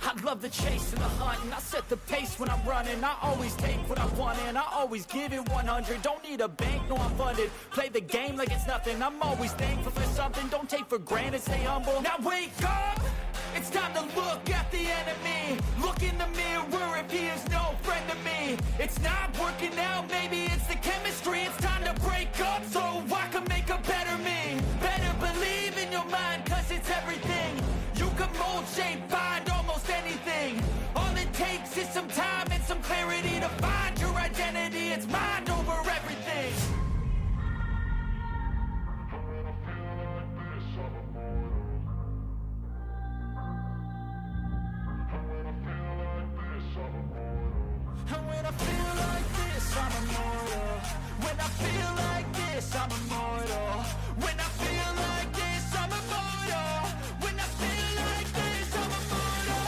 I love the chase and the hunt, and I set the pace when I'm running. I always take what I want and I always give it 100. Don't need a bank, no I'm funded. Play the game like it's nothing. I'm always thankful for something. Don't take for granted, stay humble. Now wake up! It's time to look at the enemy. Look in the mirror if he is no friend to me. It's not working out, maybe it's the chemistry. It's time to break up so I can make a better me. Better believe in your mind, cause it's everything. You can mold, shape, find almost anything. All it takes is some time and some clarity to find your identity. It's mind over everything. And when I feel like this, I'm immortal. When I feel like this, I'm immortal. When I feel like this, I'm immortal. When I feel like this, I'm immortal.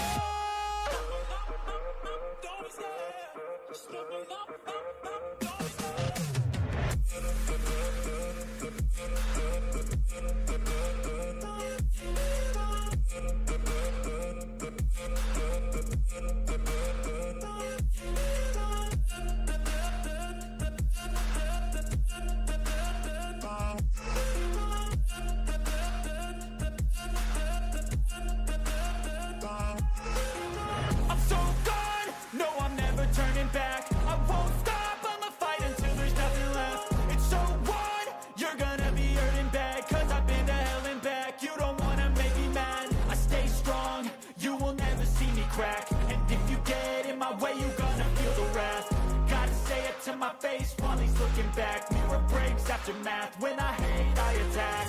Don't be scared. Just let me know. Don't be I'm so gone, no I'm never turning back. I won't stop, I'ma fight until there's nothing left. It's so on, you're gonna be hurting bad. Cause I've been to hell and back. You don't wanna make me mad. I stay strong, you will never see me crack. And if you get in my way, you gonna feel the wrath. Gotta say it to my face while he's looking back. Mirror breaks after math, when I hate I attack.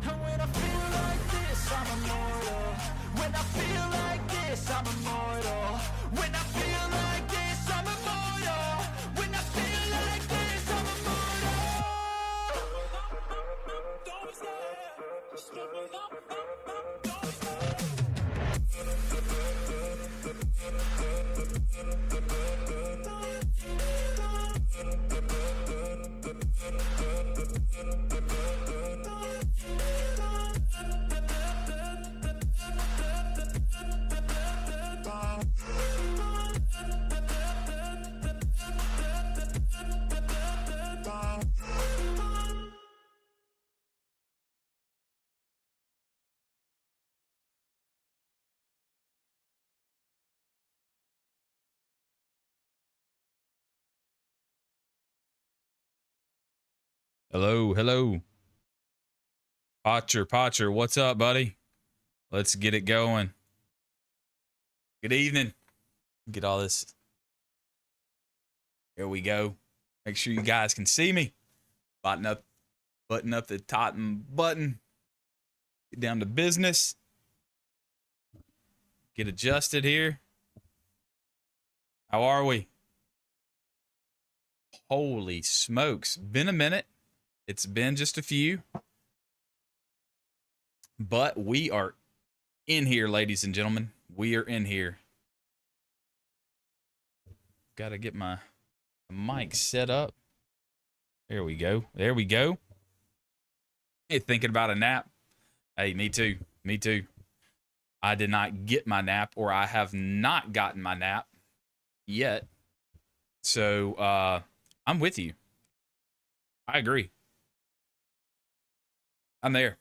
And when I feel like this, I'm immortal. When I feel like this, I'm immortal. When I feel like this, I'm immortal. When I feel like this, I'm immortal. Don't be scared. Just let me know. Don't be scared. Hello, hello. Potcher, what's up, buddy? Let's get it going. Good evening. Get all this. Here we go. Make sure you guys can see me. Button up the top button. Get down to business. Get adjusted here. How are we? Holy smokes. Been a minute. It's been just a few. But we are in here, ladies and gentlemen. We are in here. Got to get my mic set up. There we go. There we go. Hey, thinking about a nap? Hey, me too. Me too. I did not get my nap, or I have not gotten my nap yet. So, I'm with you. I agree. I'm there.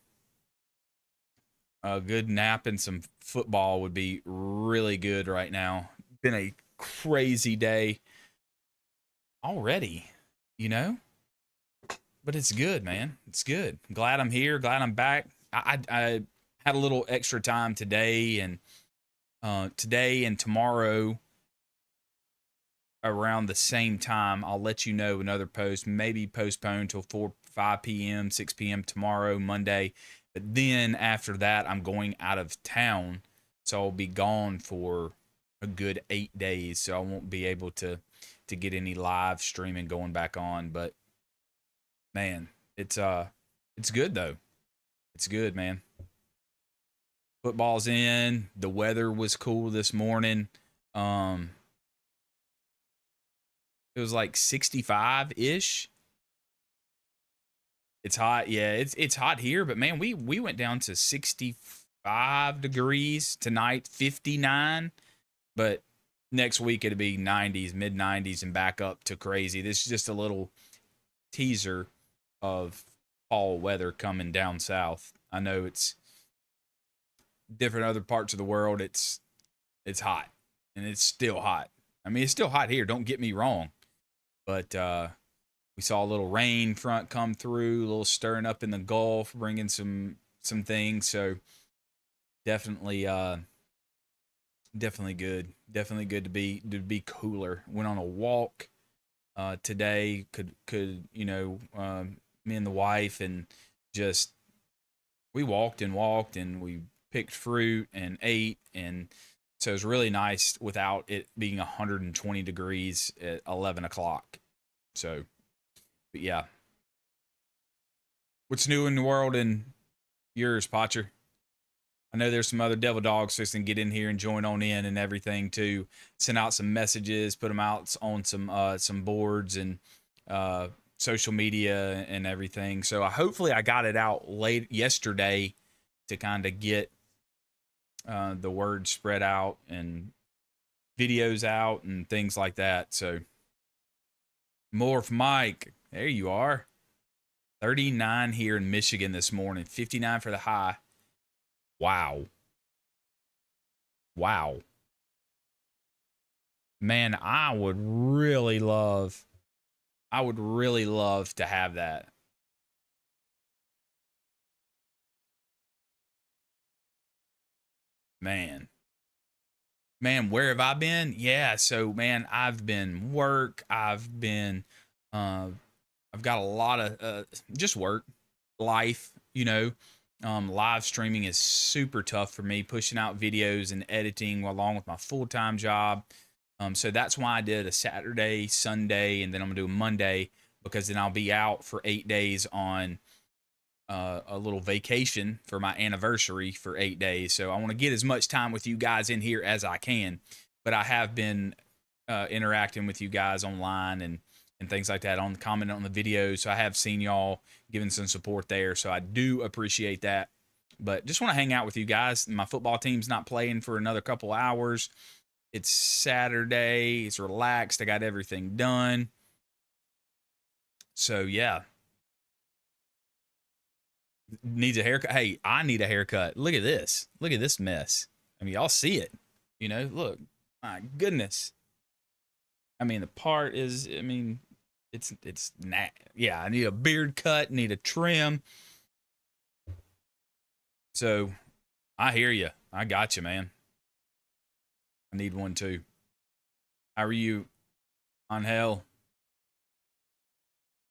A good nap and some football would be really good right now. Been a crazy day already, you know? But it's good, man. It's good. Glad I'm here. Glad I'm back. I had a little extra time today and tomorrow around the same time. I'll let you know another post, maybe postponed till 5 p.m., 6 p.m. tomorrow, Monday. But then after that, I'm going out of town. So I'll be gone for a good 8 days. So I won't be able to get any live streaming going back on. But man, it's good though. It's good, man. Football's in. The weather was cool this morning. it was like 65 ish. It's hot. Yeah, it's hot here, but man, we went down to 65 degrees tonight, 59. But next week it'll be 90s, mid 90s, and back up to crazy. This is just a little teaser of fall weather coming down south. I know it's different other parts of the world. It's hot, and it's still hot. I mean, it's still hot here. Don't get me wrong, but we saw a little rain front come through, a little stirring up in the Gulf, bringing some things. So definitely definitely good. Definitely good to be cooler. Went on a walk today. Could me and the wife, and just we walked and we picked fruit and ate, and so it was really nice without it being 120 degrees at 11 o'clock. So, but yeah. What's new in the world and yours, Potcher? I know there's some other devil dogs just can get in here and join on in and everything too. Send out some messages, put them out on some boards and social media and everything. So hopefully I got it out late yesterday to kind of get the word spread out and videos out and things like that. So Morph Mike, there you are. 39 here in Michigan this morning, 59 for the high. Wow. Wow. Man, I would really love to have that. Man. Man, where have I been? Yeah, so man, I've been work. I've got a lot of just work, life, live streaming is super tough for me, pushing out videos and editing along with my full-time job. So that's why I did a Saturday, Sunday, and then I'm gonna do a Monday, because then I'll be out for 8 days on a little vacation for my anniversary for 8 days. So I want to get as much time with you guys in here as I can. But I have been interacting with you guys online and things like that, on commenting on the videos. So I have seen y'all giving some support there. So I do appreciate that. But just want to hang out with you guys. My football team's not playing for another couple hours. It's Saturday. It's relaxed. I got everything done. So yeah. Needs a haircut. Hey, I need a haircut. Look at this. Look at this mess. I mean, y'all see it. Look. My goodness. I mean, the part is, it's yeah, I need a beard cut, need a trim. So I hear you. I got you, man. I need one too. How are you, Angel?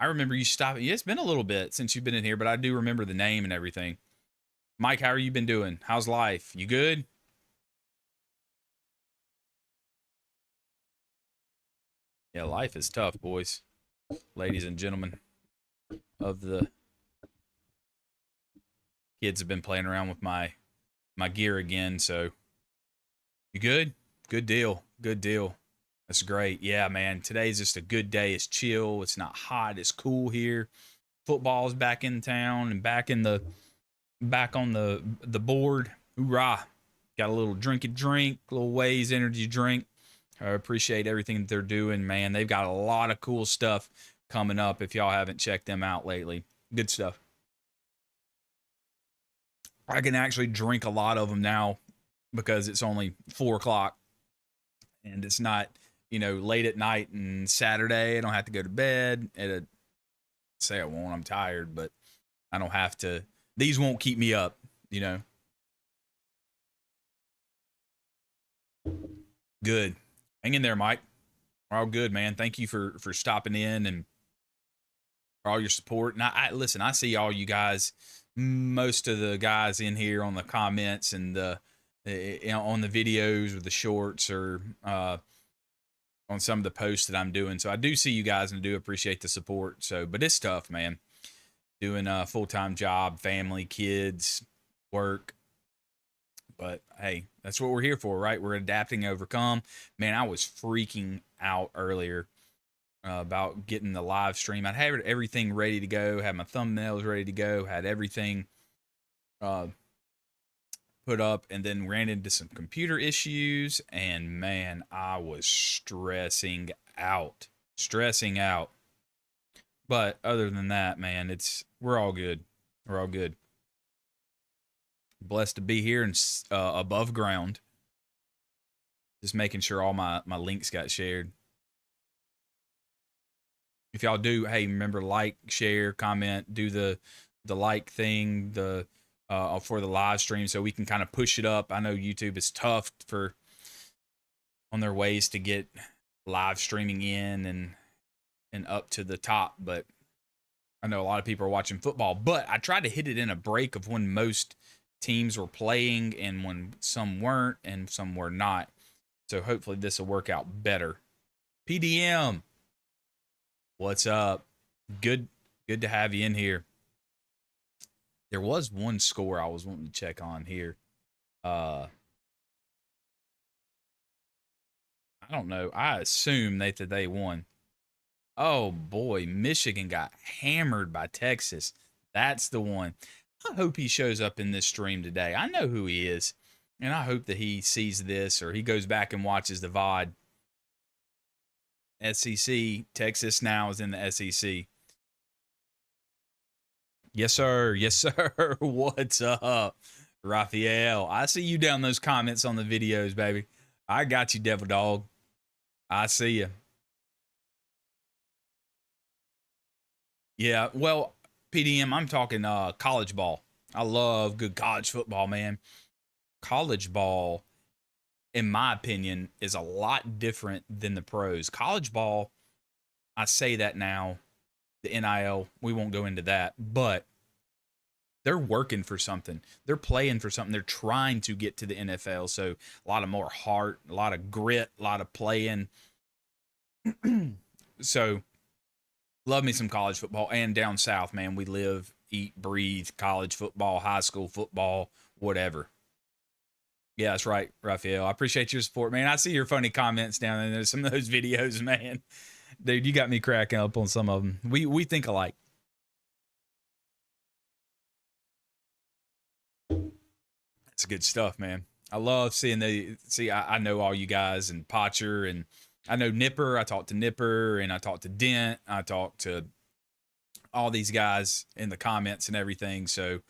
I remember you stopping. Yeah, it's been a little bit since you've been in here, but I do remember the name and everything. Mike, how are you been doing? How's life? You good? Yeah, life is tough, boys, ladies and gentlemen. Of the kids have been playing around with my gear again, so you good? Good deal. Good deal. That's great. Yeah, man. Today's just a good day. It's chill. It's not hot. It's cool here. Football's back in town and back on the board. Hoorah. Got a little drink, little Waze energy drink. I appreciate everything that they're doing, man. They've got a lot of cool stuff coming up if y'all haven't checked them out lately. Good stuff. I can actually drink a lot of them now because it's only 4 o'clock and it's not, late at night and Saturday. I don't have to go to bed. Say I won't. I'm tired, but I don't have to. These won't keep me up, Good. Hang in there, Mike. We're all good, man. Thank you for stopping in and for all your support. And I listen, I see all you guys, most of the guys in here on the comments and on the videos or the shorts or on some of the posts that I'm doing. So I do see you guys and I do appreciate the support. So, but it's tough, man. Doing a full-time job, family, kids, work. But hey, that's what we're here for, right? We're adapting, overcome. Man, I was freaking out earlier. about getting the live stream. I had everything ready to go, had my thumbnails ready to go, had everything uh, put up, and then ran into some computer issues. And man, I was stressing out. But other than that, man, we're all good. We're all good. Blessed to be here and above ground. Just making sure all my links got shared. If y'all do, hey, remember, like, share, comment, do the like thing, for the live stream, so we can kind of push it up. I know YouTube is tough on their ways to get live streaming in and up to the top, but I know a lot of people are watching football. But I tried to hit it in a break of when most teams were playing and when some weren't and some were not. So hopefully this will work out better. PDM, what's up? Good to have you in here. There was one score I was wanting to check on here. I don't know. I assume that they won. Oh boy, Michigan got hammered by Texas. That's the one. I hope he shows up in this stream today. I know who he is, and I hope that he sees this or he goes back and watches the VOD. SEC, Texas now is in the SEC. Yes, sir. Yes, sir. What's up, Raphael? I see you down those comments on the videos, baby. I got you, Devil Dog. I see you. Yeah, well, PDM, I'm talking college ball. I love good college football, man. College ball, in my opinion, is a lot different than the pros. College ball, I say that now, the NIL, we won't go into that, but they're working for something. They're playing for something. They're trying to get to the NFL. So a lot of more heart, a lot of grit, a lot of playing. So love me some college football. And down south, man, we live, eat, breathe college football, high school football, whatever. Yeah, that's right, Raphael. I appreciate your support, man. I see your funny comments down there. Some of those videos, man. Dude, you got me cracking up on some of them. We think alike. That's good stuff, man. I love seeing I know all you guys and Potcher, and I know Nipper. I talked to Nipper, and I talked to Dent. I talked to all these guys in the comments and everything. So,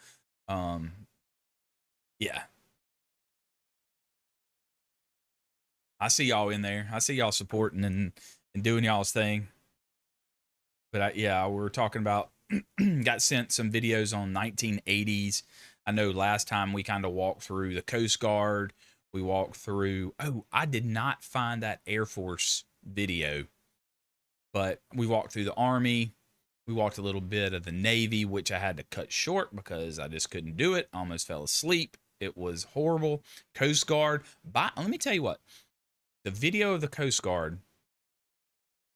yeah. I see y'all in there. I see y'all supporting and doing y'all's thing. But we're talking about, got sent some videos on 1980s. I know last time we kind of walked through the Coast Guard. We walked through, I did not find that Air Force video, but we walked through the Army. We walked a little bit of the Navy, which I had to cut short because I just couldn't do it. I almost fell asleep. It was horrible. Coast Guard. Let me tell you what, the video of the Coast Guard,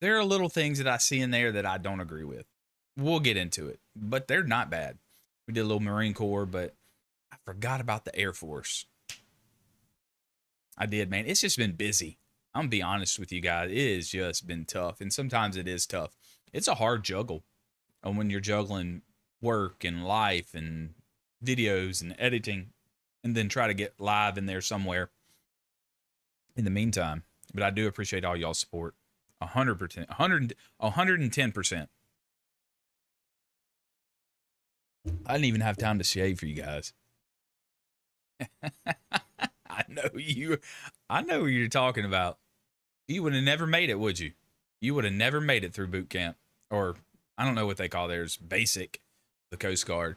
there are little things that I see in there that I don't agree with. We'll get into it, but they're not bad. We did a little Marine Corps, but I forgot about the Air Force. I did, man. It's just been busy. I'm going to be honest with you guys. It has just been tough, and sometimes it is tough. It's a hard juggle. And when you're juggling work and life and videos and editing, and then try to get live in there somewhere in the meantime. But I do appreciate all y'all's support. 100%, 110%. I didn't even have time to shave for you guys. I know what you're talking about. You would have never made it, would you? You would have never made it through boot camp. Or, I don't know what they call theirs, basic, the Coast Guard.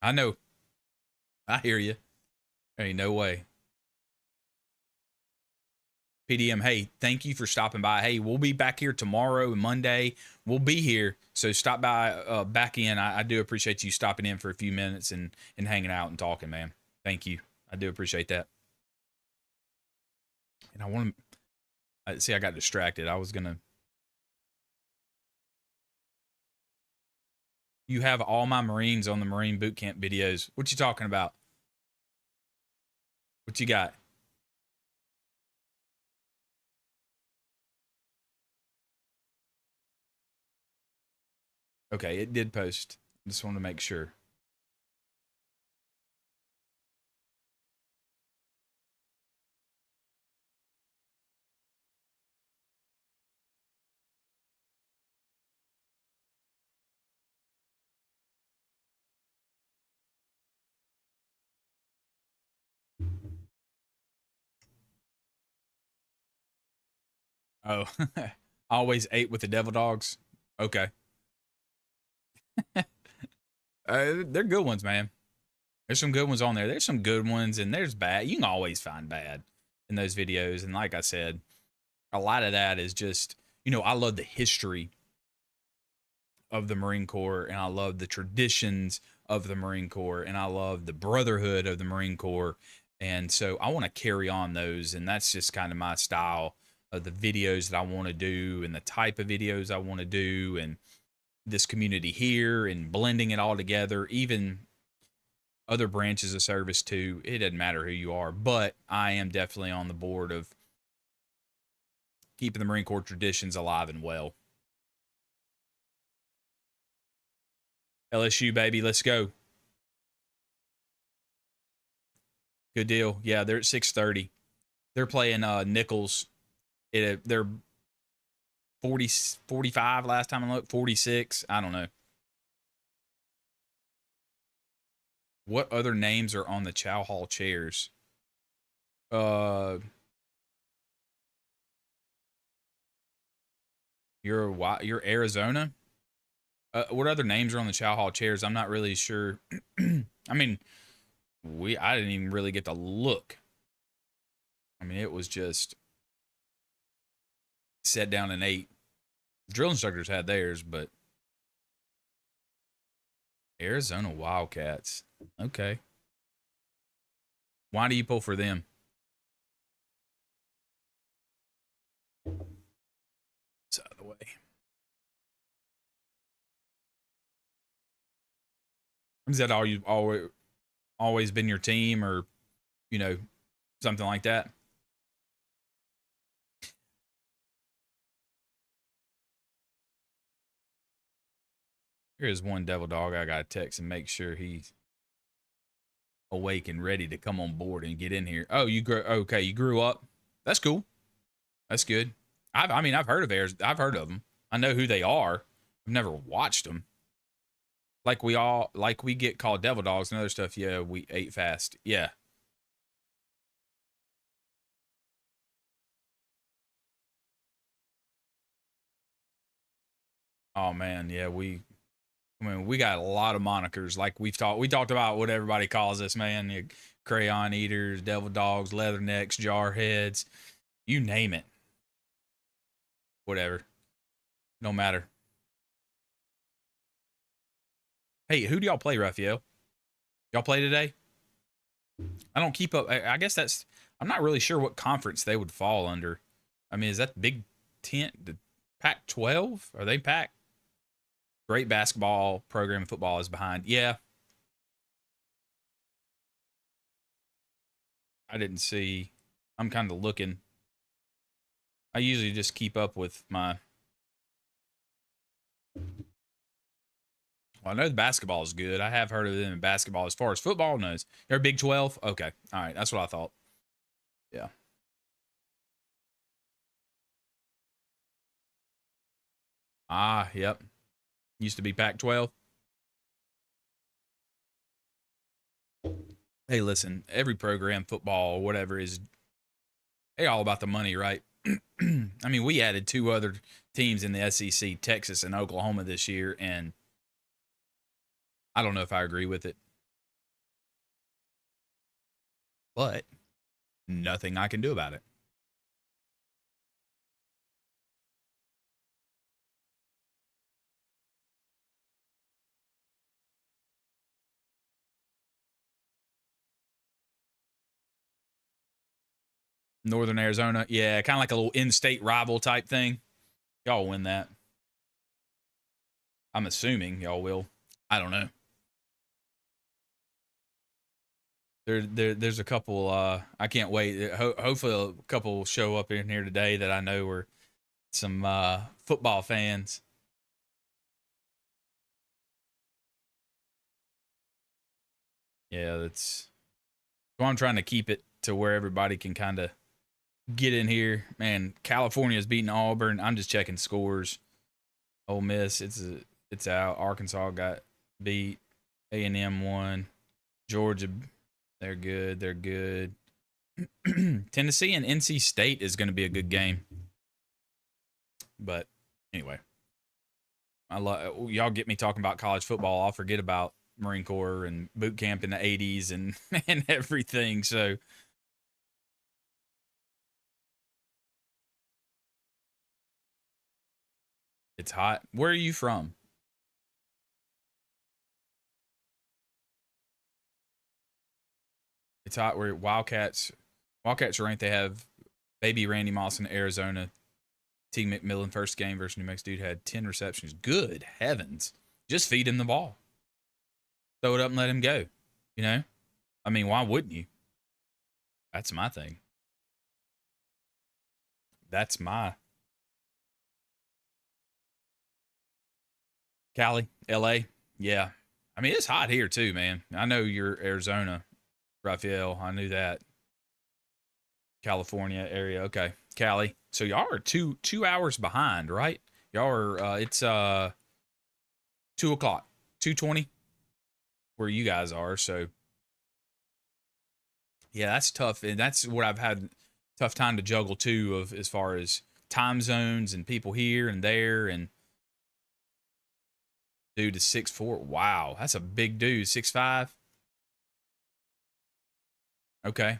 I know. I hear you. There ain't no way. PDM, hey, thank you for stopping by. Hey, we'll be back here tomorrow and Monday. We'll be here, so stop by back in. I do appreciate you stopping in for a few minutes and hanging out and talking, man. Thank you. I do appreciate that. And I want to see, I got distracted. I was going to. You have all my Marines on the Marine boot camp videos. What you talking about? What you got? Okay, it did post. Just want to make sure. Oh, I always ate with the devil dogs. Okay. They're good ones, man. There's some good ones on there. There's some good ones, and there's bad. You can always find bad in those videos. And like I said, a lot of that is just, I love the history of the Marine Corps, and I love the traditions of the Marine Corps, and I love the brotherhood of the Marine Corps. And so I want to carry on those, and that's just kind of my style of the videos that I want to do and the type of videos I want to do, and this community here and blending it all together, even other branches of service too. It doesn't matter who you are, but I am definitely on the board of keeping the Marine Corps traditions alive and well. LSU, baby, let's go. Good deal. Yeah, they're at 6:30. They're playing Nichols. They're 40, 45 last time I looked, 46. I don't know. What other names are on the Chow Hall chairs? Uh, you're Arizona. What other names are on the Chow Hall chairs? I'm not really sure. I mean, I didn't even really get to look. I mean, it was just set down and ate. Drill instructors had theirs, but Arizona Wildcats. Okay. Why do you pull for them? It's out of the way. Is that all you always been your team, or something like that? Here's one devil dog I got to text and make sure he's awake and ready to come on board and get in here. Oh, you grew up. That's cool. That's good. I've heard of Airs. I've heard of them. I know who they are. I've never watched them. Like we get called devil dogs and other stuff. Yeah, we ate fast. Yeah. Oh man, yeah, we got a lot of monikers. Like we talked about what everybody calls us, man. Crayon eaters, devil dogs, leathernecks, jarheads, you name it. Whatever. No matter. Hey, who do y'all play, Raphael? Y'all play today? I don't keep up. I guess I'm not really sure what conference they would fall under. I mean, is that Big Ten, the Pac-12? Are they Pac? Great basketball program. Football is behind. Yeah. I didn't see. I'm kind of looking. I usually just keep up with my. Well, I know the basketball is good. I have heard of them in basketball. As far as football knows, they're Big 12. Okay. All right. That's what I thought. Yeah. Ah, yep. Used to be Pac 12. Hey, listen, every program, football or whatever, is all about the money, right? I mean, we added two other teams in the SEC, Texas and Oklahoma this year, and I don't know if I agree with it. But nothing I can do about it. Northern Arizona, yeah, kind of like a little in-state rival type thing. Y'all win that. I'm assuming y'all will. I don't know. There's a couple. I can't wait. Hopefully, a couple will show up in here today that I know are some football fans. Yeah, that's why I'm trying to keep it to where everybody can kind of get in here. Man, California's beating Auburn. I'm just checking scores. Ole Miss, it's out. Arkansas got beat. A&M won. Georgia, they're good. They're good. Tennessee and NC State is going to be a good game. But anyway, y'all get me talking about college football. I'll forget about Marine Corps and boot camp in the 80s and and everything. So it's hot. Where are you from? It's hot. Where Wildcats are ranked. They have baby Randy Moss in Arizona. T. McMillan first game versus New Mexico. Dude had 10 receptions. Good heavens. Just feed him the ball. Throw it up and let him go. You know? I mean, why wouldn't you? That's my thing. That's my Cali, LA. Yeah. I mean, it's hot here too, man. I know you're Arizona, Raphael. I knew that. California area. Okay. Cali. So y'all are two hours behind, right? Y'all are it's 2:00, 2:20 where you guys are. So yeah, that's tough. And that's what I've had tough time to juggle too, of as far as time zones and people here and there. And dude is 6'4". Wow, that's a big dude. 6'5". Okay.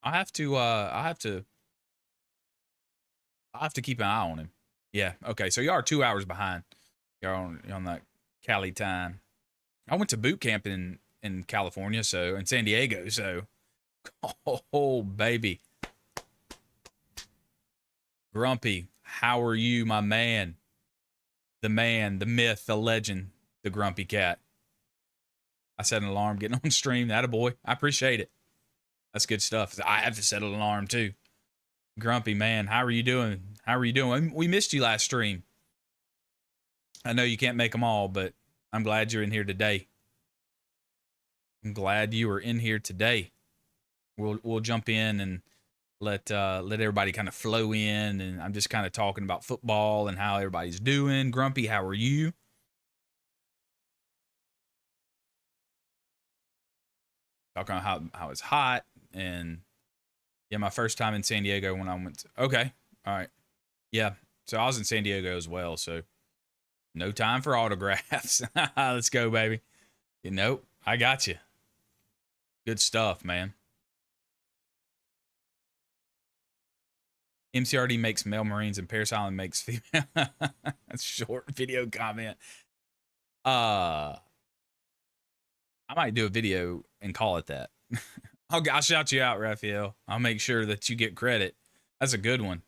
I'll have to keep an eye on him. Yeah. Okay. So you are 2 hours behind. You're on that Cali time. I went to boot camp in California, so in San Diego. So, oh baby, Grumpy, how are you, my man? The man, the myth, the legend, the Grumpy Cat. I set an alarm getting on stream. That a boy. I appreciate it. That's good stuff. I have to set an alarm too. Grumpy man, how are you doing? How are you doing? We missed you last stream. I know you can't make them all, but I'm glad you're in here today. I'm glad you are in here today. We'll jump in and let everybody kind of flow in, and I'm just kind of talking about football and how everybody's doing. Grumpy, how are you? Talking about how it's hot, and yeah, my first time in San Diego when I went to, okay, all right. Yeah, so I was in San Diego as well, so no time for autographs. Let's go, baby. Nope, I got you. Good stuff, man. MCRD makes male Marines and Paris Island makes female. That's short video comment. I might do a video and call it that. I'll shout you out, Raphael. I'll make sure that you get credit. That's a good one.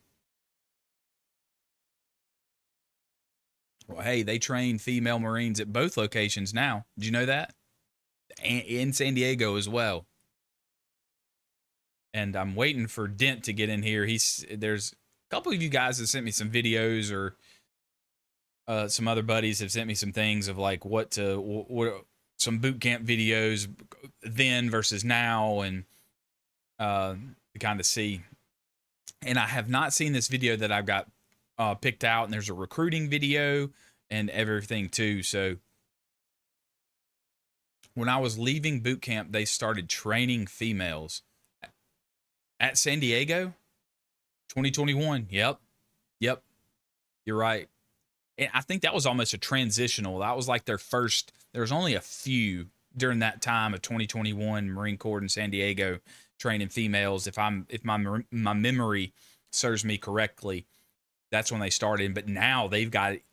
Well, hey, they train female Marines at both locations now. Did you know that? In San Diego as well. And I'm waiting for Dent to get in here. There's a couple of you guys that sent me some videos, or some other buddies have sent me some things of like what some boot camp videos then versus now, and to kind of see. And I have not seen this video that I've got picked out, and there's a recruiting video and everything too. So when I was leaving boot camp, they started training females at San Diego. 2021. Yep. You're right. And I think that was almost a transitional. That was like their first. There was only a few during that time of 2021 Marine Corps in San Diego training females. If my memory serves me correctly, that's when they started. But now they've got it.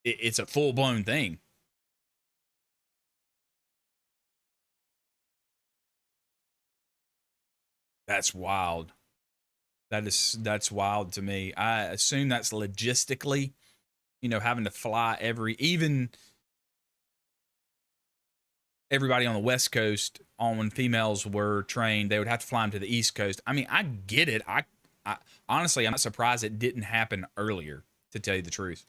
It's a full blown thing. That's wild. That's wild to me. I assume that's logistically, having to fly even everybody on the West Coast, on when females were trained, they would have to fly them to the East Coast. I mean, I get it. I honestly, I'm not surprised it didn't happen earlier, to tell you the truth.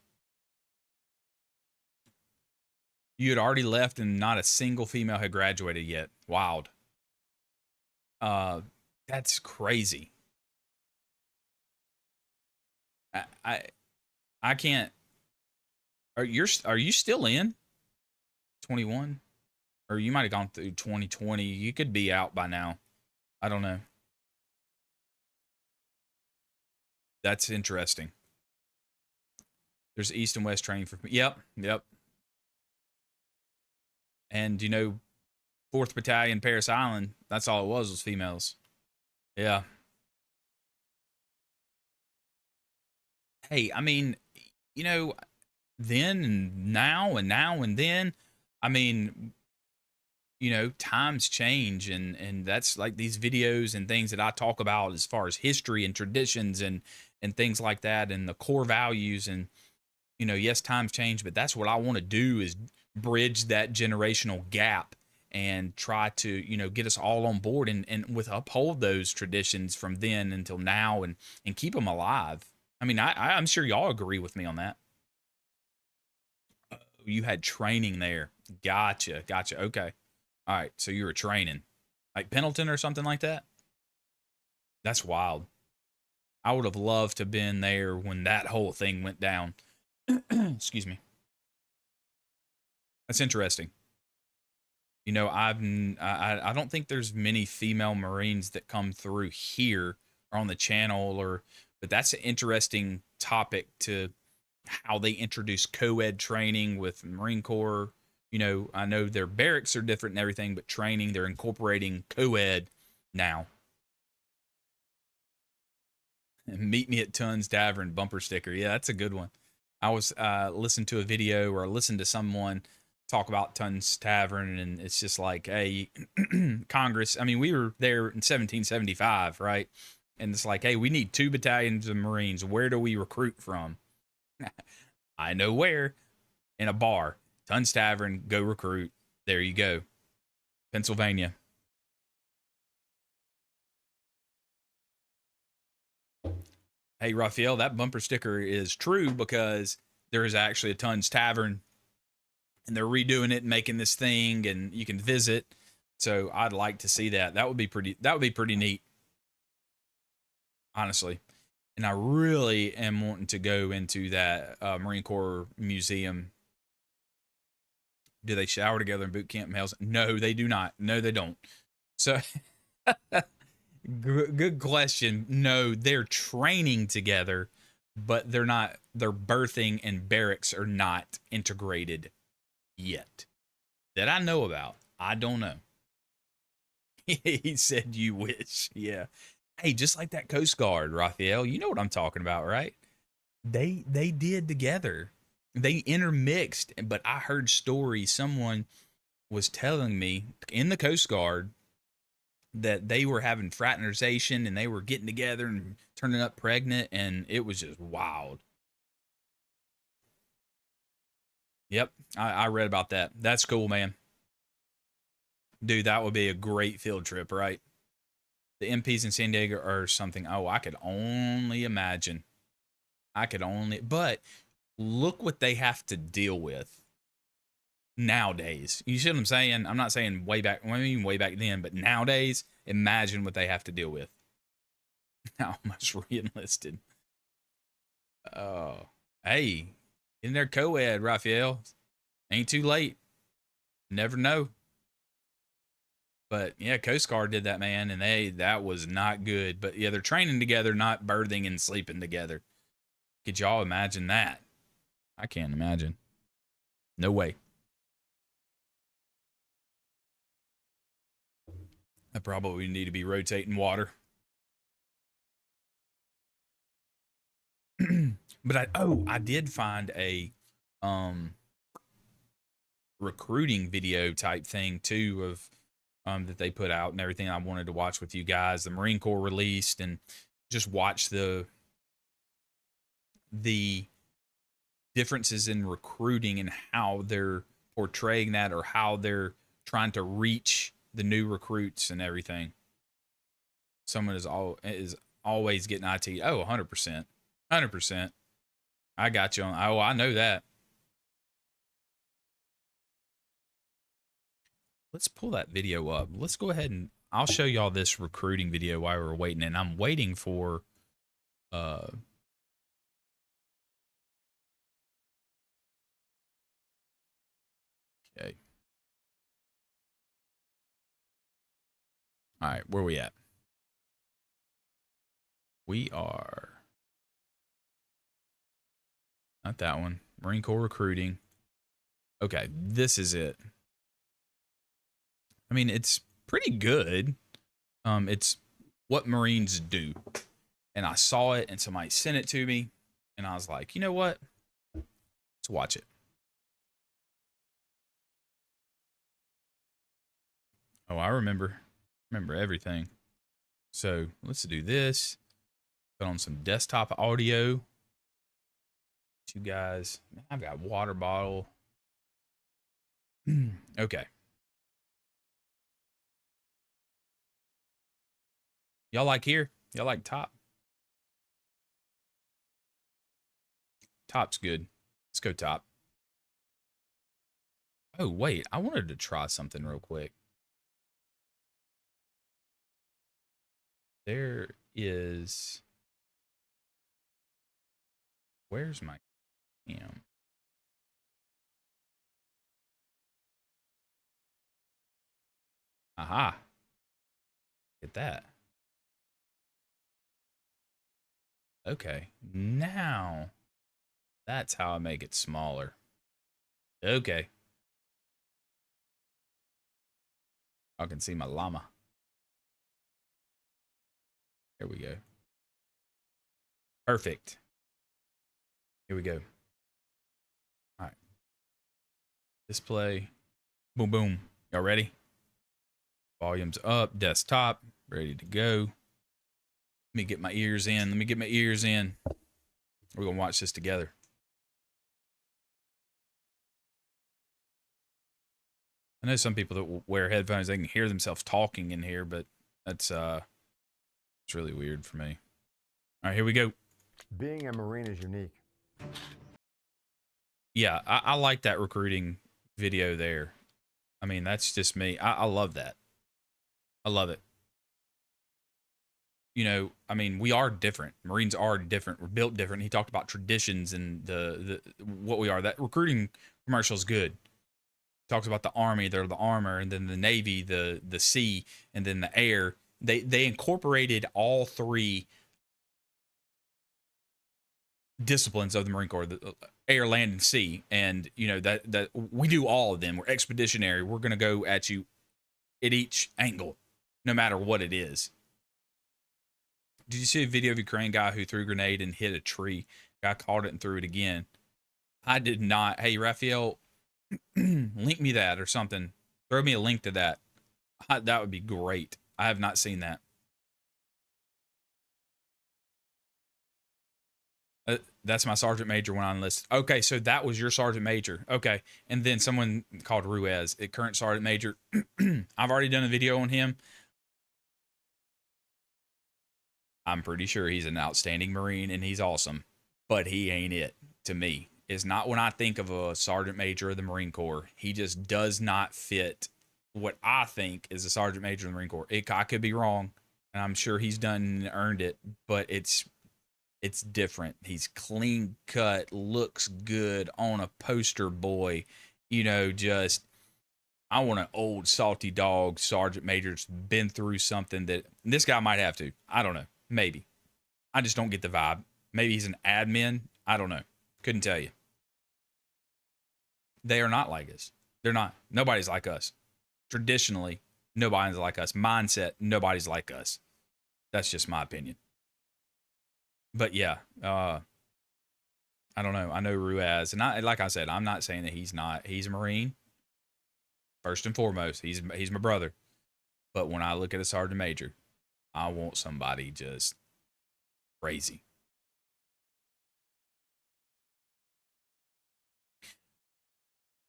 You had already left and not a single female had graduated yet. Wild. Uh, that's crazy. I I can't. Are you still in 21? Or you might have gone through 2020. You could be out by now. I don't know. That's interesting. There's East and West training for. Yep, yep. And 4th Battalion, Paris Island. That's all it was females. Yeah. Hey, I mean, you know, then and now and then. I mean, times change, and that's like these videos and things that I talk about as far as history and traditions and things like that, and the core values. And yes, times change, but that's what I want to do, is bridge that generational gap and try to get us all on board, and with uphold those traditions from then until now, and keep them alive. I mean, I'm sure y'all agree with me on that. You had training there. Gotcha. Okay. All right. So you were training like Pendleton or something like that. That's wild. I would have loved to have been there when that whole thing went down. Excuse me. That's interesting. I don't think there's many female Marines that come through here or on the channel, but that's an interesting topic, to how they introduce co-ed training with Marine Corps. I know their barracks are different and everything, but training, they're incorporating co-ed now. Meet me at Tons Tavern bumper sticker. Yeah, that's a good one. I was listening to a video, or listened to someone talk about Tons Tavern, and it's just like, hey, Congress. I mean, we were there in 1775, right? And it's like, hey, we need 2 battalions of Marines. Where do we recruit from? I know where. In a bar. Tons Tavern, go recruit. There you go. Pennsylvania. Hey, Raphael, that bumper sticker is true, because there is actually a Tons Tavern, and they're redoing it and making this thing, and you can visit. So I'd like to see that. That would be pretty neat, honestly. And I really am wanting to go into that Marine Corps museum. Do they shower together in boot camp, males? No, they do not. No, they don't. So, good question. No, they're training together, but they're not. Their birthing and barracks are not integrated yet, that I know about. I don't know. He said, "You wish." Yeah. Hey, just like that Coast Guard, Raphael. You know what I'm talking about, right? They did together. They intermixed, but I heard stories. Someone was telling me in the Coast Guard that they were having fraternization, and they were getting together and turning up pregnant, and it was just wild. Yep, I read about that. That's cool, man. Dude, that would be a great field trip, right? The MPs in San Diego are something. Oh, I could only imagine. But look what they have to deal with nowadays. You see what I'm saying? I'm not saying way back, I mean way back then, but nowadays, imagine what they have to deal with. How much re-enlisted? Oh, hey, in their co-ed, Raphael. Ain't too late. Never know. But yeah, Coast Guard did that, man, and that was not good. But yeah, they're training together, not birthing and sleeping together. Could y'all imagine that? I can't imagine. No way. I probably need to be rotating water. But I did find a recruiting video type thing too, of that they put out and everything. I wanted to watch with you guys. The Marine Corps released, and just watch the differences in recruiting and how they're portraying that, or how they're trying to reach the new recruits and everything. Someone is always getting IT. Oh, 100%. 100%. I got you on. Oh, I know that. let's pull that video up. Let's go ahead and I'll show y'all this recruiting video while we're waiting. And I'm waiting for okay. All right, where we at? We are not that one. Marine Corps recruiting. Okay, this is it. I mean, it's pretty good. It's what Marines do. And I saw it and somebody sent it to me and I was like, you know what? Let's watch it. Oh, I remember everything. So let's do this. Put on some desktop audio. Two guys. I've got water bottle. Okay. Y'all like here? Y'all like top? Top's good. Let's go top. Oh, wait. I wanted to try something real quick. There is... Where's my cam? Aha. Get that. Okay. Now, that's how I make it smaller. Okay. I can see my llama. Here we go. Perfect. Here we go. All right. Display. Boom, boom. Y'all ready? Volume's up. Desktop. Ready to go. Let me get my ears in. Let me get my ears in. We're going to watch this together. I know some people that wear headphones, they can hear themselves talking in here, but that's it's really weird for me. All right, here we go. Being a Marine is unique. Yeah, I like that recruiting video there. I mean, that's just me. I love that. I love it. You know, I mean, we are different. Marines are different. We're built different. He talked about traditions and the what we are. That recruiting commercial is good. Talks about the Army, they're the armor, and then the Navy, the sea, and then the air. They incorporated all three disciplines of the Marine Corps: the air, land, and sea. And you know that we do all of them. We're expeditionary. We're gonna go at you at each angle, no matter what it is. Did you see a video of a Ukraine guy who threw a grenade and hit a tree? Guy caught it and threw it again. I did not. Hey, Raphael, link me that or something. Throw me a link to that. That would be great. I have not seen that. That's my sergeant major when I enlisted. Okay, so that was your sergeant major. Okay, and then someone called Ruiz, a current sergeant major. I've already done a video on him. I'm pretty sure he's an outstanding Marine and he's awesome, but he ain't it to me. It's not when I think of a sergeant major of the Marine Corps. He just does not fit what I think is a sergeant major in the Marine Corps. I could be wrong, and I'm sure he's done and earned it, but it's different. He's clean cut, looks good on a poster boy. You know, just I want an old salty dog sergeant major's been through something that this guy might have to. I don't know. Maybe. I just don't get the vibe. Maybe he's an admin. I don't know. Couldn't tell you. They are not like us. They're not. Nobody's like us. Traditionally, nobody's like us. Mindset, nobody's like us. That's just my opinion. But yeah, I don't know. I know Ruiz, and like I said, I'm not saying that he's not. He's a Marine. First and foremost, he's my brother. But when I look at a sergeant major, I want somebody just crazy.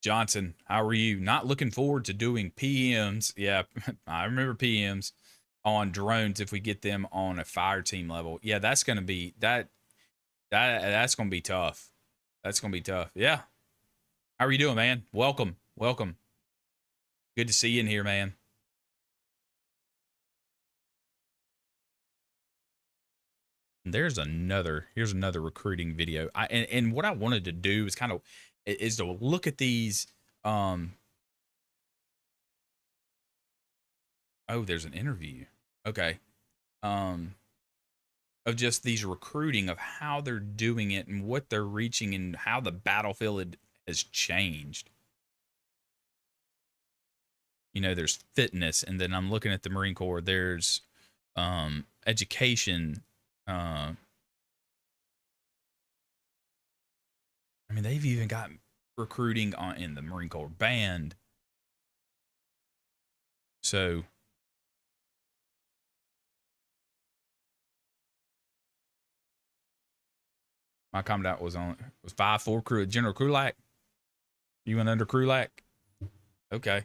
Johnson, how are you? Not looking forward to doing PMs. Yeah, I remember PMs on drones if we get them on a fire team level. Yeah, that's gonna be that's gonna be tough. That's gonna be tough. Yeah. How are you doing, man? Welcome. Good to see you in here, man. Here's another recruiting video. And what I wanted to do is to look at these. Oh, there's an interview. Okay. Of just these recruiting, of how they're doing it and what they're reaching and how the battlefield has changed. You know, there's fitness, and then I'm looking at the Marine Corps. There's education. I mean, they've even got recruiting in the Marine Corps band. So my commandant was 5-4 crew. General Krulak. You went under Krulak? Okay.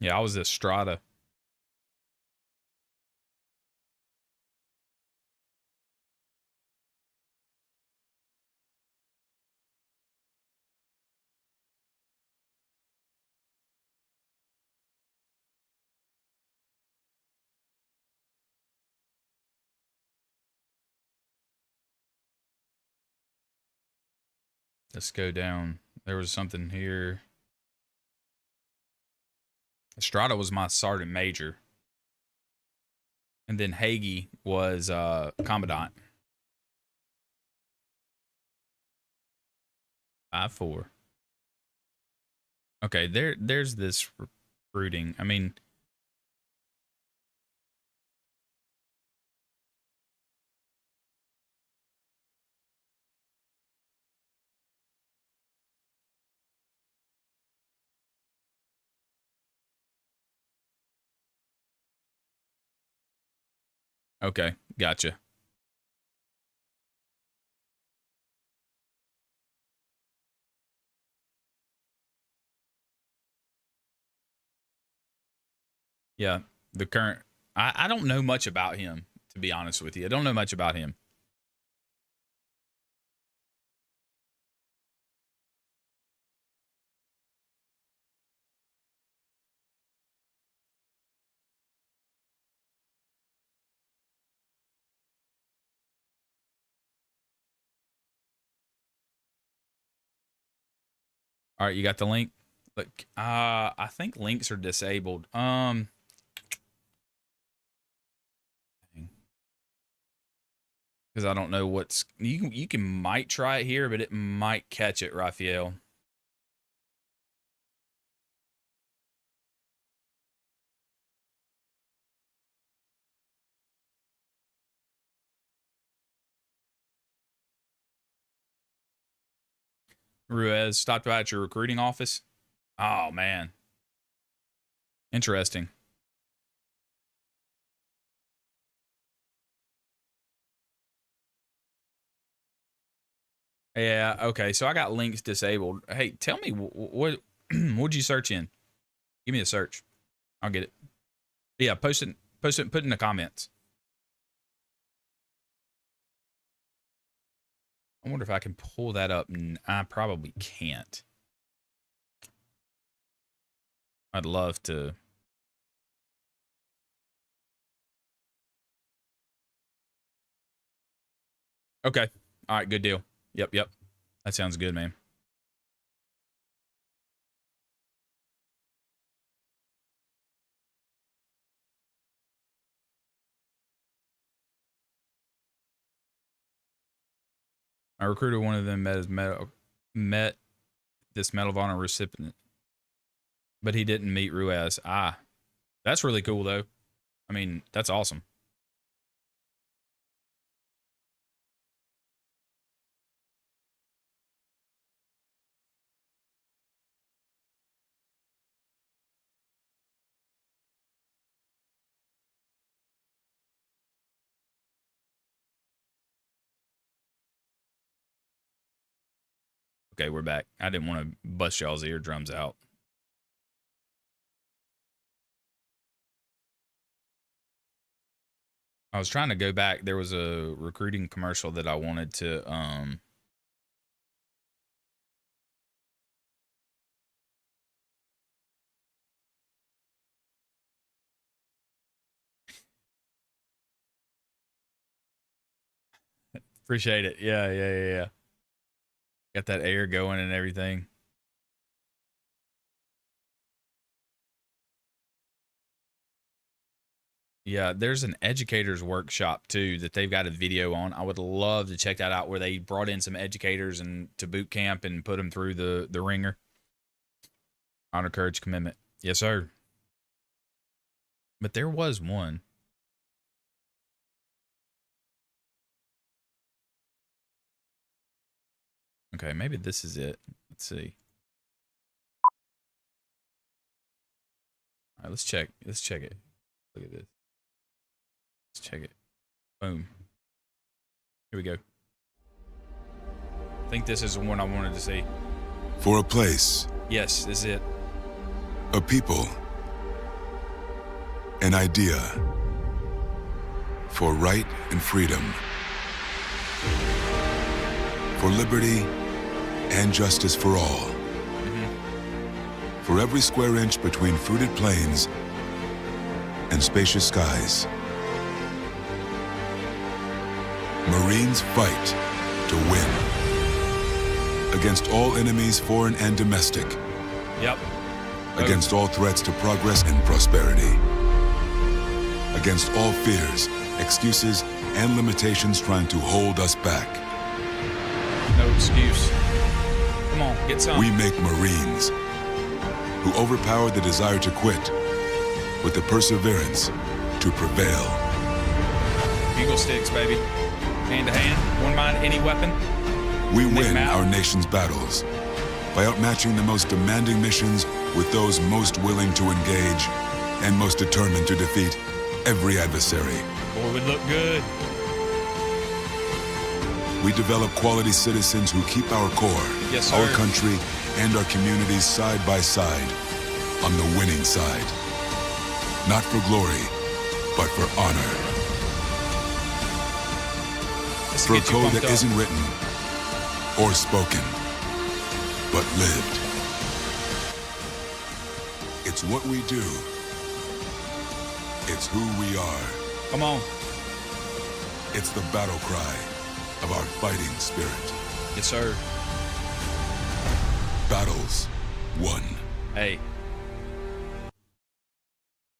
Yeah, I was at Strata. Let's go down. There was something here. Estrada was my sergeant major. And then Hagee was commandant. 5-4. Okay, there's this recruiting. I mean, okay, gotcha. Yeah, the current. I don't know much about him, to be honest with you. I don't know much about him. All right, you got the link? Look, I think links are disabled. Because I don't know what's you can might try it here, but it might catch it, Raphael. Ruiz stopped by at your recruiting office. Oh man, interesting. Yeah, okay. So I got links disabled. Hey, tell me what what'd you search in? Give me a search. I'll get it. Yeah, post it, put in the comments. I wonder if I can pull that up. I probably can't. I'd love to. Okay. All right, good deal. Yep. That sounds good, man. I recruited one of them met this Medal of Honor recipient, but he didn't meet Ruiz. That's really cool though. I mean, that's awesome. Okay, we're back. I didn't want to bust y'all's eardrums out. I was trying to go back. There was a recruiting commercial that I wanted to appreciate it. Yeah. Got that air going and everything. Yeah, there's an educators workshop too that they've got a video on. I would love to check that out, where they brought in some educators and to boot camp and put them through the ringer. Honor, courage, commitment. Yes, sir. But there was one. Okay, maybe this is it. Let's see. All right, let's check. Let's check it. Look at this. Let's check it. Boom. Here we go. I think this is the one I wanted to see. For a place, Yes, this is it. a people, an idea, for right and freedom, for liberty and justice for all. For every square inch between fruited plains and spacious skies, Marines fight to win against all enemies, foreign and domestic, Yep. against all threats to progress and prosperity, against all fears, excuses, and limitations trying to hold us back. No excuse. Come on, get some. We make Marines who overpower the desire to quit with the perseverance to prevail. Eagle sticks, baby. Hand to hand, one mind, any weapon. We Make win them out. our nation's battles by outmatching the most demanding missions with those most willing to engage and most determined to defeat every adversary. Boy, we look good. We develop quality citizens who keep our core, Yes, our sir. country, and our communities side by side on the winning side. Not for glory, but for honor. Let's For a get you code pumped that up. isn't written or spoken, but lived. It's what we do. It's who we are. Come on. It's the battle cry of our fighting spirit. Yes, sir. Battles won. Hey.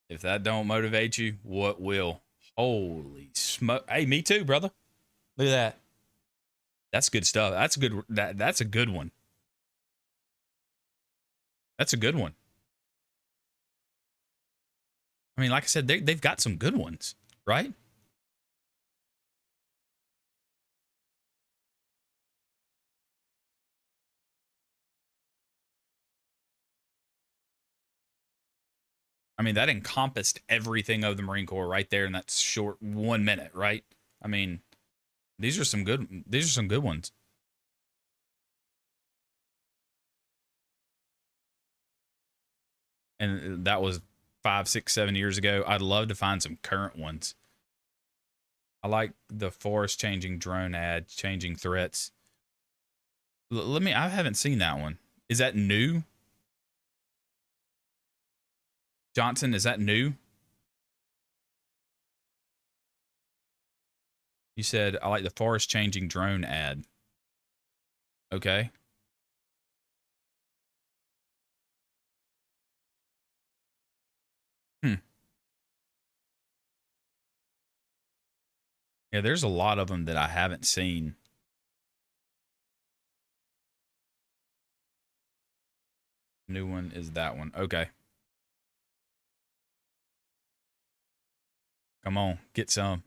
If that don't motivate you, what will? Holy smoke. Hey, me too, brother. Look at that. That's good stuff. That's good. That's a good one. That's a good one. I mean, like I said, they've got some good ones, right? I mean, that encompassed everything of the Marine Corps right there in that short 1 minute, right? I mean, these are some good ones. And that was 5, 6, 7 years ago. I'd love to find some current ones. I like the forest changing drone ad, changing threats. I haven't seen that one. Is that new? Johnson, is that new? You said, I like the forest changing drone ad. Okay. Yeah, there's a lot of them that I haven't seen. New one is that one. Okay. Come on, get some.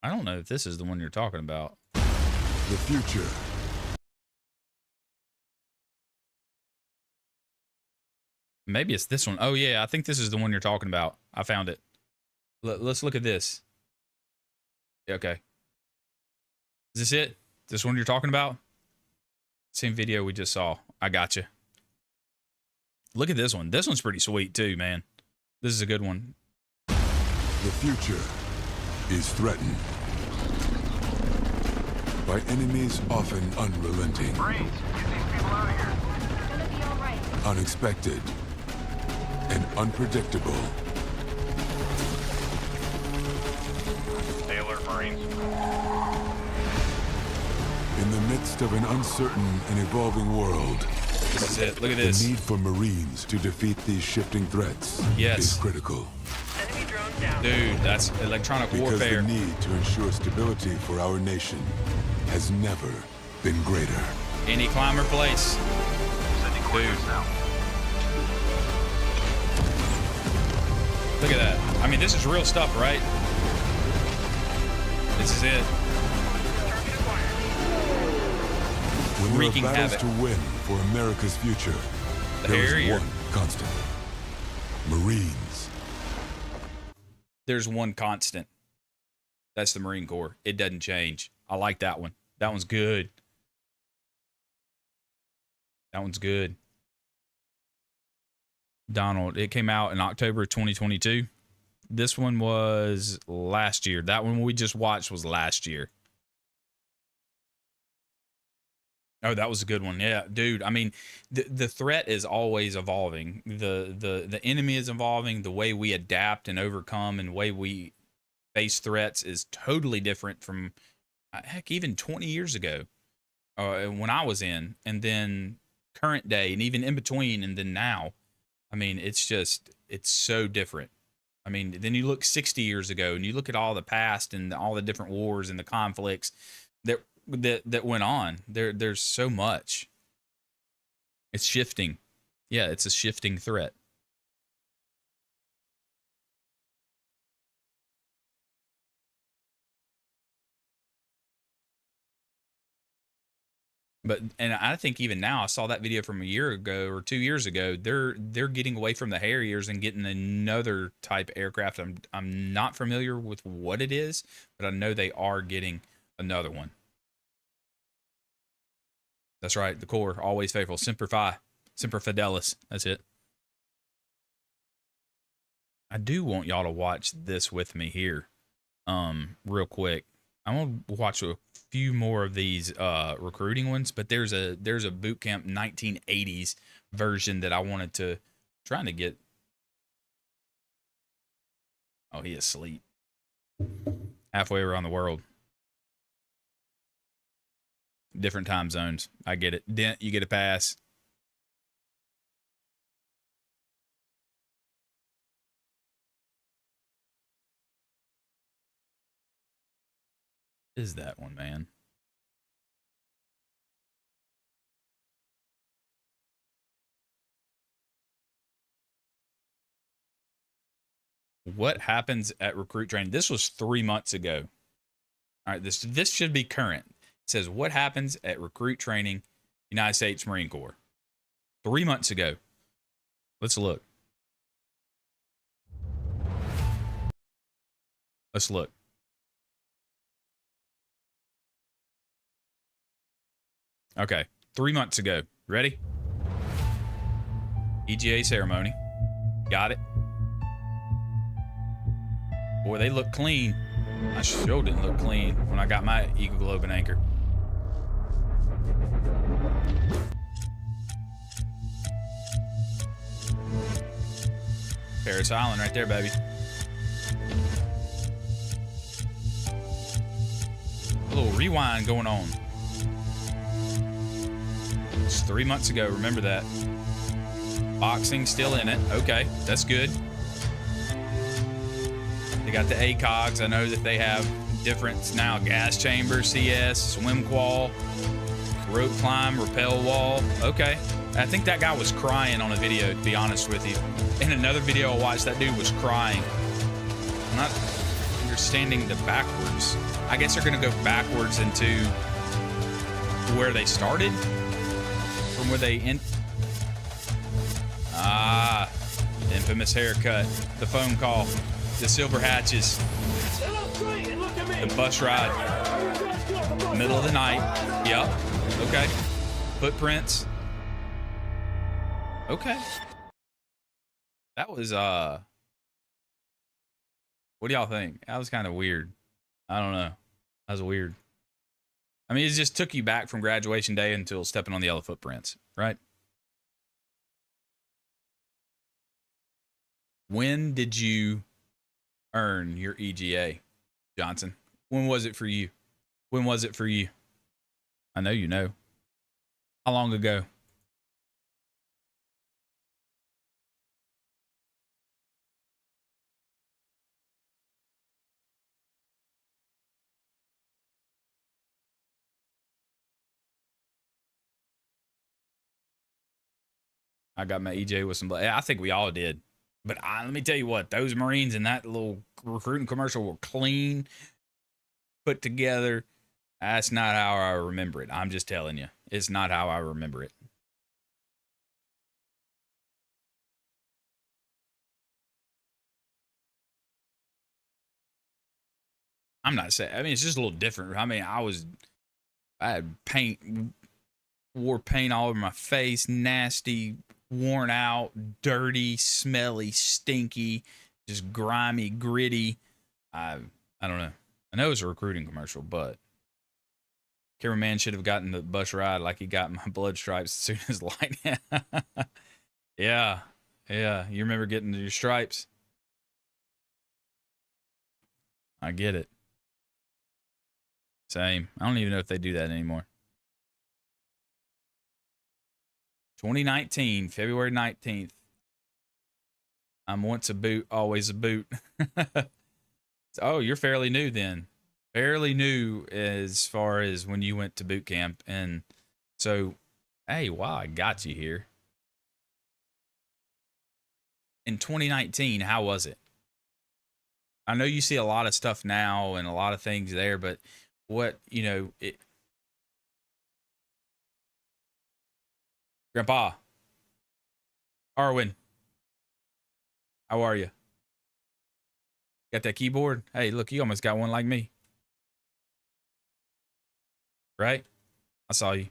I don't know if this is the one you're talking about. The future. Maybe it's this one. Oh, yeah. I think this is the one you're talking about. I found it. Let's look at this. Okay. Is this it? This one you're talking about? Same video we just saw. I got you. Look at this one. This one's pretty sweet too, man. This is a good one. The future is threatened by enemies often unrelenting, Marines, get these people out of here. It's gonna be all right. unexpected, and unpredictable. Stay alert, Marines. In the midst of an uncertain and evolving world, This is it. Look at the this. need for Marines to defeat these shifting threats Yes. is critical. Enemy drone down. Dude, that's electronic Because warfare. the need to ensure stability for our nation has never been greater. Any climber place. Sending coordinates now. Look at that. I mean, this is real stuff, right? This is it. When there Wreaking are battles havoc. to win for America's future, The there Harrier. is one constant. Marines. There's one constant. That's the Marine Corps. It doesn't change. I like that one. That one's good. That one's good. Donald, it came out in October 2022. This one was last year. That one we just watched was last year. Oh, that was a good one. Yeah, dude. I mean, the threat is always evolving. The enemy is evolving. The way we adapt and overcome and the way we face threats is totally different from heck, even 20 years ago when I was in, and then current day, and even in between, and then now. I mean, it's so different. I mean, then you look 60 years ago and you look at all the past and all the different wars and the conflicts that went on. There's so much. It's shifting. Yeah, it's a shifting threat. And I think even now, I saw that video from a year ago or 2 years ago. They're getting away from the Harriers and getting another type aircraft. I'm not familiar with what it is, but I know they are getting another one. That's right. The Corps, always faithful. Semper Fi. Semper Fidelis. That's it. I do want y'all to watch this with me here. Real quick. I'm going to watch a few more of these recruiting ones, but there's a boot camp 1980s version that I wanted to trying to get. Oh, he is asleep. Halfway around the world. Different time zones. I get it. Dent, you get a pass. Is that one, man? What happens at recruit training? This was 3 months ago. All right, this should be current. It says what happens at recruit training, United States Marine Corps. 3 months ago. Let's look. Let's look. Okay, 3 months ago. Ready? EGA ceremony. Got it. Boy, they look clean. I sure didn't look clean when I got my Eagle Globe and anchor. Paris Island right there, baby. A little rewind going on. It's 3 months ago, remember that. Boxing still in it. Okay, that's good. They got the ACOGs. I know that they have different now. Gas chamber, CS, swim qual, rope climb, rappel wall. Okay. I think that guy was crying on a video, to be honest with you. In another video I watched, that dude was crying. I'm not understanding the backwards. I guess they're going to go backwards into where they started. From where they end. Ah, infamous haircut, the phone call, the silver hatches, the bus ride, middle of the night. Yep. Okay. Footprints. Okay. That was what do y'all think? That was kind of weird. I don't know. That was weird. I mean, it just took you back from graduation day until stepping on the yellow footprints, right? When did you earn your EGA, Johnson? When was it for you? When was it for you? I know you know. How long ago? I got my EJ with some blood. I think we all did. But let me tell you what, those Marines in that little recruiting commercial were clean, put together. That's not how I remember it. I'm just telling you. It's not how I remember it. I'm not saying, I mean, it's just a little different. I mean, I had paint, wore paint all over my face, nasty, worn out, dirty, smelly, stinky, just grimy, gritty. I don't know. I know it's a recruiting commercial, but cameraman should have gotten the bus ride like he got my blood stripes as soon as light. Yeah. You remember getting your stripes? I get it. Same. I don't even know if they do that anymore. 2019, February 19th. I'm once a boot, always a boot. Oh, you're fairly new then. Fairly new as far as when you went to boot camp. And so, hey, wow, I got you here. In 2019, how was it? I know you see a lot of stuff now and a lot of things there, but what, Grandpa, Arwen, how are you? Got that keyboard? Hey, look, you almost got one like me. Right? I saw you.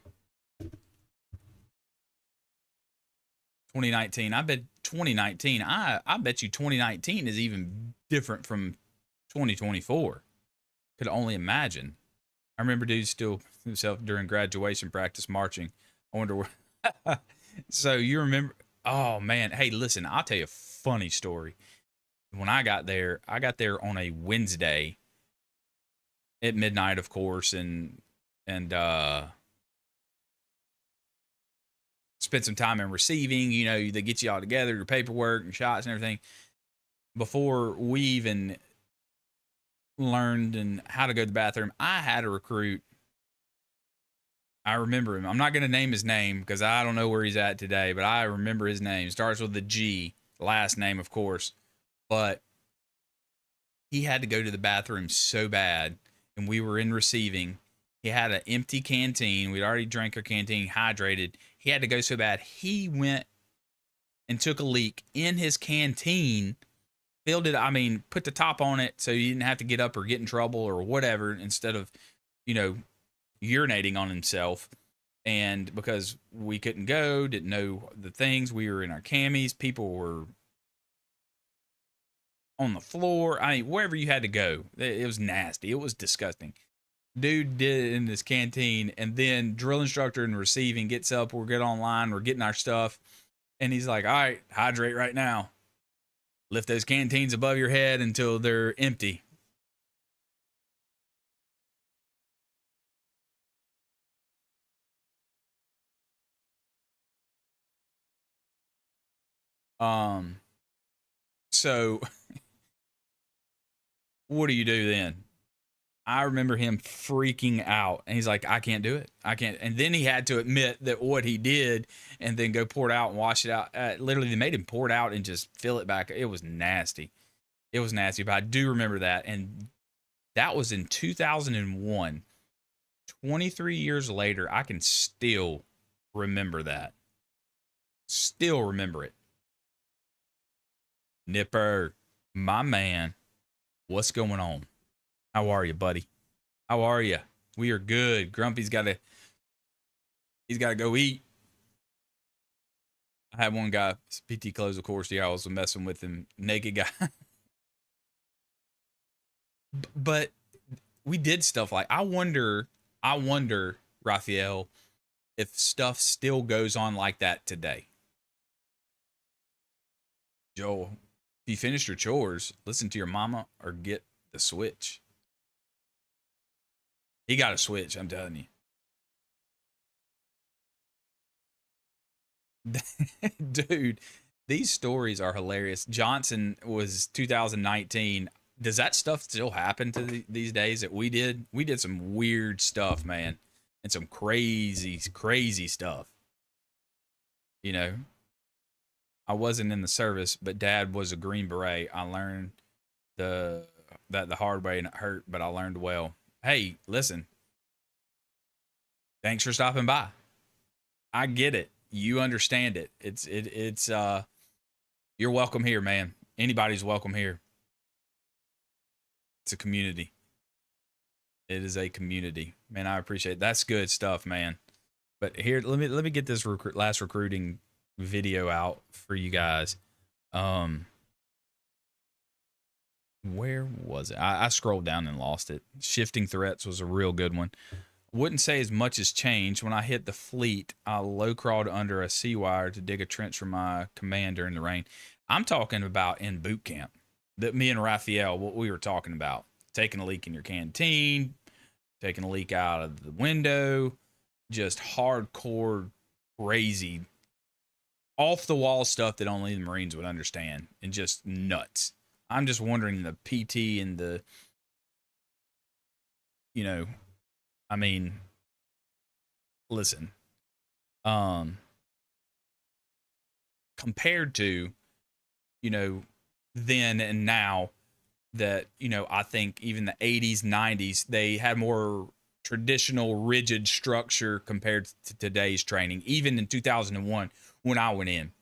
2019. I bet 2019. I bet you 2019 is even different from 2024. Could only imagine. I remember dude still himself during graduation practice marching. I wonder where. So you remember? Oh man. Hey, listen, I'll tell you a funny story. When I got there on a Wednesday at midnight, of course, and spent some time in receiving. They get you all together, your paperwork and shots and everything. Before we even learned and how to go to the bathroom, I had a recruit. I remember him. I'm not going to name his name because I don't know where he's at today, but I remember his name. Starts with a G, last name, of course. But he had to go to the bathroom so bad, and we were in receiving. He had an empty canteen. We'd already drank our canteen, hydrated. He had to go so bad. He went and took a leak in his canteen, filled it. I mean, put the top on it so he didn't have to get up or get in trouble or whatever instead of, urinating on himself. And because we couldn't go, didn't know the things, we were in our camis, people were on the floor. I mean, wherever you had to go, it was nasty. It was disgusting. Dude did it in this canteen, and then drill instructor and receiving gets up. We're getting online. We're getting our stuff. And he's like, all right, hydrate right now. Lift those canteens above your head until they're empty. So what do you do then? I remember him freaking out, and he's like, I can't do it. I can't. And then he had to admit that what he did and then go pour it out and wash it out. Literally, they made him pour it out and just fill it back. It was nasty. It was nasty, but I do remember that. And that was in 2001. 23 years later, I can still remember that. Still remember it. Nipper, my man, what's going on? How are you, buddy? How are you? We are good. Grumpy's got to go eat. I had one guy, PT close of course, I was messing with him, naked guy. But we did stuff like, I wonder, Raphael, if stuff still goes on like that today. Joel, if you finished your chores, listen to your mama or get the Switch. He got a Switch, I'm telling you. Dude, these stories are hilarious. Johnson was 2019. Does that stuff still happen to these days that we did? We did some weird stuff, man, and some crazy stuff. You know, I wasn't in the service, but Dad was a Green Beret. I learned that the hard way, and it hurt, but I learned well. Hey, listen. Thanks for stopping by. I get it. You understand it. It's you're welcome here, man. Anybody's welcome here. It's a community. It is a community, man. I appreciate it. That's good stuff, man. But here, let me get this last recruiting video out for you guys. Where was it? I scrolled down and lost it. Shifting threats was a real good one. Wouldn't say as much has changed. When I hit the fleet, I low crawled under a sea wire to dig a trench for my command during the rain. I'm talking about in boot camp. That me and Raphael, what we were talking about, taking a leak in your canteen, taking a leak out of the window, just hardcore, crazy, off the wall stuff that only the Marines would understand, and just nuts. I'm just wondering the PT and the, you know, I mean, listen, compared to, you know, then and now that, you know, I think even the 80s, 90s, they had more traditional rigid structure compared to today's training, even in 2001 when I went in.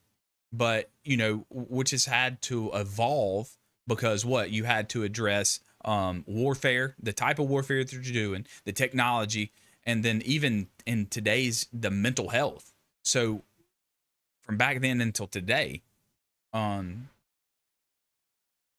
But, you know, which has had to evolve because what you had to address warfare, the type of warfare that you're doing, the technology, and then even in today's, the mental health. So from back then until today,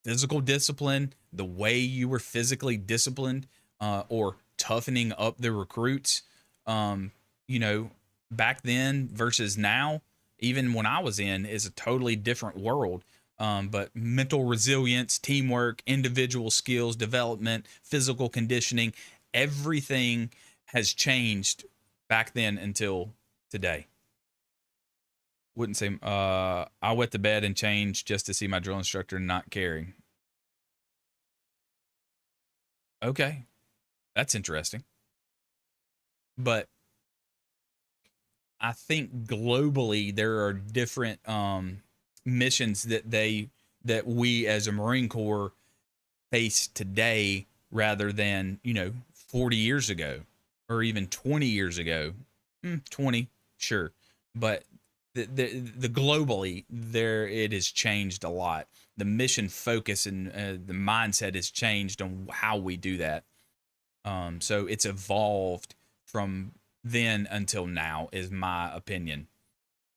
physical discipline, the way you were physically disciplined, or toughening up the recruits, you know, back then versus now, even when I was in, is a totally different world. But mental resilience, teamwork, individual skills development, physical conditioning, everything has changed back then until today. Wouldn't say, I wet the bed and changed just to see my drill instructor not caring. Okay. That's interesting. But I think globally there are different missions that we as a Marine Corps face today rather than, you know, 40 years ago or even 20 years ago. 20, sure. But the globally there, it has changed a lot. The mission focus and the mindset has changed on how we do that. So it's evolved from then until now, is my opinion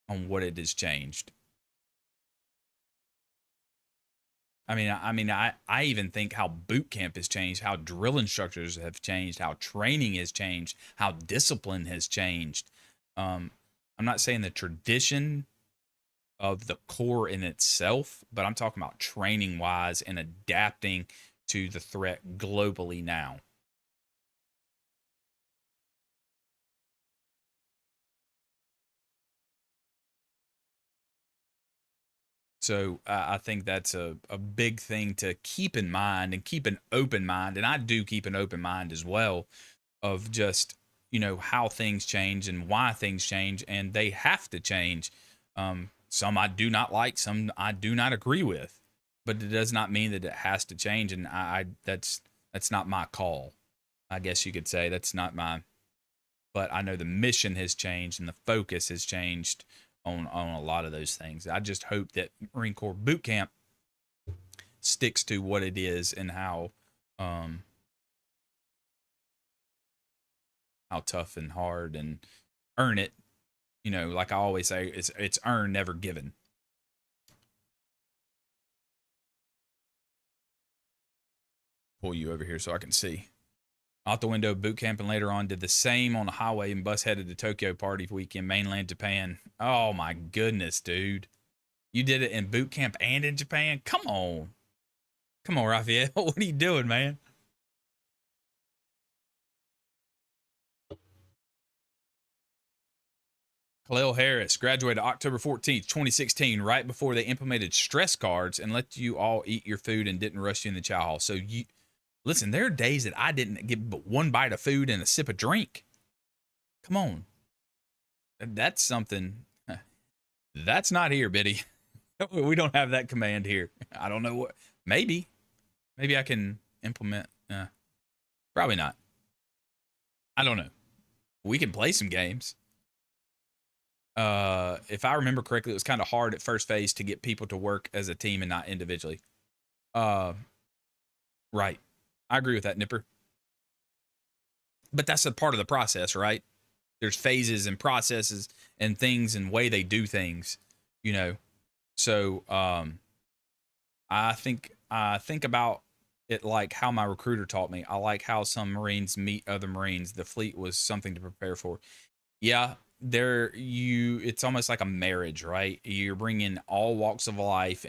on what it has changed. I even think how boot camp has changed, how drill instructors have changed, how training has changed, how discipline has changed. I'm not saying the tradition of the Corps in itself, but I'm talking about training wise and adapting to the threat globally now. So I think that's a big thing to keep in mind and keep an open mind. And I do keep an open mind as well of just, you know, how things change and why things change, and they have to change. Some I do not like, some I do not agree with, but it does not mean that it has to change. And that's not my call. I guess you could say that's not my, but I know the mission has changed and the focus has changed on a lot of those things. I just hope that Marine Corps boot camp sticks to what it is and how tough and hard and earn it. You know, like I always say, it's earned, never given. Pull you over here so I can see. Out the window, boot camp, and later on did the same on the highway and bus headed to Tokyo party weekend, mainland Japan. Oh my goodness, dude. You did it in boot camp and in Japan? Come on. Come on, Raphael. What are you doing, man? Khalil Harris graduated October 14th, 2016, right before they implemented stress cards and let you all eat your food and didn't rush you in the chow hall. So you listen, there are days that I didn't get but one bite of food and a sip of drink. Come on. That's something. That's not here, Biddy. We don't have that command here. I don't know what. Maybe I can implement. Probably not. I don't know. We can play some games. If I remember correctly, it was kind of hard at first phase to get people to work as a team and not individually. Right. I agree with that, Nipper. But that's a part of the process, right? There's phases and processes and things and way they do things, you know. So I think about it like how my recruiter taught me. I like how some Marines meet other Marines. The fleet was something to prepare for. Yeah, it's almost like a marriage, right? You're bringing all walks of life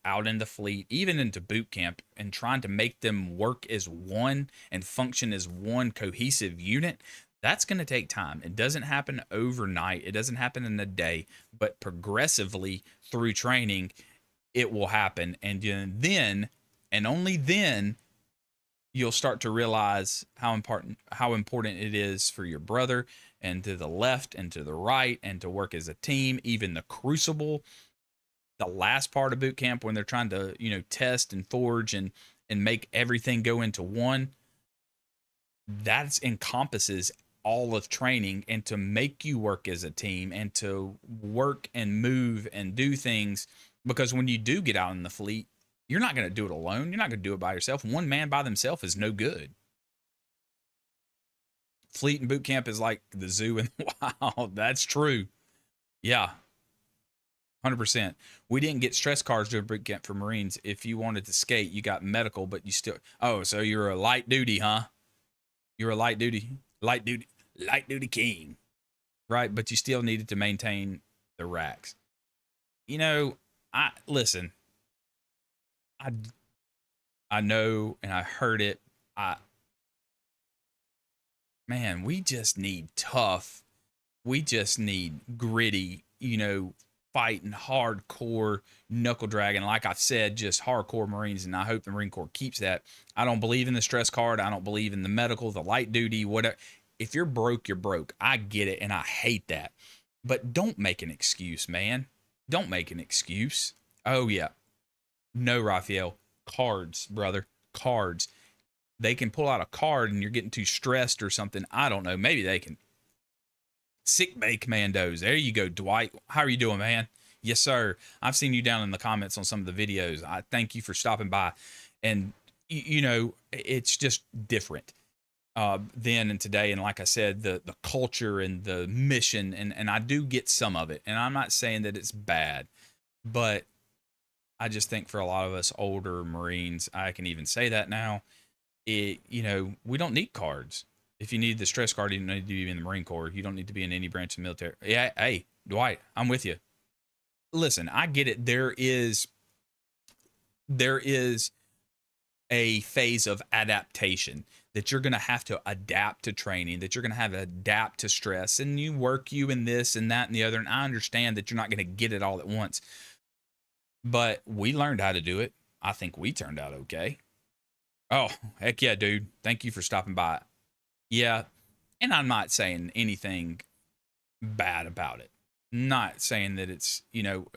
out in the fleet, even into boot camp, and trying to make them work as one and function as one cohesive unit. That's going to take time. It doesn't happen overnight. It doesn't happen in a day, but progressively through training, it will happen. And then, and only then, you'll start to realize how important it is for your brother and to the left and to the right and to work as a team. Even the crucible, the last part of boot camp when they're trying to, you know, test and forge and make everything go into one, that encompasses all of training, and to make you work as a team and to work and move and do things, because when you do get out in the fleet, you're not going to do it alone. You're not going to do it by yourself. One man by themselves is no good. Fleet and boot camp is like the zoo and the wild. That's true. Yeah. 100%. We didn't get stress cards during boot camp for Marines. If you wanted to skate, you got medical, but you still, oh, so you're a light duty, huh? You're a light duty king, right? But you still needed to maintain the racks. You know, I know, and I heard it. Man, we just need tough. We just need gritty, you know, fighting hardcore knuckle dragging. Like I've said, just hardcore Marines, and I hope the Marine Corps keeps that. I don't believe in the stress card. I don't believe in the medical, the light duty, whatever. If you're broke, you're broke. I get it, and I hate that. But don't make an excuse, man. Don't make an excuse. Oh, yeah. No, Raphael. Cards, brother. Cards. They can pull out a card and you're getting too stressed or something. I don't know. Maybe they can. Sick Bay Commandos. There you go, Dwight. How are you doing, man? Yes, sir. I've seen you down in the comments on some of the videos. I thank you for stopping by. And, you know, it's just different then and today. And like I said, the culture and the mission, and I do get some of it. And I'm not saying that it's bad, but I just think for a lot of us older Marines, I can even say that now, you know, we don't need cards. If you need the stress card, you don't need to be in the Marine Corps. You don't need to be in any branch of the military. Yeah, hey, Dwight, I'm with you. Listen, I get it. There is a phase of adaptation that you're going to have to adapt to training, that you're going to have to adapt to stress, and you in this and that and the other. And I understand that you're not going to get it all at once, but we learned how to do it. I think we turned out okay. Oh, heck yeah, dude. Thank you for stopping by. Yeah, and I'm not saying anything bad about it. Not saying that it's, you know,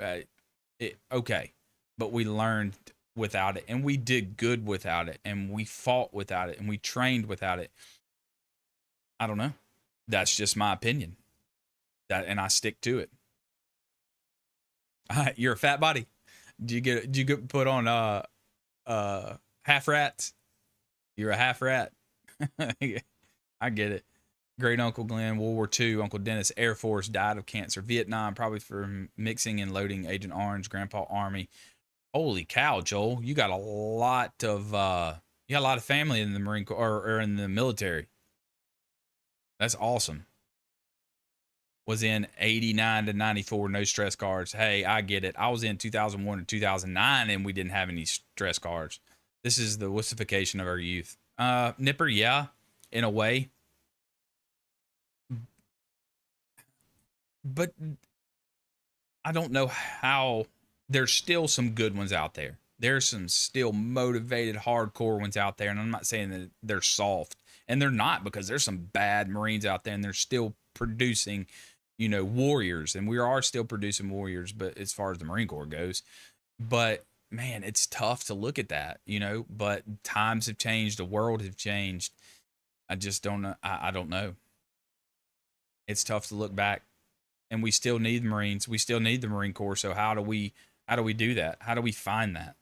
okay. But we learned without it, and we did good without it, and we fought without it, and we trained without it. I don't know. That's just my opinion. And I stick to it. You're a fat body. Did you get put on half rats. You're a half rat. I get it. Great Uncle Glenn, World War II. Uncle Dennis, Air Force, died of cancer. Vietnam, probably from mixing and loading Agent Orange. Grandpa, Army. Holy cow, Joel! You got a lot of family in the Marine Corps or in the military. That's awesome. Was in 89 to 94, no stress cards. Hey, I get it. I was in 2001 to 2009 and we didn't have any stress cards. This is the wussification of our youth. Nipper, yeah, in a way. But I don't know how. There's still some good ones out there. There's some still motivated, hardcore ones out there. And I'm not saying that they're soft. And they're not, because there's some bad Marines out there and they're still producing, warriors. And we are still producing warriors, but as far as the Marine Corps goes. But man, it's tough to look at that, but times have changed. The world have changed. I just don't know. I don't know. It's tough to look back, and we still need the Marines. We still need the Marine Corps. So how do we do that? How do we find that?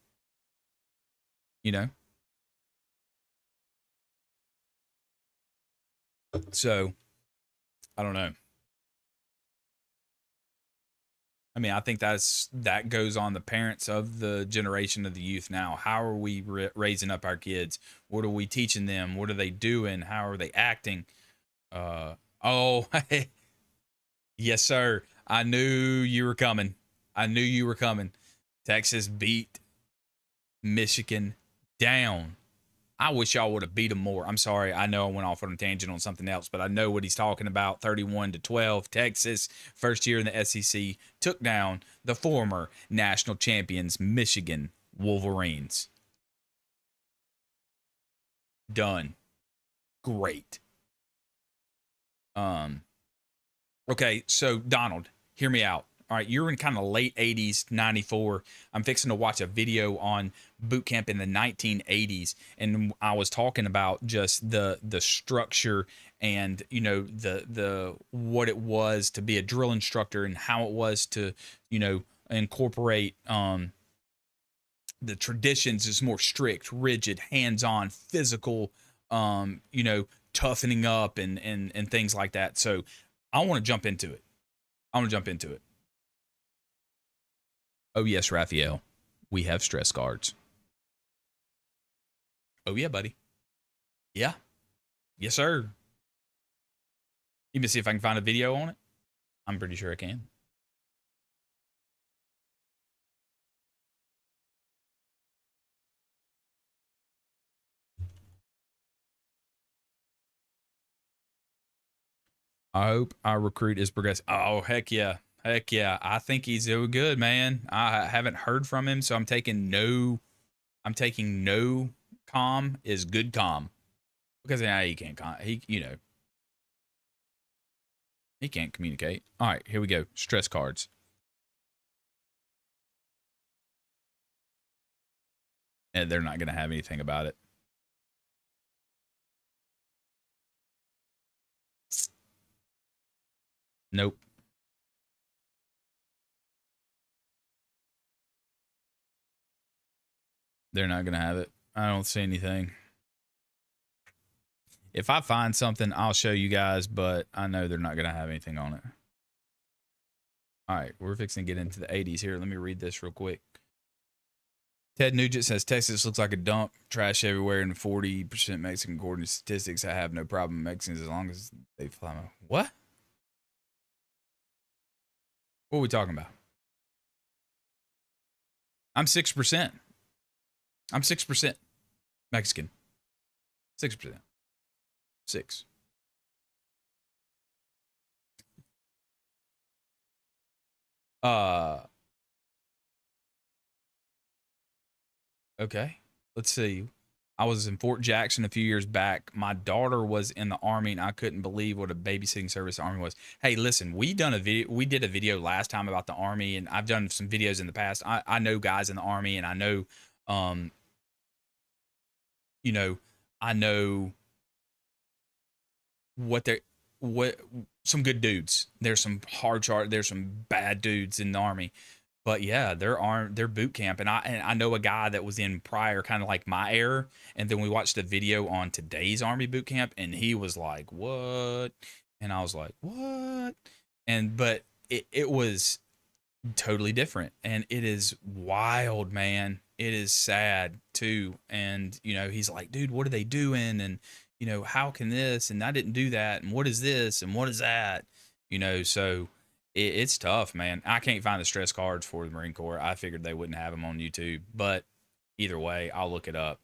So I don't know. I mean, I think that goes on the parents of the generation of the youth now. How are we raising up our kids? What are we teaching them? What are they doing? How are they acting? Yes, sir. I knew you were coming. Texas beat Michigan down. I wish y'all would have beat them more. I'm sorry. I know I went off on a tangent on something else, but I know what he's talking about. 31-12. Texas, first year in the SEC, took down the former national champions, Michigan Wolverines. Done. Great. Okay, so Donald, hear me out. All right, you're in kind of late 80s, 94. I'm fixing to watch a video on boot camp in the 1980s, and I was talking about just the structure and the what it was to be a drill instructor and how it was to incorporate the traditions is more strict, rigid, hands-on, physical, toughening up and things like that. So I want to jump into it. Oh, yes, Raphael, we have stress cards. Oh, yeah, buddy. Yeah. Yes, sir. You can see if I can find a video on it. I'm pretty sure I can. I hope our recruit is progressing. Oh, heck yeah. Heck yeah. I think he's doing good, man. I haven't heard from him, so I'm taking no calm is good calm. Because he can't he can't communicate. All right, here we go. Stress cards. And they're not going to have anything about it. Nope. They're not going to have it. I don't see anything. If I find something, I'll show you guys, but I know they're not going to have anything on it. All right, we're fixing to get into the 80s here. Let me read this real quick. Ted Nugent says, Texas looks like a dump. Trash everywhere and 40% Mexican according to statistics. I have no problem with Mexicans as long as they fly. What? What are we talking about? I'm 6%. I'm 6% Mexican. 6%. 6. Okay. Let's see. I was in Fort Jackson a few years back. My daughter was in the Army, and I couldn't believe what a babysitting service the Army was. Hey, listen, we did a video last time about the Army, and I've done some videos in the past. I know guys in the Army, and I know, I know what some good dudes. There's some there's some bad dudes in the Army, But yeah, their boot camp, and I know a guy that was in prior, kind of like my era, and then we watched a video on today's Army boot camp, and he was like, "What?" And I was like, "What?" But it was totally different, and it is wild, man. It is sad too, and he's like, "Dude, what are they doing?" And how can this? And I didn't do that. And what is this? And what is that? So. It's tough, man. I can't find the stress cards for the Marine Corps. I figured they wouldn't have them on YouTube, but either way, I'll look it up.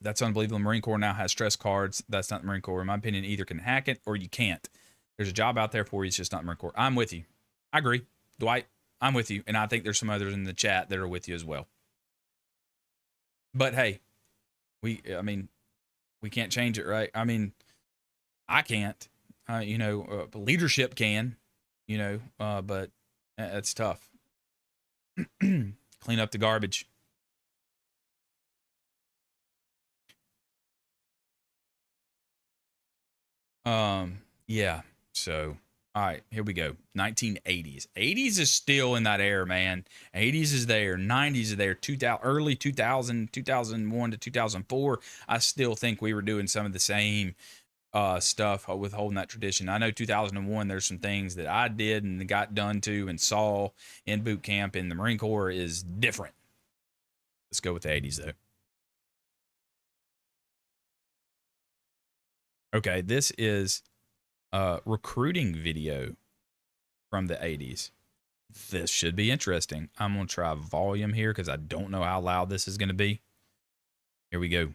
That's unbelievable. The Marine Corps now has stress cards. That's not the Marine Corps. In my opinion, either can hack it or you can't. There's a job out there for you. It's just not the Marine Corps. I'm with you. I agree. Dwight, I'm with you. And I think there's some others in the chat that are with you as well. But hey, we can't change it, right? I mean, I can't. Leadership can, but it's tough. Clean up the garbage. Yeah. So, all right, here we go. 1980s. 80s is still in that era, man. 80s is there. 90s is there. Early 2000, 2001 to 2004. I still think we were doing some of the same stuff with holding that tradition. I know 2001, there's some things that I did and got done to and saw in boot camp, and the Marine Corps is different. Let's go with the 80s, though. Okay, this is a recruiting video from the 80s. This should be interesting. I'm going to try volume here because I don't know how loud this is going to be. Here we go.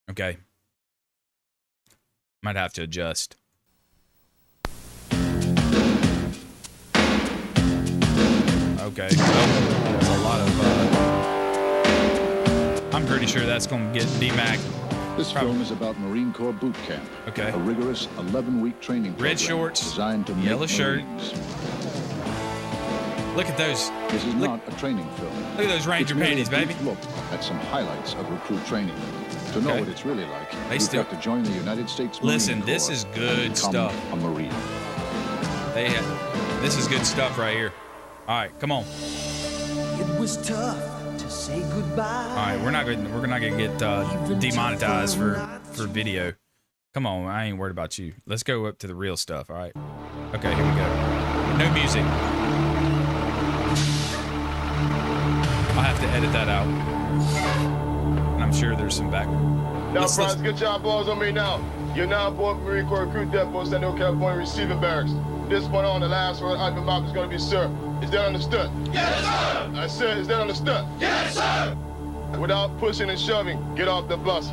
Okay. Might have to adjust. Okay. So there's a lot of I'm pretty sure that's going to get DMAC. This film is about Marine Corps boot camp. Okay. A rigorous 11-week training program Red shorts, designed to yellow make shirt. Marines. Look at those. This is not a training film. Look at those Ranger It's merely panties, a baby. brief look at some highlights of recruit training. To know Okay. what it's really like, They you've still- got to join the United States Marine Listen, this Corps is and good become stuff. a Marine. This is good stuff right here. All right, come on. It was tough to say goodbye. All right, we're not gonna get demonetized for video. Come on, I ain't worried about you. Let's go up to the real stuff. All right. Okay, here we go. No music. I'll have to edit that out. And I'm sure there's some back. Now, Let's- Franz, get your eyeballs on me now. You're now aboard Marine Corps Recruit Depot, San Diego, California, receiving barracks. From this point on, the last word out of your mouth is going to be sir. Is that understood? Yes, sir! I said, is that understood? Yes, sir! Without pushing and shoving, get off the bus.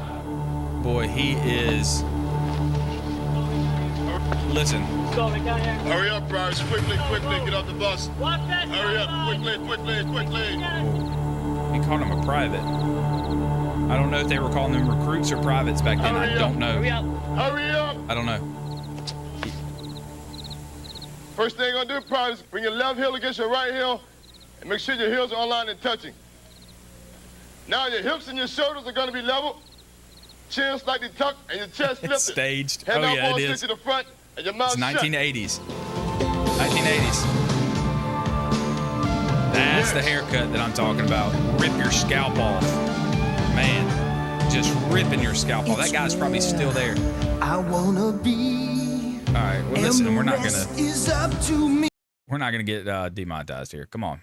Boy, he is. Listen. Hurry up, Bryce. Quickly, get off the bus. Hurry up, quickly. He called him a private. I don't know if they were calling them recruits or privates back then. I don't know. Hurry up! I don't know. First thing you're going to do, Private, is bring your left heel against your right heel and make sure your heels are aligned and touching. Now your hips and your shoulders are going to be level, chin slightly tucked, and your chest lifted. It's staged. Head Oh, down yeah, it forward, is. sit to the front, and your mouth It's shut. 1980s. 1980s. That's the haircut that I'm talking about. Rip your scalp off. Man, just ripping your scalp off. That guy's probably still there. I wanna be. All right, well, listen, we're not gonna Is up to me. get demonetized here. Come on.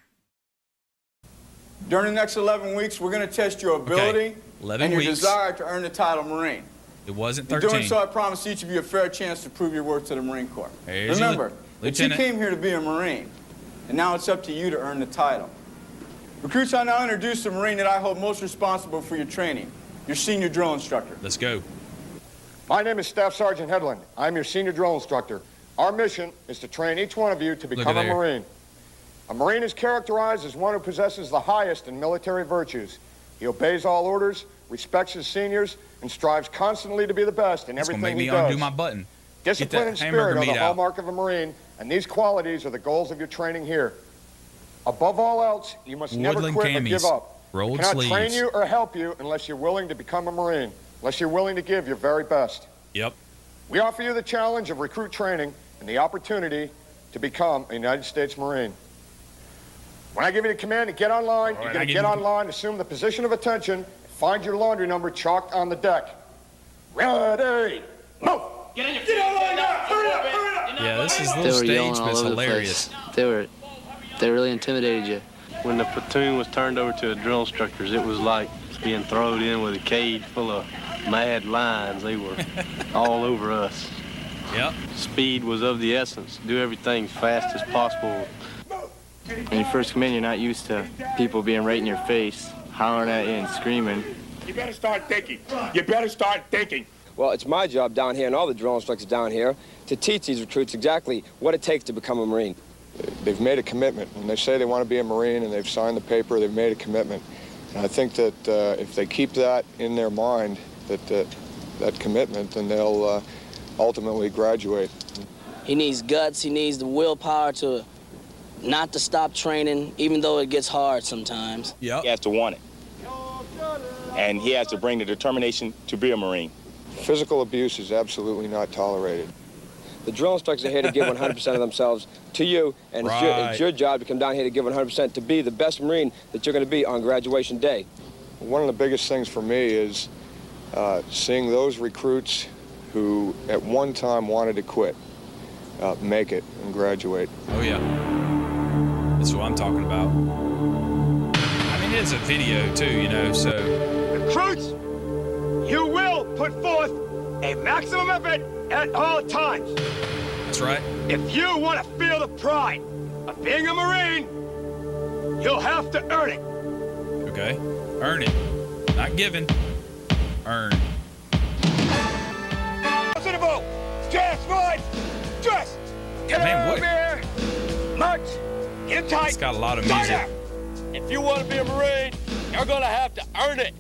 During the next 11 weeks, we're going to test your ability 11 and your weeks. desire to earn the title Marine. It wasn't In 13. doing so, I promise each of you a fair chance to prove your worth to the Marine Corps. There's your Remember, that you Lieutenant. came here to be a Marine, and now it's up to you to earn the title. Recruits, I now introduce the Marine that I hold most responsible for your training, your senior drill instructor. Let's go. My name is Staff Sergeant Headland. I'm your senior drill instructor. Our mission is to train each one of you to become a there. Marine. A Marine is characterized as one who possesses the highest in military virtues. He obeys all orders, respects his seniors, and strives constantly to be the best in It's gonna make everything me he does. undo my button. Discipline that and hamburger spirit are the meat out. hallmark of a Marine, and these qualities are the goals of your training here. Above all else, you must never Woodland quit or camis, give up. rolled We cannot train sleeves. you or help you unless you're willing to become a Marine, unless you're willing to give your very best. Yep. We offer you the challenge of recruit training and the opportunity to become a United States Marine. When I give you the command to get online, you're going to get online, assume the position of attention, find your laundry number chalked on the deck. Ready, move! Get online now! Hurry up, hurry up! Yeah, this is a little staged, but it's hilarious. They really intimidated you. When the platoon was turned over to the drill instructors, it was like being thrown in with a cage full of mad lions. They were all over us. Yep. Speed was of the essence. Do everything as fast as possible. When you first come in, you're not used to people being right in your face, hollering at you and screaming. You better start thinking. You better start thinking. Well, it's my job down here and all the drill instructors down here to teach these recruits exactly what it takes to become a Marine. They've made a commitment. When they say they want to be a Marine and they've signed the paper, they've made a commitment. And I think that if they keep that in their mind, that commitment, then they'll ultimately graduate. He needs guts. He needs the willpower to not to stop training, even though it gets hard sometimes. Yep. He has to want it. And he has to bring the determination to be a Marine. Physical abuse is absolutely not tolerated. The drill instructors are here to give 100% of themselves to you, and it's your job to come down here to give 100% to be the best Marine that you're going to be on graduation day. One of the biggest things for me is seeing those recruits who at one time wanted to quit make it and graduate. Oh, yeah. That's what I'm talking about. I mean, it's a video, too, you know, so... Recruits, you will put forth a maximum effort at all times. That's right. If you want to feel the pride of being a Marine, you'll have to earn it. Okay. Earn it. Not given. Earn. Positive. Dress right. Dress. Get Man, over what? here. March. Get tight. It's got a lot of music. If you want to be a Marine, you're going to have to earn it.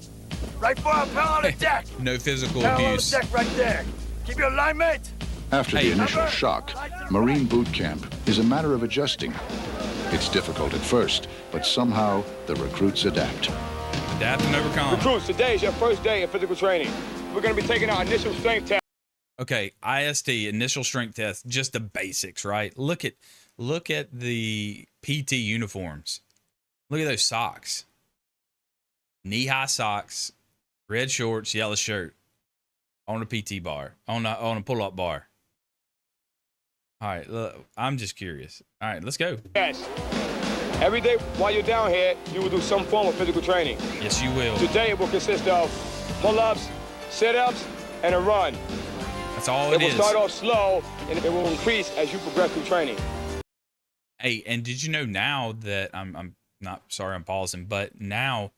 Right for a pal on the deck. No physical Pal on the abuse. deck right there. Keep your alignment. After the initial shock, Marine boot camp is a matter of adjusting. It's difficult at first, but somehow the recruits adapt. Adapt and overcome. Recruits, today is your first day of physical training. We're going to be taking our initial strength test. Okay, IST, initial strength test, just the basics, right? Look at the PT uniforms. Look at those socks. Knee-high socks, red shorts, yellow shirt. On a PT bar, on a pull-up bar. All right, look, I'm just curious. All right, let's go. Yes. Every day while you're down here, you will do some form of physical training. Yes, you will. Today it will consist of pull-ups, sit-ups, and a run. That's all it is. It will start off slow, and it will increase as you progress through training. Hey, and did you know now that I'm not sorry I'm pausing, but now,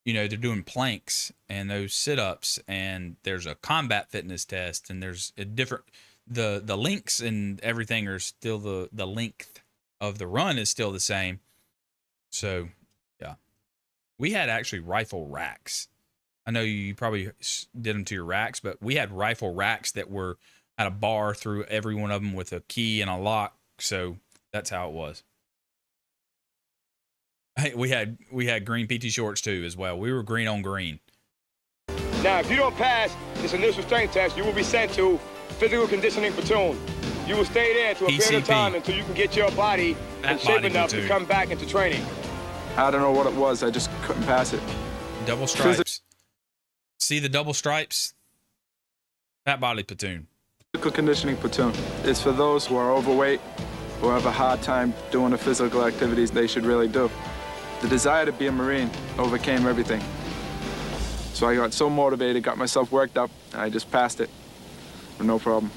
you know, they're doing planks and those sit-ups, and there's a combat fitness test, and there's a different the links and everything are still the length of the run is still the same. So, yeah. We had actually rifle racks. I know you probably did them to your racks, but we had rifle racks that were had a bar through every one of them with a key and a lock. So that's how it was. Hey, we had green PT shorts too as well. We were green on green. Now, if you don't pass this initial strength test, you will be sent to physical conditioning platoon. You will stay there to a period of time until you can get your body in shape enough to come back into training. I don't know what it was. I just couldn't pass it. Double stripes. See the double stripes? Fat body platoon. Physical conditioning platoon. It's for those who are overweight, who have a hard time doing the physical activities they should really do. The desire to be a Marine overcame everything. So I got so motivated, got myself worked up, and I just passed it. No problem.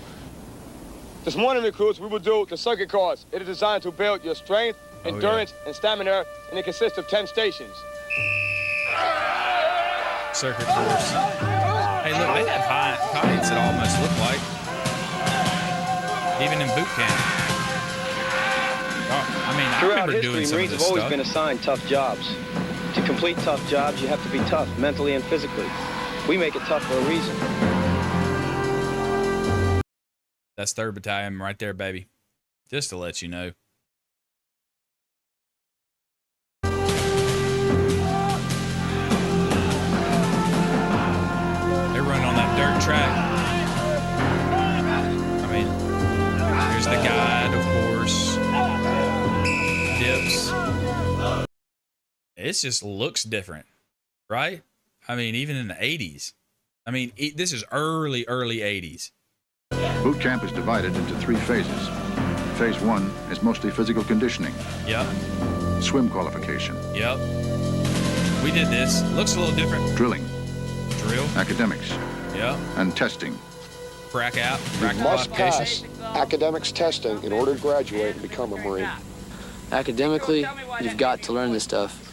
This morning, recruits, we will do the circuit course. It is designed to build your strength, endurance, and stamina, and it consists of 10 stations. Circuit course. Hey, look, they had heights that almost look like. Even in boot camp. Oh, I mean, I remember doing some of this stuff. Marines have always been assigned tough jobs. To complete tough jobs, you have to be tough, mentally and physically. We make it tough for a reason. That's 3rd Battalion right there, baby. Just to let you know. They're running on that dirt track. I mean, here's the it just looks different, right? I mean, even in the 80s. I mean, this is early 80s. Boot camp is divided into 3 phases. Phase 1 is mostly physical conditioning. Yep. Swim qualification. Yep. We did this. Looks a little different. Drilling. Drill. Academics. Yep. And testing. Crack out. You must pass academics testing in order to graduate and become a Marine. Academically, you've got to learn this stuff.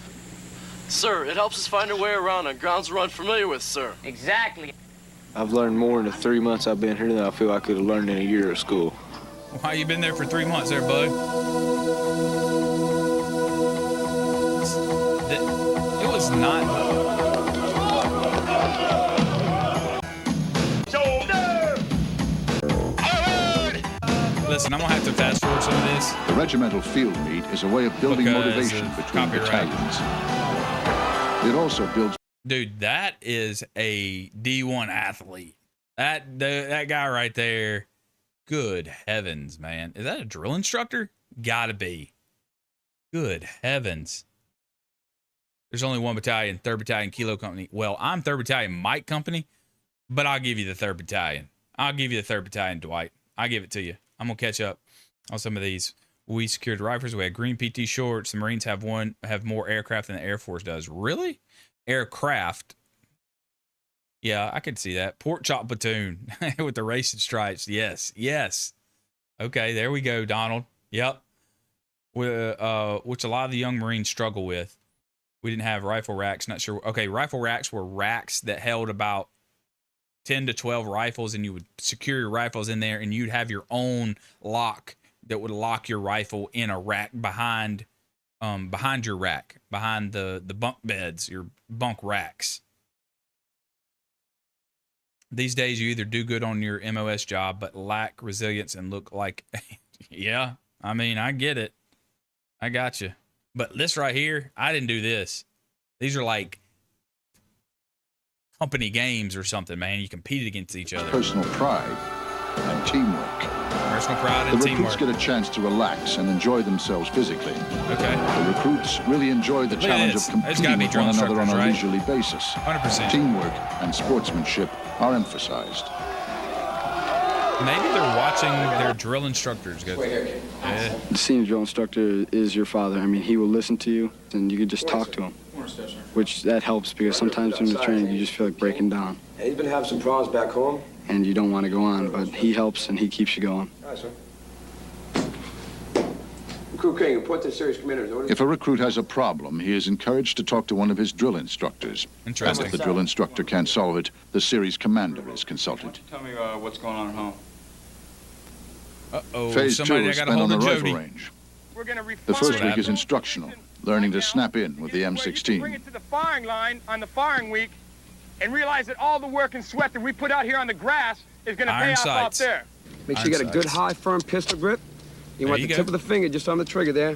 Sir, it helps us find our way around on grounds we're unfamiliar with, sir. Exactly. I've learned more in the 3 months I've been here than I feel I could have learned in a year of school. Why you been there for 3 months there, bud? It was not... Listen, I'm gonna have to fast forward some of this. The regimental field meet is a way of building motivation between battalions. It also builds... Dude, that is a D1 athlete. That guy right there. Good heavens, man. Is that a drill instructor? Gotta be. Good heavens. There's only 1 battalion, 3rd Battalion Kilo Company. Well, I'm 3rd Battalion Mike Company, but I'll give you the 3rd Battalion. I'll give you the 3rd Battalion, Dwight. I'll give it to you. I'm going to catch up on some of these. We secured rifles. We had green PT shorts. The Marines have more aircraft than the Air Force does. Really? Aircraft. Yeah, I could see that. Pork chop platoon with the racing stripes. Yes. Yes. Okay, there we go, Donald. Yep. Which a lot of the young Marines struggle with. We didn't have rifle racks. Not sure. Okay, rifle racks were racks that held about 10 to 12 rifles, and you would secure your rifles in there, and you'd have your own lock that would lock your rifle in a rack behind your rack, behind the bunk beds, your bunk racks. These days, you either do good on your MOS job, but lack resilience and look like, yeah, I mean, I get it. I got you. But this right here, I didn't do this. These are like company games or something, man. You competed against each other. Personal pride and teamwork. Personal pride and teamwork. The teamwork. recruits get a chance to relax and enjoy themselves physically. Okay. The recruits really enjoy the challenge of competing with one another on a leisurely basis. 100%. Teamwork and sportsmanship are emphasized. Maybe they're watching their drill instructors go. Yeah. The senior drill instructor is your father. I mean, he will listen to you, and you can just talk to him, which that helps because sometimes during the training you just feel like breaking down. He's been having some problems back home. And you don't want to go on, but he helps and he keeps you going. All right, sir. Recruit King, report to series commander's orders. If a recruit has a problem, he is encouraged to talk to one of his drill instructors. Interesting. And if the drill instructor can't solve it, the series commander is consulted. Tell me what's going on at home. Uh-oh. Phase 2 Somebody is got a spent hold on the of rifle Jody. range. We're gonna The first week is instructional, learning to snap in with the Bring M16. it to the firing line on the firing week and realize that all the work and sweat that we put out here on the grass is going to pay off out there. Make sure you got a good, high, firm pistol grip. You want the tip of the finger just on the trigger there.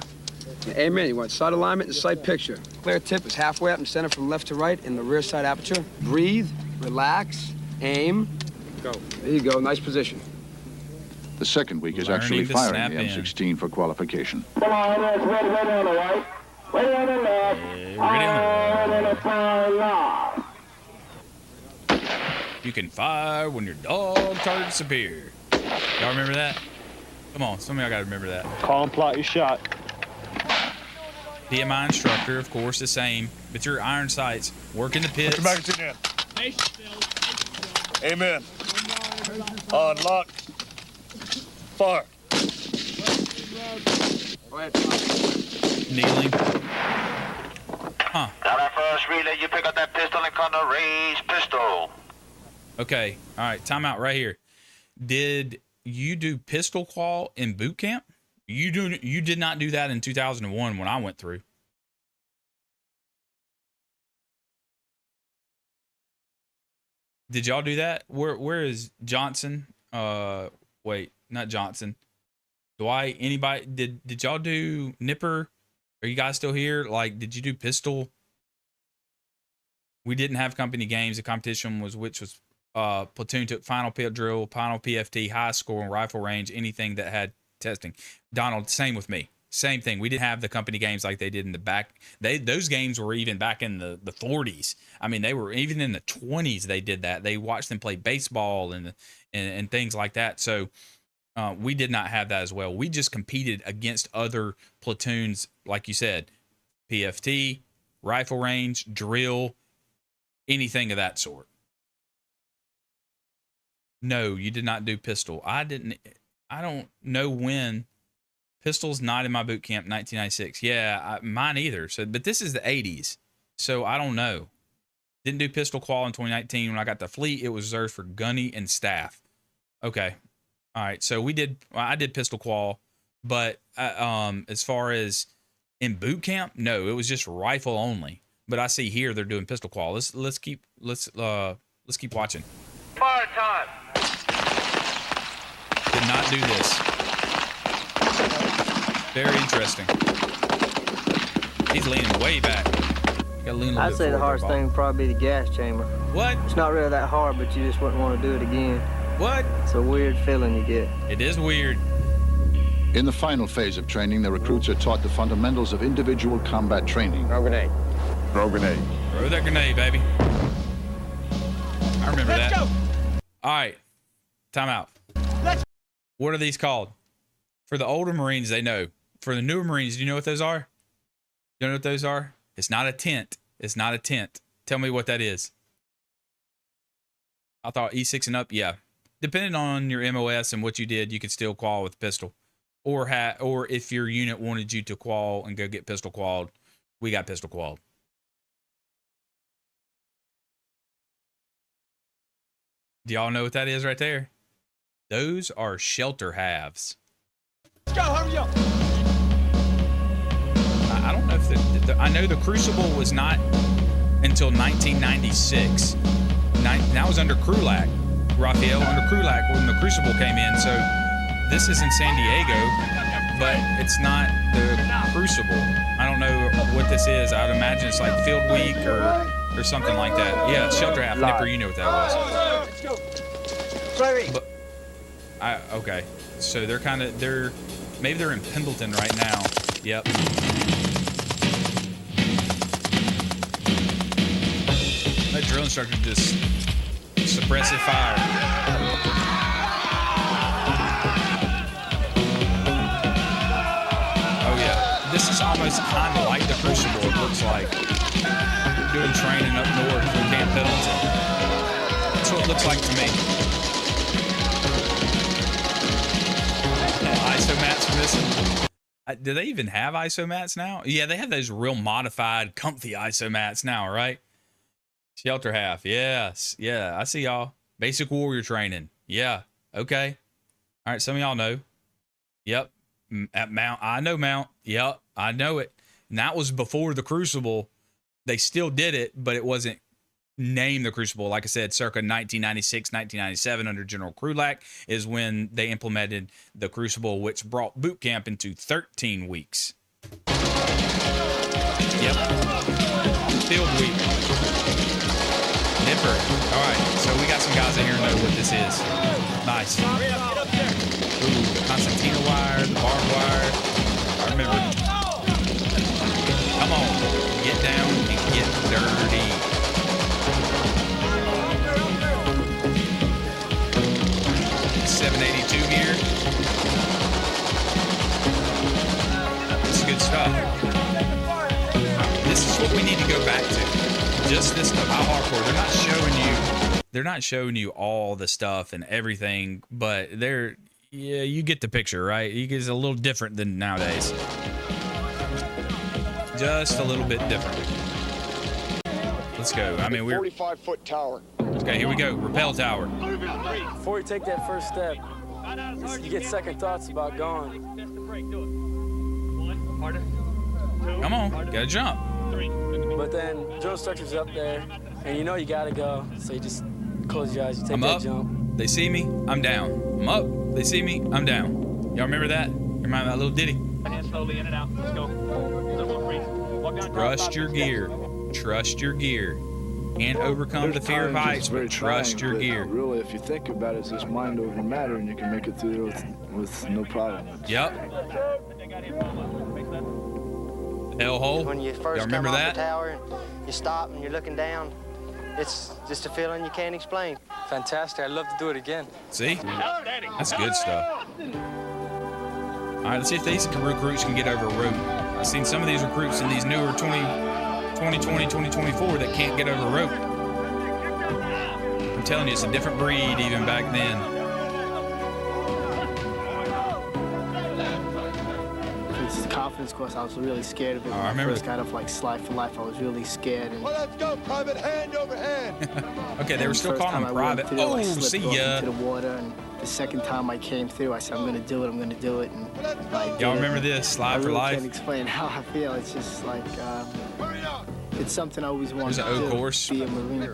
Amen. You want sight alignment and sight picture. Clear tip is halfway up and center from left to right in the rear side aperture. Breathe, relax, aim. Go. There you go. Nice position. The second week is actually firing the M16 for qualification. Come on, ready on the right. Ready on the left. Ready on the fire left. You can fire when your dog targets appear. Y'all remember that? Come on, some of y'all gotta remember that. Call and plot your shot. PMI instructor, of course, the same. But your iron sights, work in the pits. Put your magazine in. Amen. On lock. Fire. Kneeling. Huh. Got our first relay. You pick up that pistol and call the raised pistol. Okay. All right. Time out right here. Did you do pistol qual in boot camp? You did not do that in 2001 when I went through. Did y'all do that? Where is Johnson? Wait, not Johnson. Dwight, anybody did y'all do Nipper? Are you guys still here? Like, did you do pistol? We didn't have company games. The competition was platoon took final pit drill, final PFT, high score, and rifle range, anything that had testing. Donald, same with me. Same thing. We didn't have the company games like they did in the back. Those games were even back in the 40s. I mean, they were even in the 20s. They did that. They watched them play baseball and things like that. So we did not have that as well. We just competed against other platoons, like you said, PFT, rifle range, drill, anything of that sort. No, you did not do pistol. I don't know when. Pistol's not in my boot camp, 1996. Yeah, mine either. So, but this is the 80s, so I don't know. Didn't do pistol qual in 2019. When I got the fleet, it was reserved for gunny and staff. Okay, all right. So I did pistol qual, but as far as in boot camp, no, it was just rifle only. But I see here they're doing pistol qual. Let's keep watching. Fire time. Did not do this. Very interesting. He's leaning way back. I'd say the hardest thing would probably be the gas chamber. What? It's not really that hard, but you just wouldn't want to do it again. What? It's a weird feeling you get. It is weird. In the final phase of training, the recruits are taught the fundamentals of individual combat training. Throw grenade. Throw grenade. Throw that grenade, baby. I remember that. Go. All right. Time out. What are these called? For the older Marines, they know. For the newer Marines, do you know what those are? You know what those are? It's not a tent. It's not a tent. Tell me what that is. I thought E6 and up, yeah. Depending on your MOS and what you did, you could still qual with pistol. Or if your unit wanted you to qual and go get pistol qualled, we got pistol qualled. Do y'all know what that is right there? Those are shelter halves. Let's go, hurry up. I don't know if I know the Crucible was not until 1996. That was under Krulak, Raphael, under Krulak when the Crucible came in. So this is in San Diego, but it's not the Crucible. I don't know what this is. I would imagine it's like Field Week or something like that. Yeah, it's shelter half. Nipper, you know what that was. Let's go. But okay, so maybe they're in Pendleton right now. Yep. That drill instructor just suppressive fire. Oh yeah, this is almost kind of like the Crucible. It looks like doing training up north from Camp Pendleton. That's what it looks like to me. ISO mats for this. Do they even have ISO mats now? Yeah, they have those real modified, comfy ISO mats now, right? Shelter half, yes, yeah. I see y'all. Basic warrior training, yeah. Okay, all right. Some of y'all know. Yep. At Mount, I know Mount. Yep, I know it. And that was before the Crucible. They still did it, but it wasn't named the Crucible. Like I said, circa 1996, 1997, under General Krulak is when they implemented the Crucible, which brought boot camp into 13 weeks. Yep. Field week. Nipper. All right, so we got some guys in here who know what this is. Nice. Ooh, the concertina wire, the barbed wire. I remember. Come on, get down and get dirty. .782 gear. It's good stuff. This is what we need to go back to. Just this stuff. How hardcore. They're not showing you all the stuff and everything, but yeah, you get the picture, right? It's a little different than nowadays. Just a little bit different. Let's go. I mean, we're 45-foot tower. Okay, here we go. Rappel tower. Before you take that first step, you get second thoughts about going. Come on, gotta jump. But then drill instructor's up there, and you know you gotta go, so you just close your eyes, you take I'm that up. jump. They see me, I'm down. I'm up. They see me, I'm down. Y'all remember that? Remind me of that little ditty. Slowly in and out. Let's go. Trust your gear. Trust your gear. Can't overcome the fear of heights, but trust your gear. Really, if you think about it, it's just mind over matter, and you can make it through with no problem. Yep. Hellhole. When you Y'all first come remember off that? the tower and you stop and you're looking down, it's just a feeling you can't explain. Fantastic. I'd love to do it again. See? That's good stuff. All right, let's see if these recruits can get over a rope. I've seen some of these recruits in these newer 2020, 2024 that can't get over a rope. I'm telling you, it's a different breed even back then. It's the confidence course. I was really scared of it. Oh, I when I remember first got off like Slide for Life. I was really scared. And Well, let's go, private, hand over hand. Okay, they were still first calling time him I went private. through, I Oh, slipped see off ya. into the water, and the second time I came through, I said, I'm gonna do it. I'm gonna do it. And I did Y'all it. remember this? Slide I for really Life? can't explain how I feel. It's just like it's something I always wanted There's to an O do. course. Be a Marine.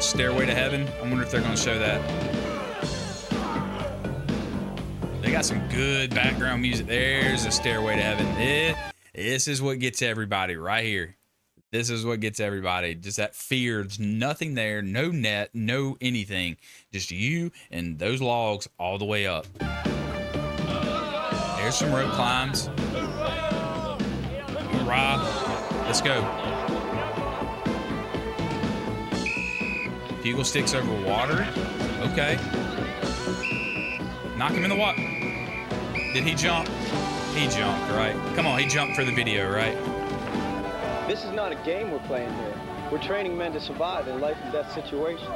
Stairway to Heaven. I wonder if they're going to show that. They got some good background music. There's a Stairway to Heaven. This is what gets everybody right here. This is what gets everybody. Just that fear. There's nothing there. No net. No anything. Just you and those logs all the way up. There's some rope climbs. Hoorah. Let's go. Bugle sticks over water. Okay. Knock him in the water. Did he jump? He jumped, right? Come on, he jumped for the video, right? This is not a game we're playing here. We're training men to survive in life and death situations.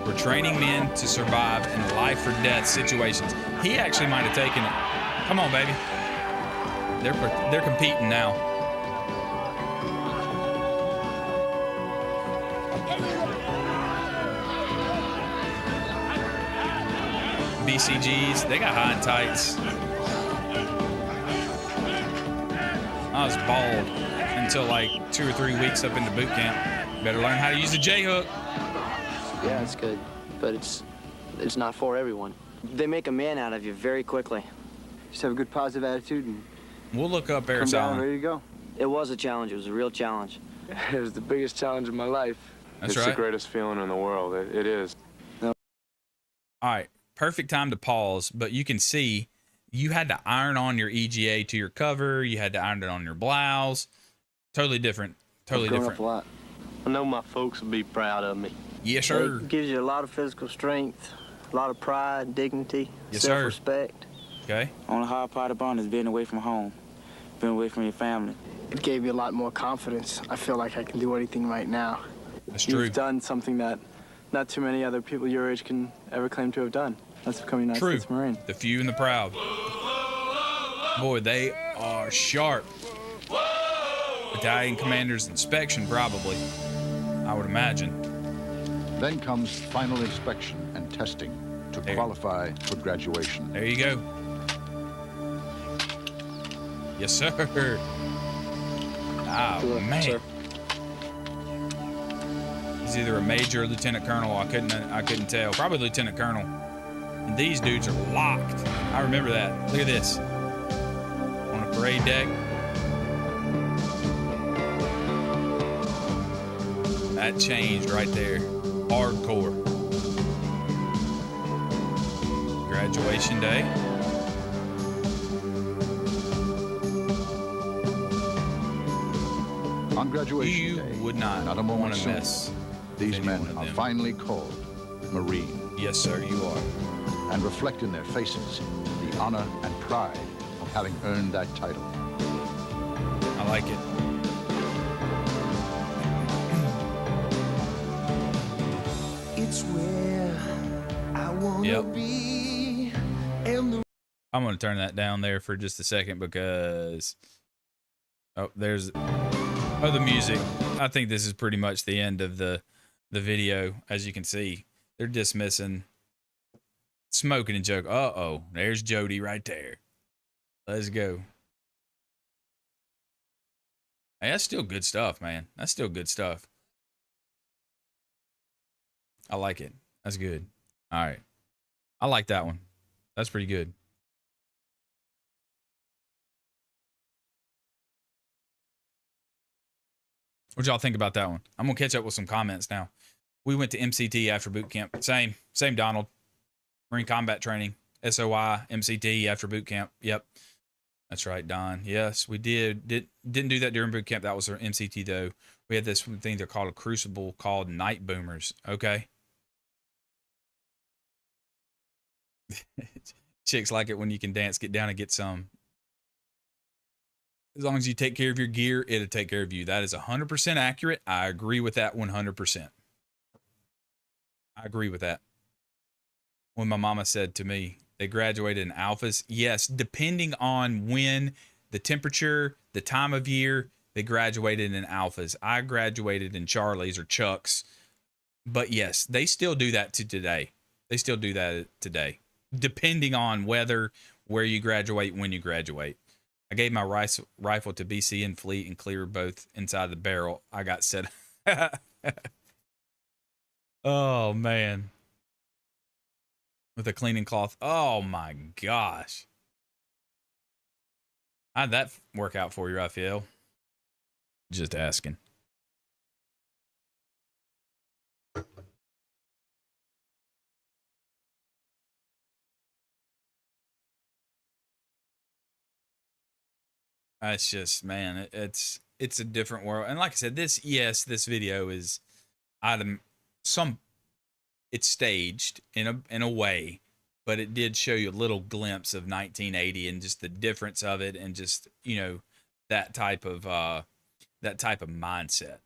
We're training men to survive in life or death situations. He actually might have taken it. Come on, baby. They're competing now. BCGs, they got high and tights. I was bald until like 2 or 3 weeks up into boot camp. Better learn how to use the J-hook. Yeah, it's good, but it's not for everyone. They make a man out of you very quickly. Just have a good positive attitude and We'll look up come Air down Island. ready to go. It was a challenge. It was a real challenge. It was the biggest challenge of my life. That's it's right. the greatest feeling in the world. It is. All right, perfect time to pause, but you can see you had to iron on your EGA to your cover. You had to iron it on your blouse. Totally different. Totally I've grown different. up a lot. I know my folks will be proud of me. Yes, sir. It gives you a lot of physical strength, a lot of pride, dignity, Yes, sir. self-respect. Okay. On the hard part of bond is being away from home, being away from your family. It gave me a lot more confidence. I feel like I can do anything right now. That's true. You've done something that not too many other people your age can ever claim to have done. That's becoming a United True. States Marine. The few and the proud. Boy, they are sharp. Battalion commander's inspection, probably. I would imagine. Then comes final inspection and testing to qualify for graduation. There you go. Yes, sir. Oh, man. Sir. He's either a major or lieutenant colonel. I couldn't tell. Probably lieutenant colonel. And these dudes are locked. I remember that. Look at this. On a parade deck. That changed right there. Hardcore. Graduation day. On graduation day, would not a moment want to soon, mess these with men any one of are them. finally called Marine. Yes, sir, you are. And reflect in their faces the honor and pride of having earned that title. I like it. It's where I wanna Yep. be. And the I'm going to turn that down there for just a second because there's the music. I think this is pretty much the end of the video. As you can see, they're dismissing smoking and joke. Uh-oh, there's Jody right there. Let's go. Hey, that's still good stuff, man. That's still good stuff. I like it. That's good. All right. I like that one. That's pretty good. What y'all think about that one? I'm gonna catch up with some comments now. We went to MCT after boot camp. Same Donald. Marine Combat Training. SOI, MCT after boot camp. Yep. That's right, Don. Yes, we didn't do that during boot camp. That was our MCT though. We had this thing they're called a crucible called night boomers. Okay. Chicks like it when you can dance. Get down and get some. As long as you take care of your gear, it'll take care of you. That is 100% accurate. I agree with that 100%. I agree with that. When my mama said to me, they graduated in alphas. Yes, depending on when, the temperature, the time of year, they graduated in alphas. I graduated in Charlies or Chucks. But yes, they still do that to today. They still do that today. Depending on whether, where you graduate, when you graduate. I gave my rifle to BC and Fleet and clear both inside the barrel. I got set. Oh, man. With a cleaning cloth. Oh, my gosh. How'd that work out for you, Raphael? Just asking. It's just, man, it's a different world. And like I said, this video is it's staged in a way, but it did show you a little glimpse of 1980 and just the difference of it, and just, you know, that type of mindset.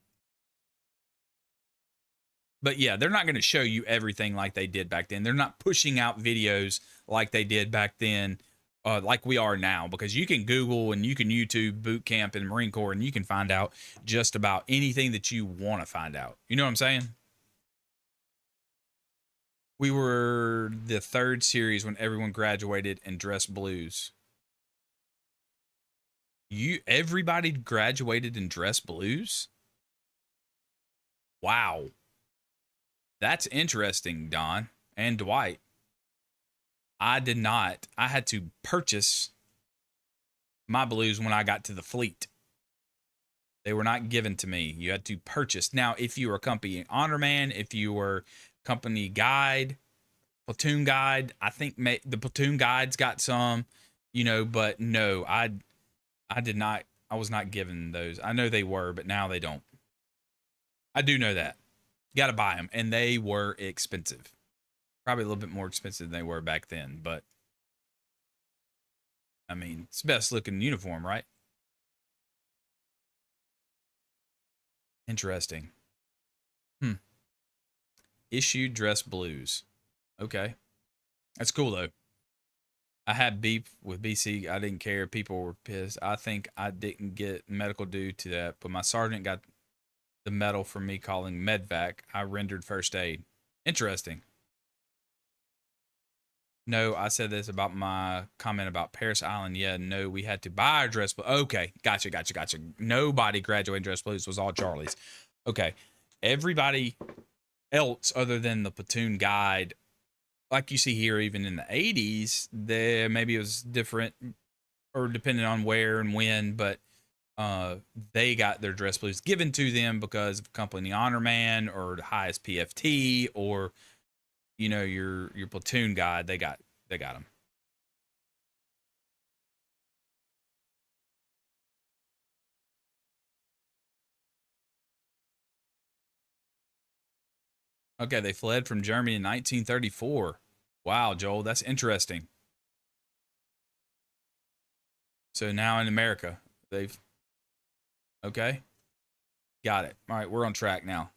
But yeah, they're not going to show you everything like they did back then. They're not pushing out videos like they did back then. Like we are now, because you can Google and you can YouTube boot camp in the Marine Corps and you can find out just about anything that you want to find out. You know what I'm saying? We were the third series when everyone graduated and dressed blues. Everybody graduated in dress blues? Wow. That's interesting, Don and Dwight. I did not. I had to purchase my blues when I got to the fleet. They were not given to me. You had to purchase. Now, if you were a company honor man, if you were company guide, platoon guide, I think the platoon guides got some, you know, but no, I did not. I was not given those. I know they were, but now they don't. I do know that. You got to buy them, and they were expensive. Probably a little bit more expensive than they were back then, but I mean, it's the best looking uniform, right? Interesting. Issued dress blues. Okay. That's cool, though. I had beef with BC. I didn't care. People were pissed. I think I didn't get medical due to that, but my sergeant got the medal for me calling medvac. I rendered first aid. Interesting. No, I said this about my comment about Paris Island. Yeah, no, we had to buy our dress. Okay, gotcha. Nobody graduated dress blues. It was all Charlies. Okay, everybody else other than the platoon guide, like you see here, even in the 80s, there maybe it was different or depending on where and when, but they got their dress blues given to them because of company honor man or the highest PFT, or you know, your platoon guide. They got them. Okay, they fled from Germany in 1934. Wow, Joel, that's interesting. So now in America, okay, got it. All right, we're on track now.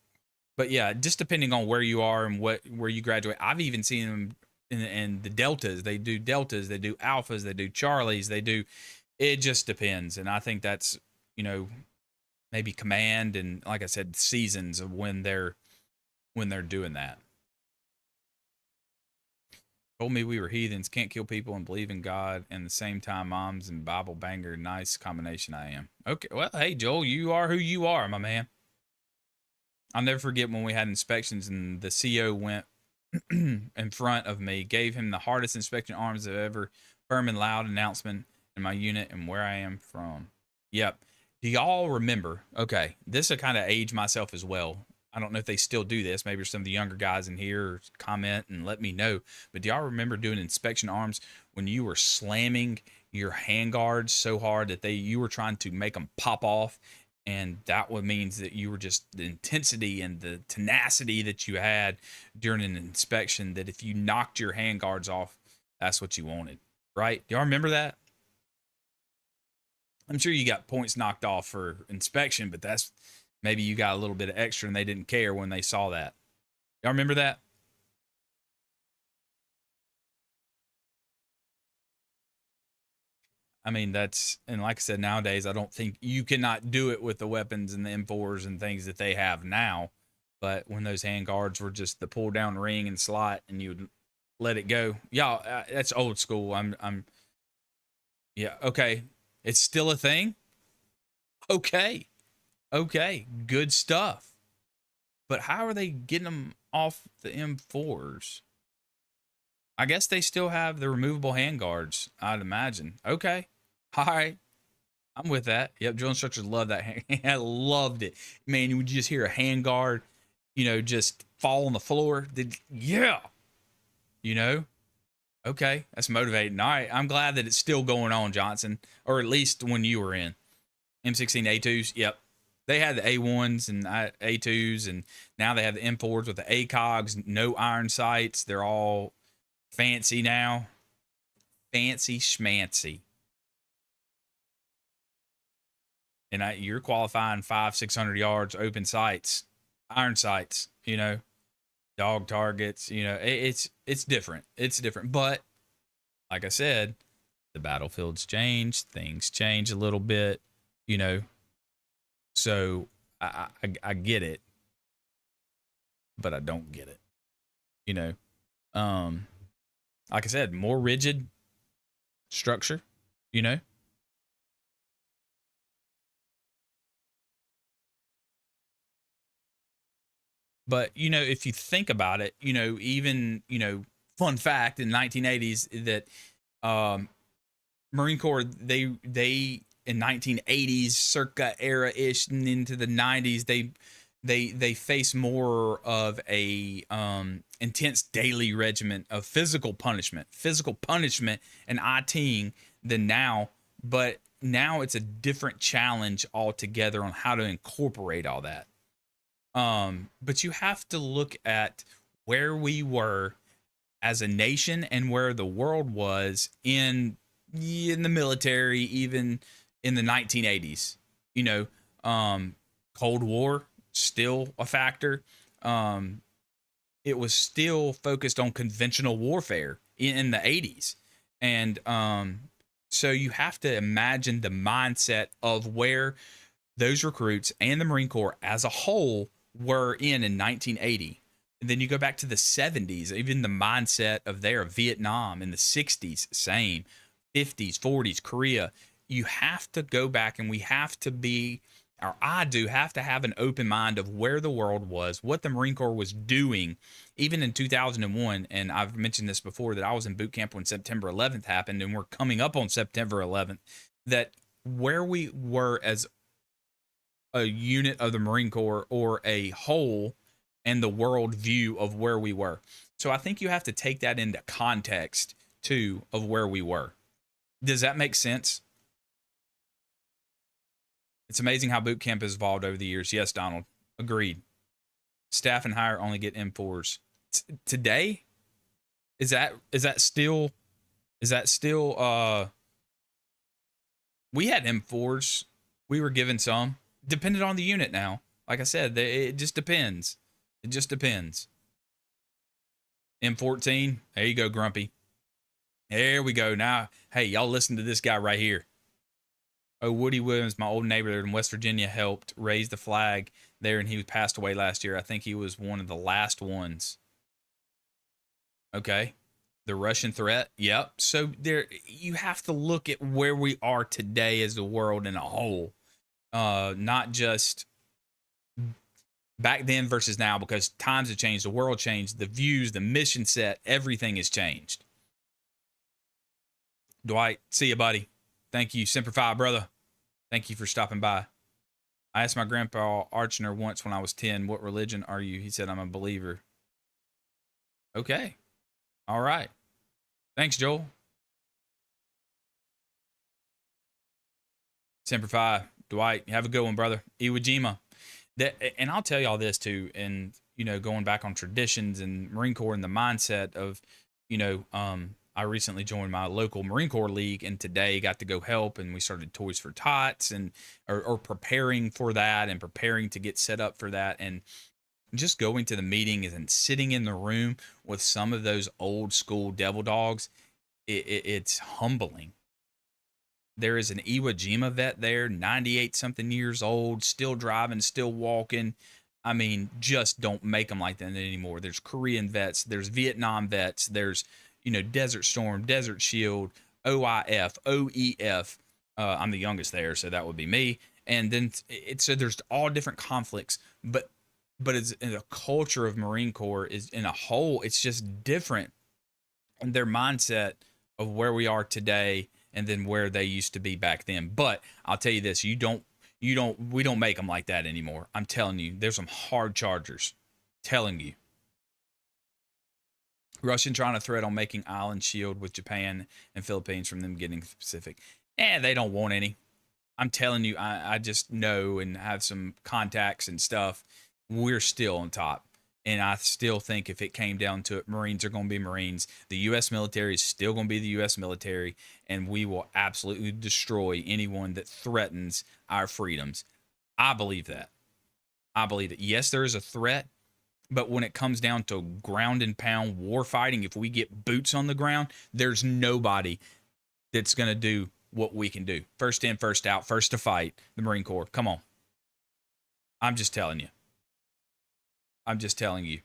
But yeah, just depending on where you are and where you graduate. I've even seen them in the deltas. They do deltas, they do alphas, they do Charlies, it just depends. And I think that's, you know, maybe command and, like I said, seasons of when they're doing that. Told me we were heathens, can't kill people and believe in God, and the same time moms and Bible banger. Nice combination I am. Okay, well, hey, Joel, you are who you are, my man. I'll never forget when we had inspections and the CO went in front of me, gave him the hardest inspection arms I've ever, firm and loud announcement in my unit and where I am from. Yep. Do y'all remember? Okay, this will kind of age myself as well. I don't know if they still do this. Maybe some of the younger guys in here comment and let me know. But do y'all remember doing inspection arms when you were slamming your handguards so hard that you were trying to make them pop off. And that would means that you were just the intensity and the tenacity that you had during an inspection, that if you knocked your handguards off, that's what you wanted, right? Do y'all remember that? I'm sure you got points knocked off for inspection, but that's maybe you got a little bit of extra and they didn't care when they saw that. Y'all remember that? I mean, that's, and like I said, nowadays, I don't think you cannot do it with the weapons and the M4s and things that they have now. But when those hand guards were just the pull down ring and slot and you would let it go. Y'all, that's old school. Yeah. Okay. It's still a thing. Okay. Okay. Good stuff. But how are they getting them off the M4s? I guess they still have the removable hand guards, I'd imagine. Okay. All right. I'm with that. Yep. Drill instructors love that. I loved it. Man, you would just hear a hand guard, just fall on the floor. Yeah. Okay. That's motivating. All right. I'm glad that it's still going on, Johnson, or at least when you were in M16A2s. Yep. They had the A1s and A2s, and now they have the M4s with the ACOGs, no iron sights. They're all fancy now. Fancy schmancy. And you're qualifying 500-600 yards, open sights, iron sights, dog targets, it's different. It's different. But like I said, the battlefields change, things change a little bit, so I get it, but I don't get it, like I said, more rigid structure, But, if you think about it, even, fun fact in 1980s that Marine Corps, they in 1980s circa era-ish and into the 90s, they face more of a intense daily regimen of physical punishment and ITing than now. But now it's a different challenge altogether on how to incorporate all that. But you have to look at where we were as a nation and where the world was in the military, even in the 1980s. Cold War, still a factor. It was still focused on conventional warfare in the 80s. And so you have to imagine the mindset of where those recruits and the Marine Corps as a whole were in 1980. And then you go back to the 70s, even the mindset of Vietnam in the 60s, same, 50s, 40s, Korea. You have to go back, and we have to be, or I do have to have an open mind of where the world was, what the Marine Corps was doing, even in 2001. And I've mentioned this before, that I was in boot camp when September 11th happened, and we're coming up on September 11th, that where we were as a unit of the Marine Corps or a whole, and the world view of where we were. So I think you have to take that into context too of where we were. Does that make sense? It's amazing how boot camp has evolved over the years. Yes, Donald. Agreed. Staff and higher only get M4s. Today? Is that still we had M4s. We were given some. Depended on the unit now. Like I said, it just depends. It just depends. M14. There you go, Grumpy. There we go. Now, hey, y'all listen to this guy right here. Oh, Woody Williams, my old neighbor there in West Virginia, helped raise the flag there, and he passed away last year. I think he was one of the last ones. Okay. The Russian threat. Yep. So you have to look at where we are today as the world in a whole. Not just back then versus now, because times have changed, the world changed, the views, the mission set, everything has changed. Dwight, see you, buddy. Thank you. Semper Fi, brother. Thank you for stopping by. I asked my grandpa Archner once when I was 10, what religion are you? He said, I'm a believer. Okay. All right. Thanks, Joel. Semper Fi, Dwight, have a good one, brother. Iwo Jima. And I'll tell y'all this too, and going back on traditions and Marine Corps and the mindset of, I recently joined my local Marine Corps league, and today got to go help, and we started Toys for Tots, and or preparing for that and preparing to get set up for that, and just going to the meeting and sitting in the room with some of those old school devil dogs, it's humbling. There is an Iwo Jima vet there, 98 something years old, still driving, still walking. I mean, just don't make them like that anymore. There's Korean vets, there's Vietnam vets, there's, Desert Storm, Desert Shield, OIF, OEF. I'm the youngest there, so that would be me. And then so there's all different conflicts, but it's in the culture of Marine Corps is in a whole, it's just different. And their mindset of where we are today and then where they used to be back then. But I'll tell you this, we don't make them like that anymore. I'm telling you, there's some hard chargers. Telling you. Russian trying to threat on making island shield with Japan and Philippines from them getting Pacific. They don't want any. I'm telling you, I just know and have some contacts and stuff. We're still on top. And I still think if it came down to it, Marines are going to be Marines. The U.S. military is still going to be the U.S. military, and we will absolutely destroy anyone that threatens our freedoms. I believe that. I believe that. Yes, there is a threat, but when it comes down to ground and pound war fighting, if we get boots on the ground, there's nobody that's going to do what we can do. First in, first out, first to fight, the Marine Corps. Come on. I'm just telling you. I'm just telling you.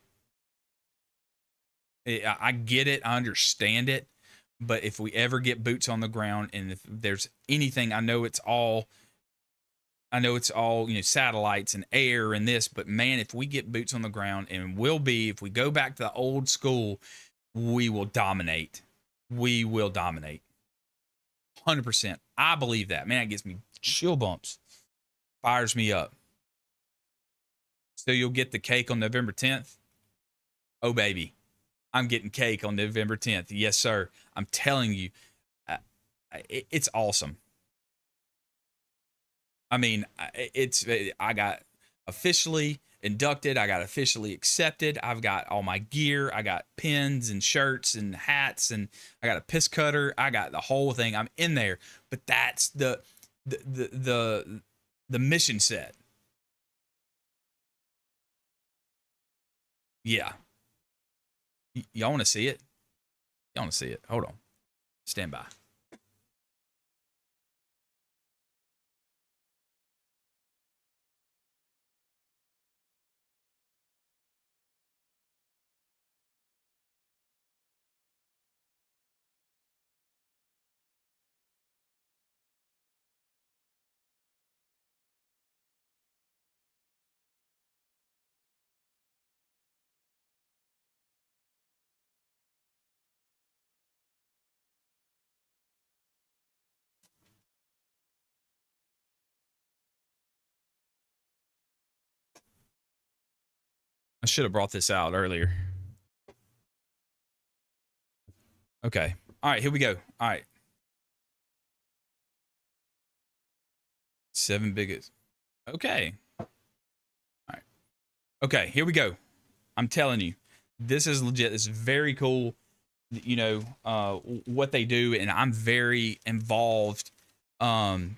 I get it. I understand it. But if we ever get boots on the ground, and if there's anything, I know it's all, satellites and air and this, but man, if we get boots on the ground, and if we go back to the old school, we will dominate. We will dominate. 100%. I believe that. Man, it gives me chill bumps. Fires me up. So you'll get the cake on November 10th? Oh, baby. I'm getting cake on November 10th. Yes, sir. I'm telling you, it's awesome. I mean, I got officially inducted. I got officially accepted. I've got all my gear. I got pins and shirts and hats, and I got a piss cutter. I got the whole thing. I'm in there. But that's the mission set. Yeah. Y'all want to see it? Y'all want to see it? Hold on. Stand by. I should have brought this out earlier. Okay. All right, here we go. All right. 7 biggest. Okay. All right. Okay, here we go. I'm telling you, this is legit. This is very cool. What they do, and I'm very involved. I'm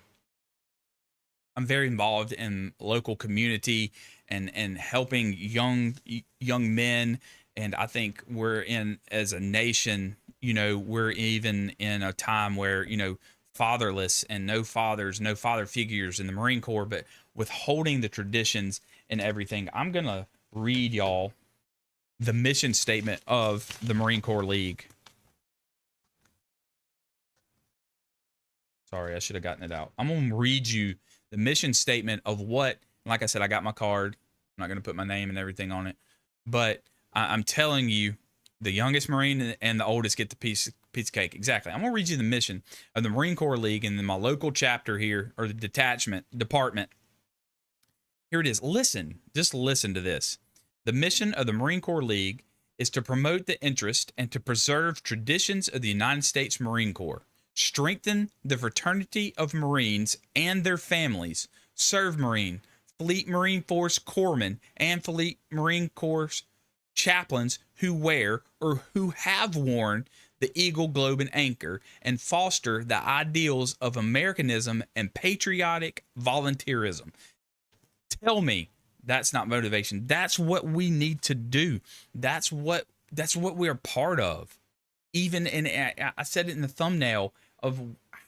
very involved in local community and helping young men. And I think we're as a nation, we're even in a time where, fatherless and no fathers, no father figures in the Marine Corps, but withholding the traditions and everything. I'm going to read y'all the mission statement of the Marine Corps League. Sorry, I should have gotten it out. I'm going to read you the mission statement of what, like I said, I got my card. I'm not going to put my name and everything on it, but I'm telling you, the youngest Marine and the oldest get the piece of cake. Exactly. I'm going to read you the mission of the Marine Corps League and then my local chapter here, or the department. Here it is. Listen, just listen to this. The mission of the Marine Corps League is to promote the interest and to preserve traditions of the United States Marine Corps, Strengthen the fraternity of Marines and their families. Serve Marine, Fleet Marine Force Corpsmen, and Fleet Marine Corps chaplains who wear or who have worn the Eagle, Globe, and Anchor, and foster the ideals of Americanism and patriotic volunteerism. Tell me that's not motivation. That's what we need to do. That's what we're part of. Even in, I said it in the thumbnail of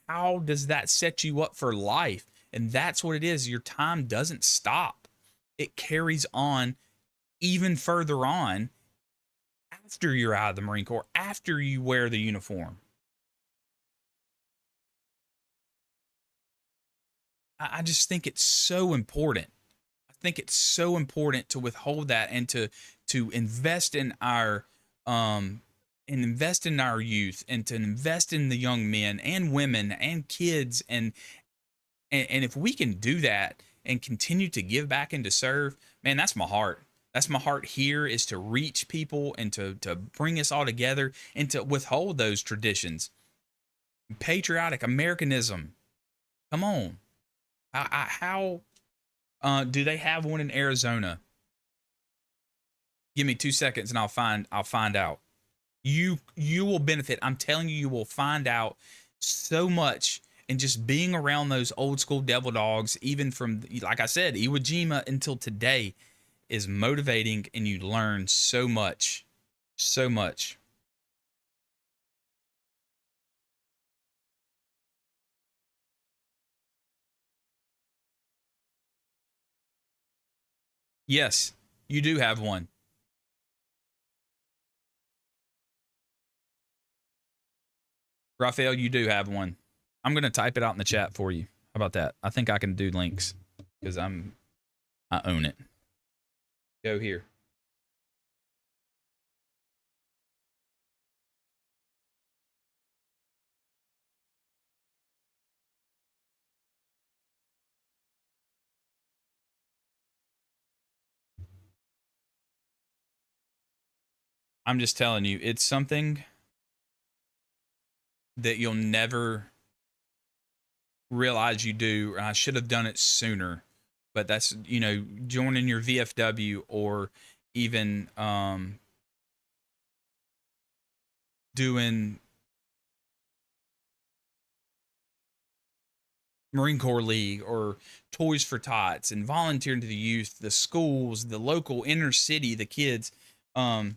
how does that set you up for life? And that's what it is. Your time doesn't stop. It carries on even further on after you're out of the Marine Corps, after you wear the uniform. I just think it's so important. I think it's so important to withhold that and to invest in our youth, and to invest in the young men and women and kids, and if we can do that and continue to give back and to serve, man, that's my heart. That's my heart here, is to reach people and to bring us all together and to withhold those traditions. Patriotic Americanism. Come on. How do they have one in Arizona? Give me 2 seconds and I'll find out. You will benefit. I'm telling you, you will find out so much. And just being around those old school devil dogs, even from, like I said, Iwo Jima until today, is motivating, and you learn so much. So much. Yes, you do have one. Raphael, you do have one. I'm going to type it out in the chat for you. How about that? I think I can do links because I own it. Go here. I'm just telling you, it's something that you'll never realize you do. I should have done it sooner, but that's, joining your VFW, or even doing Marine Corps League or Toys for Tots, and volunteering to the youth, the schools, the local inner city, the kids. They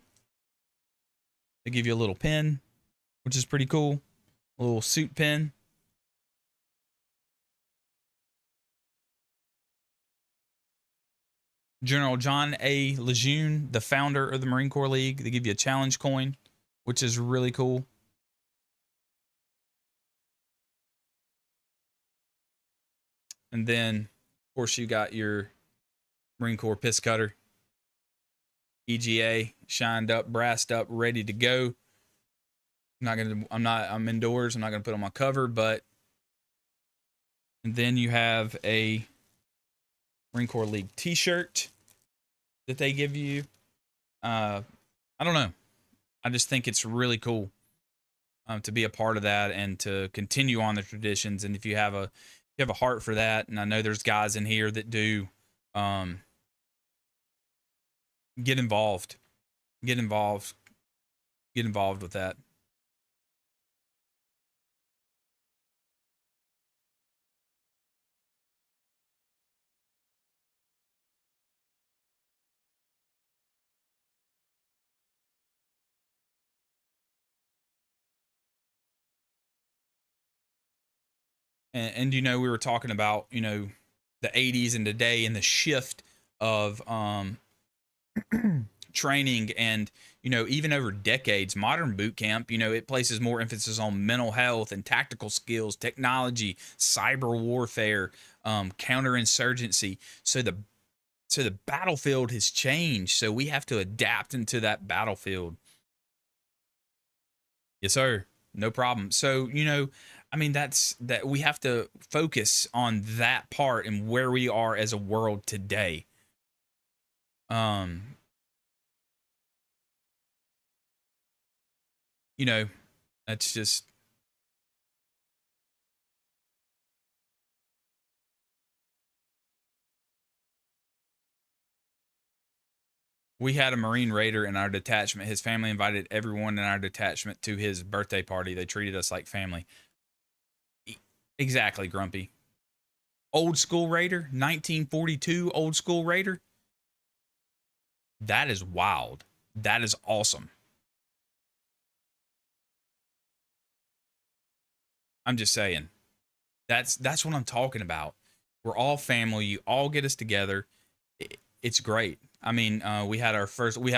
give you a little pin, which is pretty cool. A little suit pin. General John A. Lejeune, the founder of the Marine Corps League, they give you a challenge coin, which is really cool. And then, of course, you got your Marine Corps piss cutter. EGA, shined up, brassed up, ready to go. I'm indoors. I'm not going to put on my cover, but. And then you have a Marine Corps League t-shirt that they give you. I don't know. I just think it's really cool to be a part of that and to continue on the traditions. And if you have a heart for that, and I know there's guys in here that do, get involved with that. And we were talking about, the 80s and today, and the shift of training, and, even over decades, modern boot camp, it places more emphasis on mental health and tactical skills, technology, cyber warfare, counterinsurgency. So the battlefield has changed. So we have to adapt into that battlefield. Yes, sir. No problem. So, that's that we have to focus on that part and where we are as a world today. That's just, We had a Marine Raider in our detachment. His family invited everyone in our detachment to his birthday party. They treated us like family. Exactly, Grumpy. Old school Raider, 1942 old school Raider. That is wild. That is awesome. I'm just saying. That's what I'm talking about. We're all family. You all get us together. It's great. I mean, we had a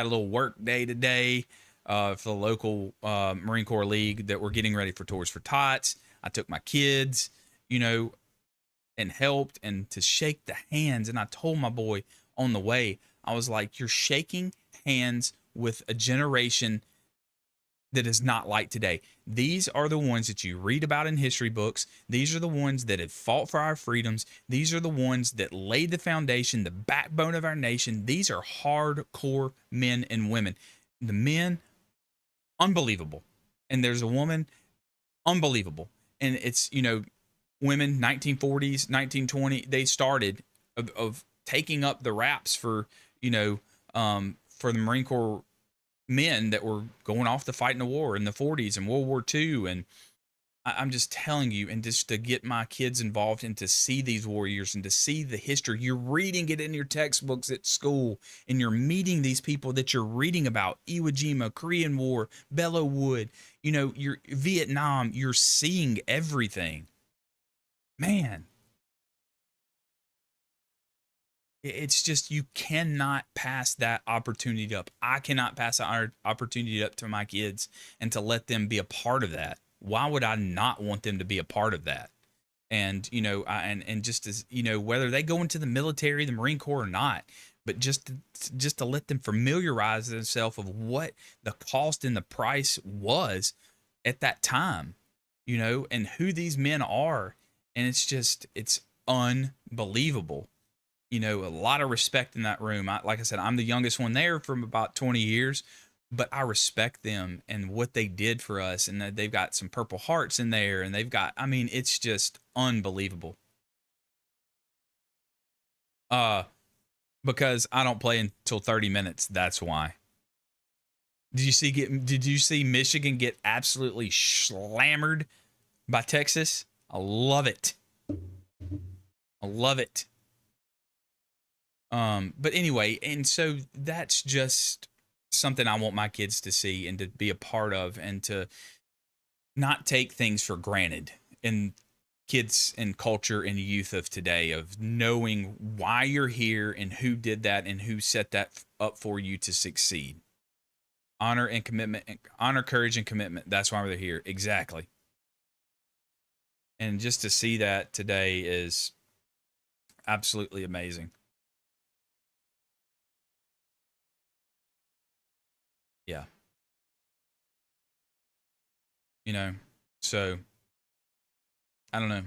little work day today for the local Marine Corps League that we're getting ready for Tours for Tots. I took my kids, and helped and to shake the hands. And I told my boy on the way, I was like, you're shaking hands with a generation that is not like today. These are the ones that you read about in history books. These are the ones that have fought for our freedoms. These are the ones that laid the foundation, the backbone of our nation. These are hardcore men and women. The men, unbelievable. And there's a woman, unbelievable. And it's, women, 1940s, 1920, they started of taking up the raps for, for the Marine Corps men that were going off to fight in the war in the 40s and World War II. And I'm just telling you, and just to get my kids involved and to see these warriors and to see the history. You're reading it in your textbooks at school, and you're meeting these people that you're reading about. Iwo Jima, Korean War, Belleau Wood, you're Vietnam. You're seeing everything. Man. It's just, you cannot pass that opportunity up. I cannot pass that opportunity up to my kids and to let them be a part of that. Why would I not want them to be a part of that? And, and just as, whether they go into the military, the Marine Corps or not, but just to let them familiarize themselves of what the cost and the price was at that time, and who these men are. And it's unbelievable. A lot of respect in that room. Like I said, I'm the youngest one there from about 20 years, but I respect them and what they did for us. And that they've got some Purple Hearts in there, and they've got, it's just unbelievable. Because I don't play until 30 minutes. That's why. Did you see Michigan get absolutely slammered by Texas? I love it. I love it. But anyway, and so that's just something I want my kids to see and to be a part of, and to not take things for granted in kids and culture and youth of today, of knowing why you're here and who did that and who set that up for you to succeed. Honor and commitment, honor, courage, and commitment. That's why we're here. Exactly. And just to see that today is absolutely amazing. Yeah. So I don't know.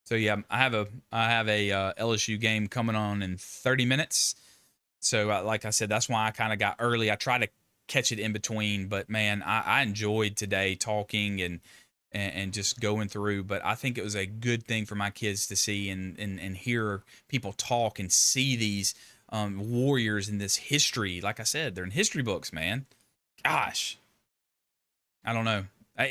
So yeah, I have a LSU game coming on in 30 minutes. So like I said, that's why I kind of got early. I try to catch it in between, but man, I enjoyed today talking and just going through. But I think it was a good thing for my kids to see and hear people talk and see these warriors in this history. Like I said, they're in history books, man. Gosh, I don't know.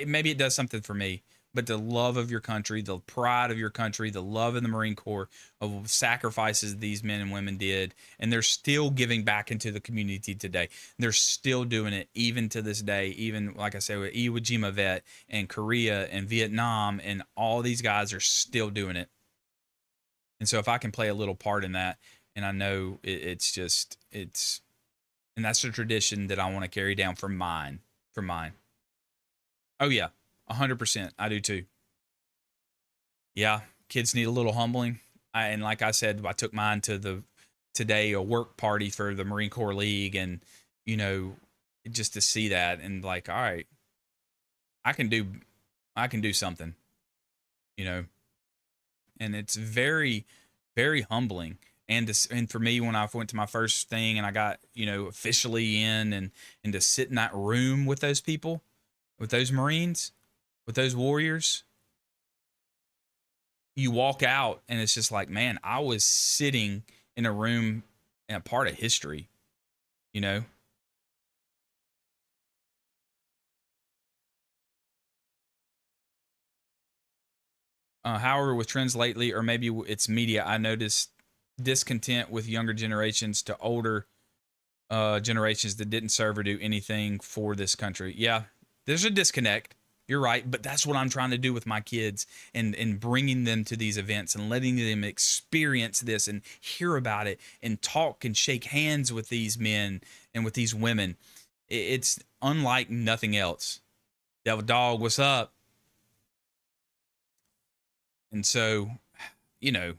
Maybe it does something for me. But the love of your country, the pride of your country, the love of the Marine Corps, of sacrifices these men and women did, and they're still giving back into the community today. They're still doing it even to this day. Even, like I said, with Iwo Jima vet and Korea and Vietnam, and all these guys are still doing it. And so if I can play a little part in that, and I know and that's a tradition that I want to carry down for mine. Oh yeah. 100%. I do too. Yeah. Kids need a little humbling. And like I said, I took mine to today a work party for the Marine Corps League, and, just to see that and like, all right, I can do something, and it's very, very humbling. And for me, when I went to my first thing and I got, officially in and to sit in that room with those people, with those Marines, with those warriors, you walk out and it's just like, man, I was sitting in a room and a part of history. you know. However, with trends lately, or maybe it's media, I noticed discontent with younger generations to older generations that didn't serve or do anything for this country. Yeah, there's a disconnect. You're right, but that's what I'm trying to do with my kids, and bringing them to these events and letting them experience this and hear about it and talk and shake hands with these men and with these women. It's unlike nothing else. Devil Dog, what's up? And so, you know,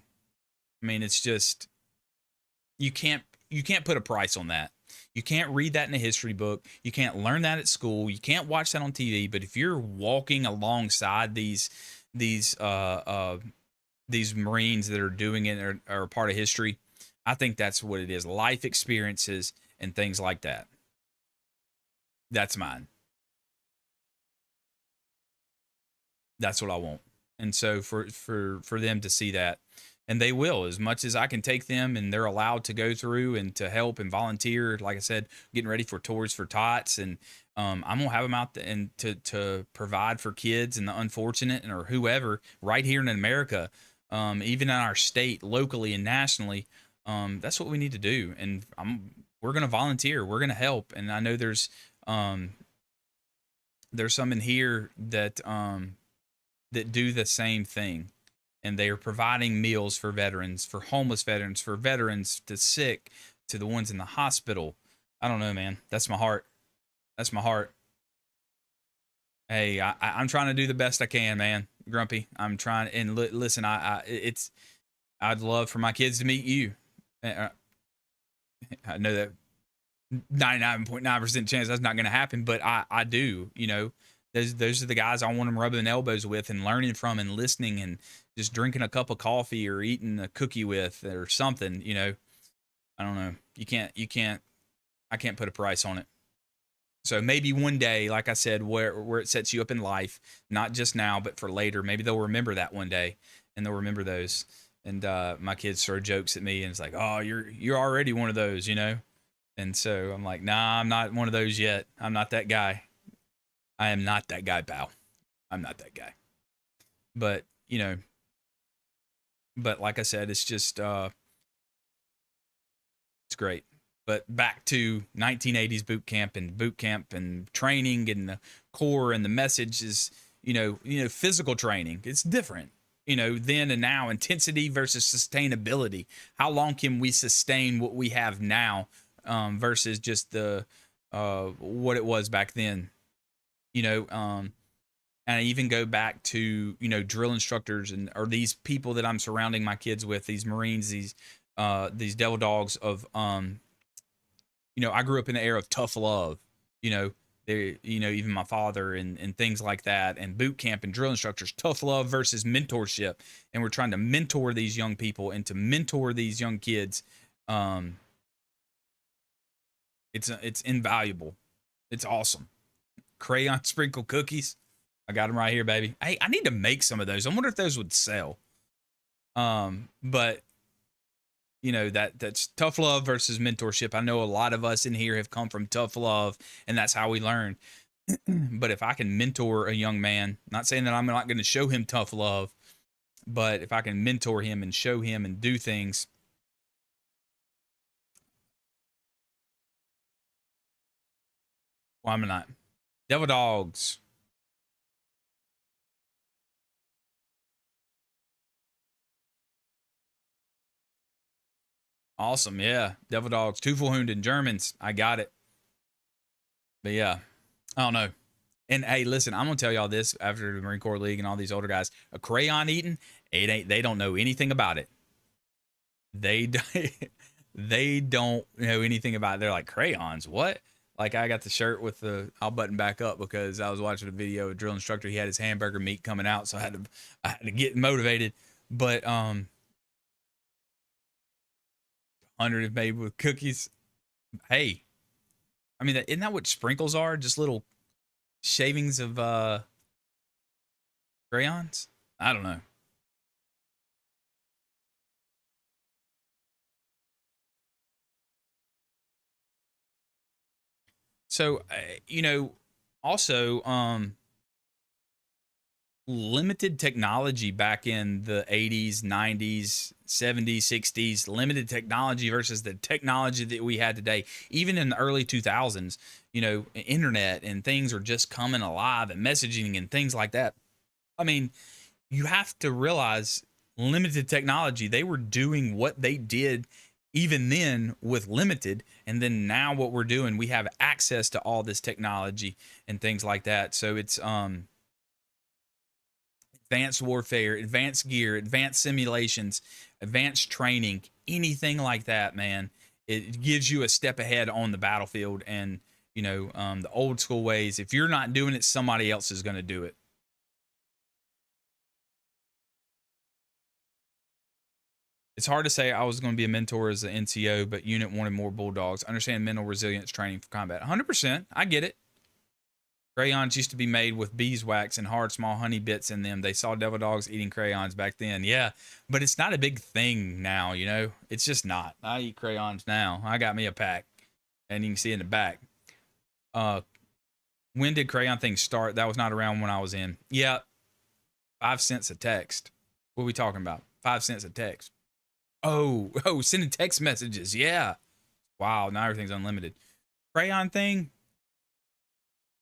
I mean, it's just, you can't put a price on that. You can't read that in a history book. You can't learn that at school. You can't watch that on TV. But if you're walking alongside these Marines that are doing it or are part of history, I think that's what it is. Life experiences and things like that. That's mine. That's what I want. And so for them to see that, and they will, as much as I can take them and they're allowed to go through and to help and volunteer, like I said, getting ready for Tours for Tots. And I'm going to have them out and to provide for kids and the unfortunate or whoever right here in America, even in our state, locally and nationally. That's what we need to do. And we're going to volunteer. We're going to help. And I know there's some in here that do the same thing. And they are providing meals for veterans, for homeless veterans, for veterans, to sick, to the ones in the hospital. I don't know, man. That's my heart. That's my heart. Hey, I'm trying to do the best I can, man. Grumpy. I'm trying. And listen, I'd love for my kids to meet you. I know that 99.9% chance that's not going to happen, but I do, you know. Those are the guys I want them rubbing elbows with and learning from and listening and just drinking a cup of coffee or eating a cookie with or something, you know. I don't know. I can't put a price on it. So maybe one day, like I said, where it sets you up in life, not just now, but for later, maybe they'll remember that one day and they'll remember those. And my kids throw jokes at me and it's like, oh, you're already one of those, you know? And so I'm like, nah, I'm not one of those yet. I'm not that guy. I am not that guy, pal. I'm not that guy. But, you know, but like I said, it's just, it's great. But back to 1980s boot camp and training and the core and the message is, you know, physical training. It's different, you know, then and now. Intensity versus sustainability. How long can we sustain what we have now versus just the what it was back then? You know, and I even go back to, you know, drill instructors or these people that I'm surrounding my kids with, these Marines, these devil dogs of, you know, I grew up in the era of tough love, you know, even my father and things like that, and boot camp and drill instructors, tough love versus mentorship. And we're trying to mentor these young people and to mentor these young kids. It's invaluable. It's awesome. Crayon sprinkle cookies. I got them right here, baby. Hey, I need to make some of those. I wonder if those would sell. But you know, that's tough love versus mentorship. I know a lot of us in here have come from tough love, and that's how we learn. But if I can mentor a young man, not saying that I'm not going to show him tough love, but if I can mentor him and show him and do things, why am I not? Devil dogs. Awesome, yeah. Devil dogs, Teufelhunden, Germans. I got it. But yeah, I don't know. And hey, listen, I'm gonna tell y'all this after the Marine Corps League and all these older guys. A crayon eating, they don't know anything about it. They don't know anything about it. They're like, crayons, what? Like, I got the shirt with I'll button back up because I was watching a video of a drill instructor. He had his hamburger meat coming out, so I had to get motivated. But 100 made with cookies. Hey, I mean, isn't that what sprinkles are? Just little shavings of crayons? I don't know. So, also, limited technology back in the 80s, 90s, 70s, 60s, limited technology versus the technology that we had today. Even in the early 2000s, internet and things are just coming alive, and messaging and things like that. I mean, you have to realize limited technology, they were doing what they did even then with limited, and then now what we're doing, we have access to all this technology and things like that. So it's advanced warfare, advanced gear, advanced simulations, advanced training, anything like that, man. It gives you a step ahead on the battlefield. And the old school ways, if you're not doing it, somebody else is going to do it. It's hard to say I was going to be a mentor as an NCO, but unit wanted more bulldogs. Understand mental resilience training for combat. 100%. I get it. Crayons used to be made with beeswax and hard, small honey bits in them. They saw devil dogs eating crayons back then. Yeah, but it's not a big thing now, It's just not. I eat crayons now. I got me a pack, and you can see in the back. When did crayon things start? That was not around when I was in. Yeah, 5 cents a text. What are we talking about? 5 cents a text. Oh, sending text messages. Yeah. Wow, now everything's unlimited. Crayon thing,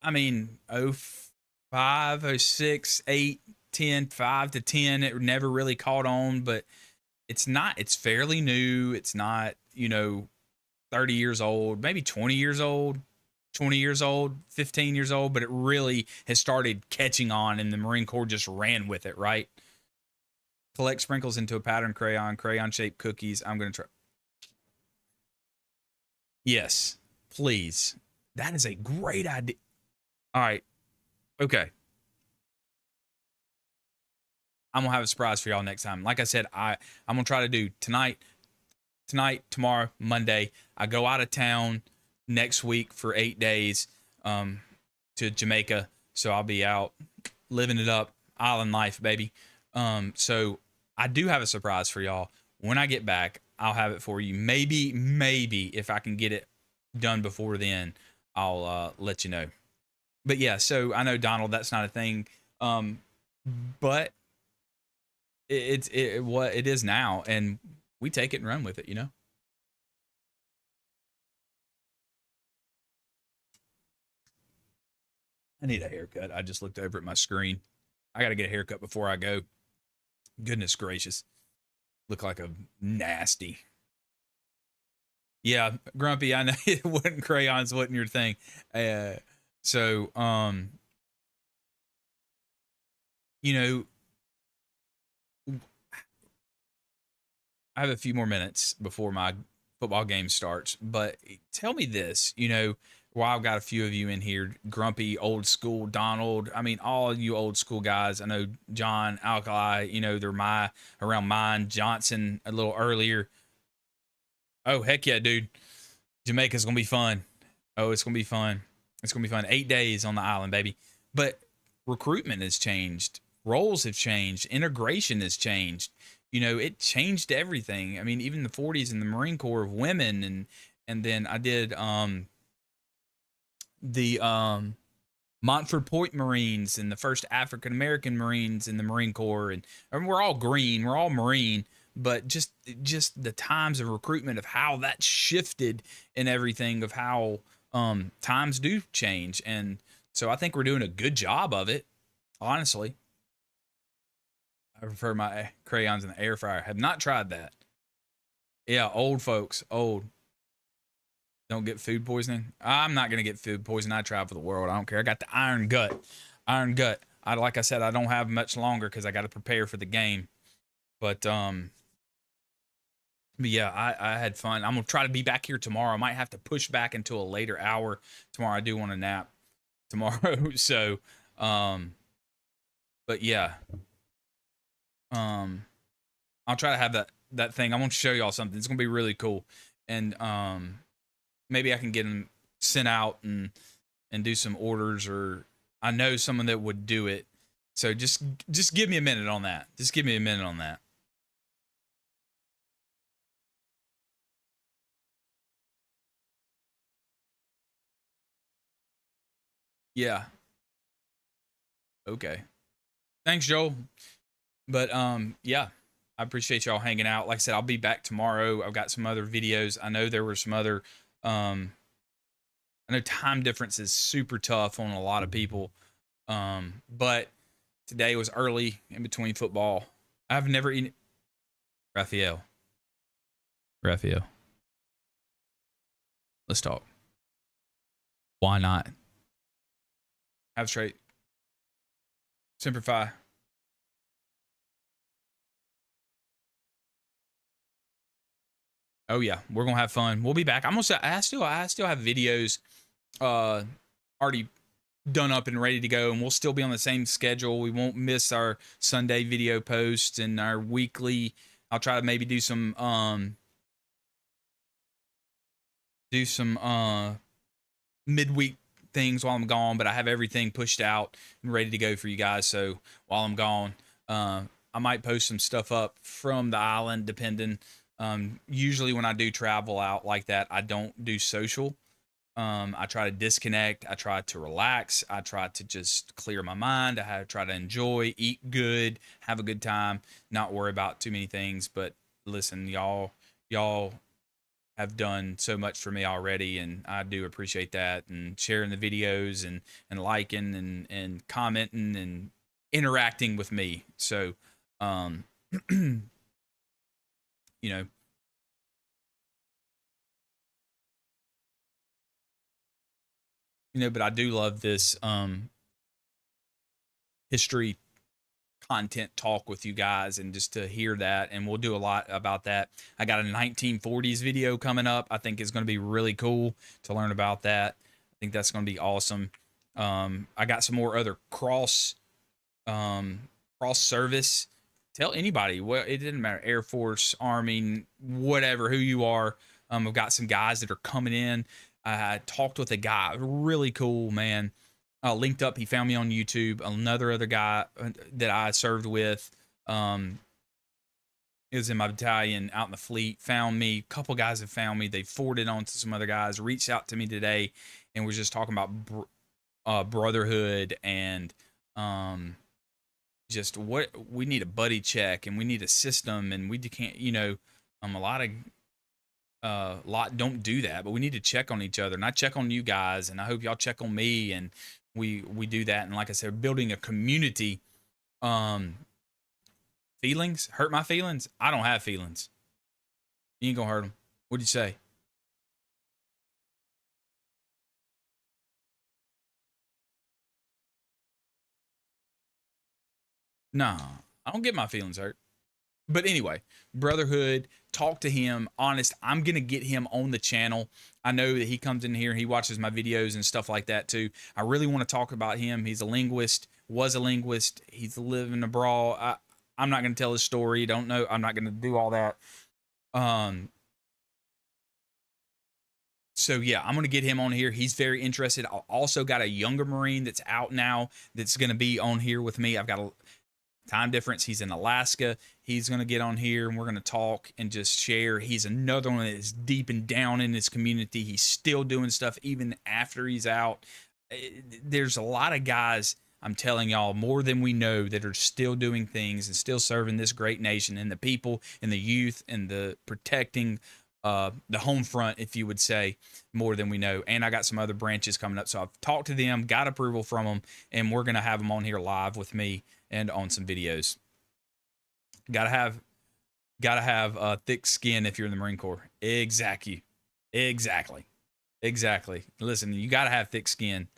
I mean, 05, 06, 8, 10, 5 to 10, it never really caught on, but it's fairly new. It's not, 30 years old, maybe 20 years old, 15 years old, but it really has started catching on, and the Marine Corps just ran with it, right? Collect sprinkles into a pattern crayon-shaped cookies. I'm going to try. Yes, please. That is a great idea. All right. Okay. I'm going to have a surprise for y'all next time. Like I said, I'm going to try to do tonight, tomorrow, Monday. I go out of town next week for 8 days to Jamaica. So I'll be out living it up. Island life, baby. So I do have a surprise for y'all. When I get back, I'll have it for you. Maybe if I can get it done before then, I'll let you know. But yeah, so I know, Donald, that's not a thing. But it's what it is now, and we take it and run with it, I need a haircut. I just looked over at my screen. I got to get a haircut before I go. Goodness gracious. Look like a nasty. Yeah, Grumpy, I know it wasn't crayons, wasn't your thing. So, I have a few more minutes before my football game starts, but tell me this, while I've got a few of you in here, Grumpy, old school, Donald, I mean, all you old school guys. I know John, Alkali, they're around mine, Johnson a little earlier. Oh, heck yeah, dude. Jamaica's going to be fun. Oh, it's going to be fun. It's going to be fun. 8 days on the island, baby. But recruitment has changed. Roles have changed. Integration has changed. It changed everything. I mean, even the 40s in the Marine Corps of women. And then I did the Montford Point Marines and the first African-American Marines in the Marine Corps. And we're all green. We're all Marine. But just the times of recruitment, of how that shifted and everything, of how times do change. And so I think we're doing a good job of it, honestly. I prefer my crayons in the air fryer. Have not tried that. Yeah, old folks, old. Don't get food poisoning. I'm not going to get food poisoning. I travel the world. I don't care. I got the iron gut. Iron gut. Like I said, I don't have much longer because I got to prepare for the game. But yeah, I had fun. I'm going to try to be back here tomorrow. I might have to push back into a later hour tomorrow. I do want to nap tomorrow. So, but yeah. I'll try to have that thing. I want to show y'all something. It's going to be really cool. And maybe I can get them sent out and do some orders, or I know someone that would do it. So just give me a minute on that. Just give me a minute on that. Yeah. Okay. Thanks, Joel. But yeah, I appreciate y'all hanging out. Like I said, I'll be back tomorrow. I've got some other videos. I know there were some other I know time difference is super tough on a lot of people. But today was early in between football. I've never eaten Raphael. Let's talk. Why not? Have straight. Semper Fi. Oh yeah, we're gonna have fun. We'll be back. I still have videos already done up and ready to go, and we'll still be on the same schedule. We won't miss our Sunday video posts and our weekly. I'll try to maybe do some midweek things while I'm gone, but I have everything pushed out and ready to go for you guys. So while I'm gone, I might post some stuff up from the island, depending. Usually when I do travel out like that, I don't do social. I try to disconnect. I try to relax. I try to just clear my mind. I try to enjoy, eat good, have a good time, not worry about too many things. But listen, y'all have done so much for me already, and I do appreciate that, and sharing the videos and liking and commenting and interacting with me. So, you know, but I do love this history content talk with you guys, and just to hear that, and we'll do a lot about that. I got a 1940s video coming up. I think it's going to be really cool to learn about that. I think that's going to be awesome. I got some more other cross service. Tell anybody, well, it didn't matter, Air Force, Army, whatever, who you are. I've got some guys that are coming in. I talked with a guy, really cool, man. Linked up, he found me on YouTube. Another other guy that I served with, is in my battalion out in the fleet, found me. A couple guys have found me. They forwarded on to some other guys, reached out to me today, and we're just talking about brotherhood and just what we need, a buddy check, and we need a system, and we can't, a lot don't do that, but we need to check on each other, and I check on you guys, and I hope y'all check on me, and we do that. And like I said, building a community. Feelings hurt my feelings. I don't have feelings. You ain't gonna hurt them. What'd you say? Nah, I don't get my feelings hurt. But anyway, brotherhood, talk to him. Honest, I'm going to get him on the channel. I know that he comes in here, he watches my videos and stuff like that too. I really want to talk about him. He's a linguist, was a linguist. He's living abroad. I'm not going to tell his story. Don't know. I'm not going to do all that. So yeah, I'm going to get him on here. He's very interested. I also got a younger Marine that's out now that's going to be on here with me. I've got a time difference. He's in Alaska. He's going to get on here, and we're going to talk and just share. He's another one that is deep and down in his community. He's still doing stuff even after he's out. There's a lot of guys, I'm telling y'all, more than we know, that are still doing things and still serving this great nation, and the people and the youth and the protecting the home front, if you would say, more than we know. And I got some other branches coming up. So I've talked to them, got approval from them, and we're going to have them on here live with me and on some videos. Gotta have thick skin if you're in the Marine Corps. Exactly. Listen, you gotta have thick skin.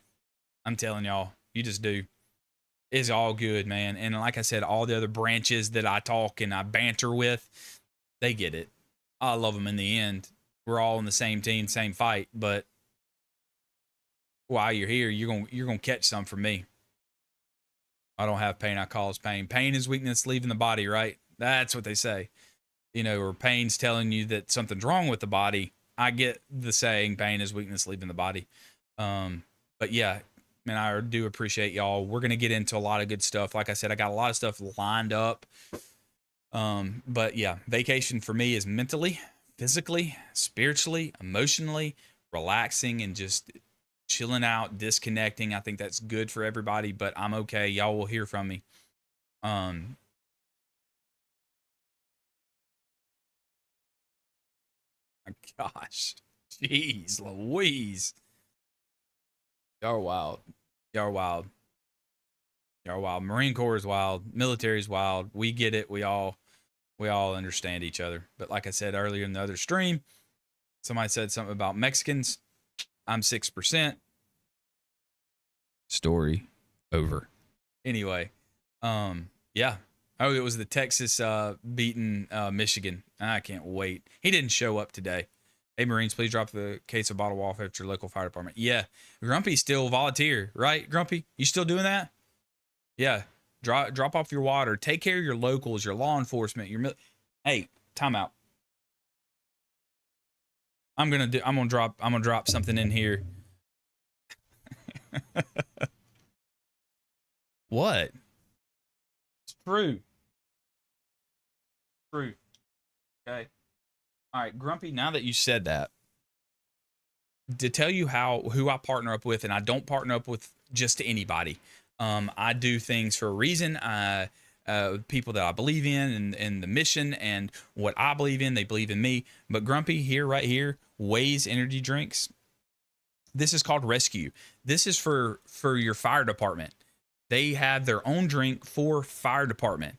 I'm telling y'all, you just do. It's all good, man. And like I said, all the other branches that I talk and I banter with, they get it. I love them in the end. We're all in the same team, same fight. But while you're here, you're gonna catch some from me. I don't have pain, I cause pain. Pain is weakness leaving the body, right? That's what they say. Or pain's telling you that something's wrong with the body. I get the saying, pain is weakness leaving the body. But yeah, man, I do appreciate y'all. We're going to get into a lot of good stuff. Like I said, I got a lot of stuff lined up. But yeah, vacation for me is mentally, physically, spiritually, emotionally, relaxing, and just chilling out, disconnecting. I think that's good for everybody, but I'm okay. Y'all will hear from me. My gosh. Jeez Louise. Y'all are wild. Y'all are wild. Y'all are wild. Marine Corps is wild. Military is wild. We get it. We all understand each other. But like I said earlier in the other stream, somebody said something about Mexicans. I'm 6%. Story over. Anyway, yeah. Oh, it was the Texas beating Michigan. I can't wait. He didn't show up today. Hey, Marines, please drop the case of bottled water at your local fire department. Yeah. Grumpy's still volunteer, right, Grumpy? You still doing that? Yeah. Drop off your water. Take care of your locals, your law enforcement, hey, time out. I'm gonna drop something in here. What? It's true. True. Okay. All right, Grumpy, now that you said that, to tell you who I partner up with, and I don't partner up with just anybody. I do things for a reason. People that I believe in and the mission and what I believe in, they believe in me. But Grumpy, right here, Waze energy drinks. This is called Rescue. This is for your fire department. They have their own drink for fire department.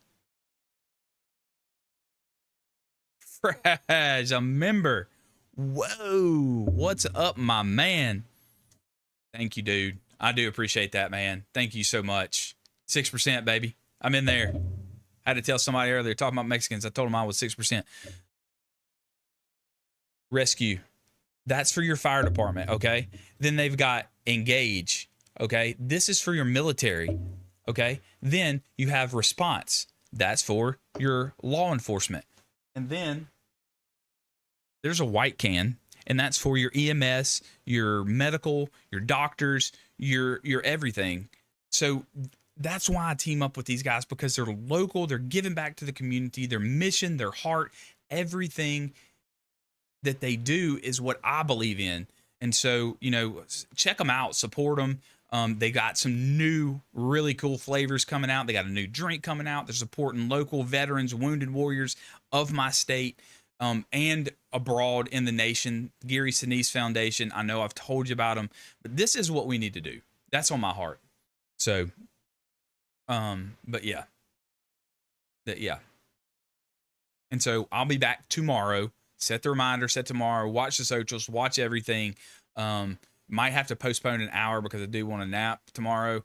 Fresh, a member. Whoa, what's up, my man? Thank you, dude. I do appreciate that, man. Thank you so much. 6%, baby. I'm in there. I had to tell somebody earlier talking about Mexicans. I told them I was 6%. Rescue. That's for your fire department, okay? Then they've got Engage, okay? This is for your military, okay? Then you have Response. That's for your law enforcement. And then there's a white can, and that's for your EMS, your medical, your doctors, your everything. So that's why I team up with these guys, because they're local, they're giving back to the community, their mission, their heart, everything that they do is what I believe in. And so, check them out, support them. They got some new, really cool flavors coming out. They got a new drink coming out. They're supporting local veterans, wounded warriors of my state, and abroad in the nation. Gary Sinise Foundation. I know I've told you about them, but this is what we need to do. That's on my heart. So, but yeah. And so I'll be back tomorrow. Set the reminder, set tomorrow, watch the socials, watch everything. Might have to postpone an hour because I do want to nap tomorrow.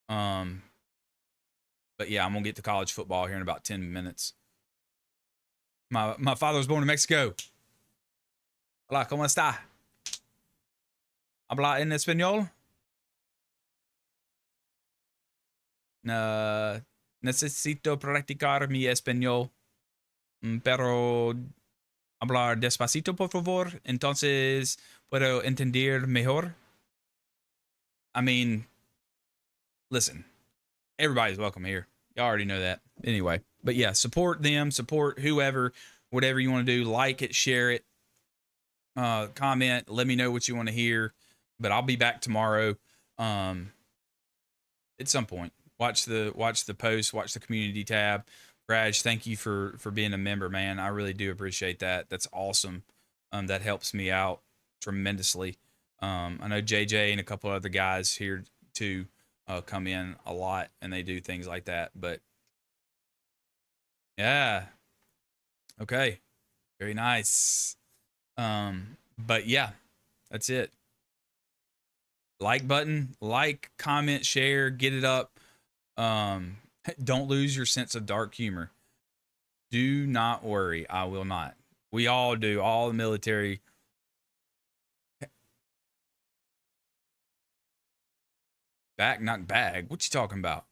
But yeah, I'm going to get to college football here in about 10 minutes. My father was born in Mexico. Hola, ¿cómo está? ¿Habla en español? Necesito practicar mi español, pero hablar despacito, por favor, entonces puedo entender mejor. I mean, listen, everybody's welcome here. Y'all already know that. Anyway, but yeah, support them, support whoever, whatever you want to do. Like it, share it, comment, let me know what you want to hear. But I'll be back tomorrow at some point. Watch the post, watch the community tab. Raj, thank you for being a member, man. I really do appreciate that. That's awesome. That helps me out tremendously. I know JJ and a couple other guys here too come in a lot, and they do things like that. But yeah, okay, very nice. But yeah, that's it. Like button, like, comment, share, get it up. Don't lose your sense of dark humor. Do not worry. I will not. We all do. All the military. Back, not bag. What you talking about?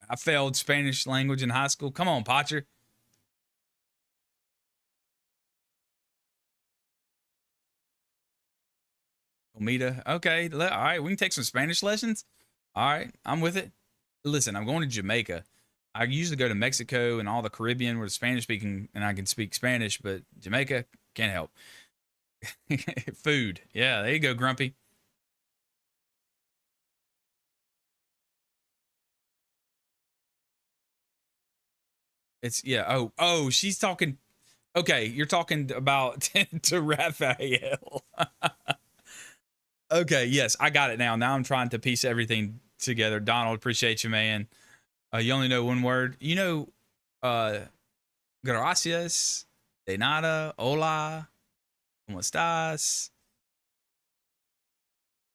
I failed Spanish language in high school. Come on, Potcher. Comida. Okay. All right. We can take some Spanish lessons. All right. I'm with it. Listen, I'm going to Jamaica. I usually go to Mexico and all the Caribbean where Spanish speaking and I can speak Spanish, but Jamaica can't help. Food. Yeah, there you go, Grumpy. It's yeah. Oh, she's talking. Okay, you're talking about to Raphael. Okay, yes, I got it now. Now I'm trying to piece everything together. Donald, appreciate you, man. You only know one word. You know, gracias, de nada, hola, ¿cómo estás?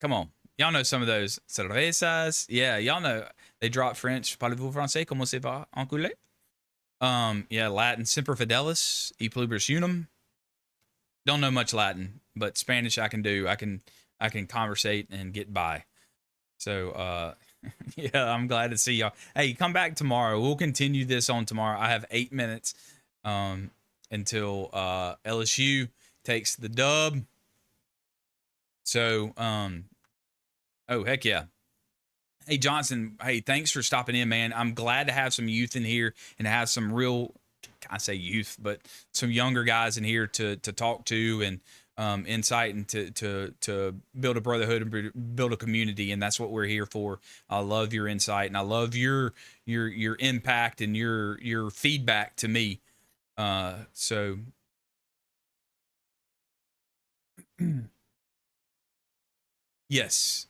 Come on. Y'all know some of those. Cervezas. Yeah, y'all know. They drop French. Parlez-vous français? Comment ça va, enculé? Yeah, Latin. Semper Fidelis. E pluribus unum. Don't know much Latin, but Spanish I can do. I can conversate and get by. So, yeah, I'm glad to see y'all. Hey, come back tomorrow. We'll continue this on tomorrow. I have 8 minutes until LSU takes the dub. So, oh, heck yeah. Hey, Johnson, hey, thanks for stopping in, man. I'm glad to have some youth in here and to have some real, I say youth, but some younger guys in here to talk to and insight and to build a brotherhood and build a community. And that's what we're here for. I love your insight and I love your impact and your feedback to me. So yes,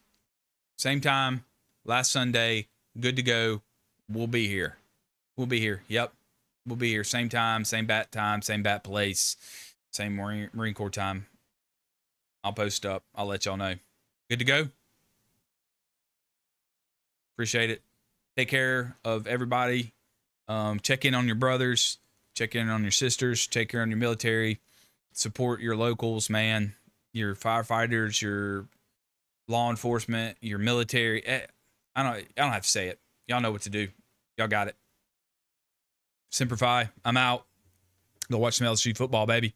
same time, last Sunday, good to go. We'll be here. We'll be here. Yep. We'll be here. Same time, same bat time, same bat place, same Marine Corps time. I'll post up. I'll let y'all know. Good to go. Appreciate it. Take care of everybody. Check in on your brothers. Check in on your sisters. Check in on your military. Support your locals, man. Your firefighters, your law enforcement, your military. I don't have to say it. Y'all know what to do. Y'all got it. Semper Fi. I'm out. Go watch some LSU football, baby.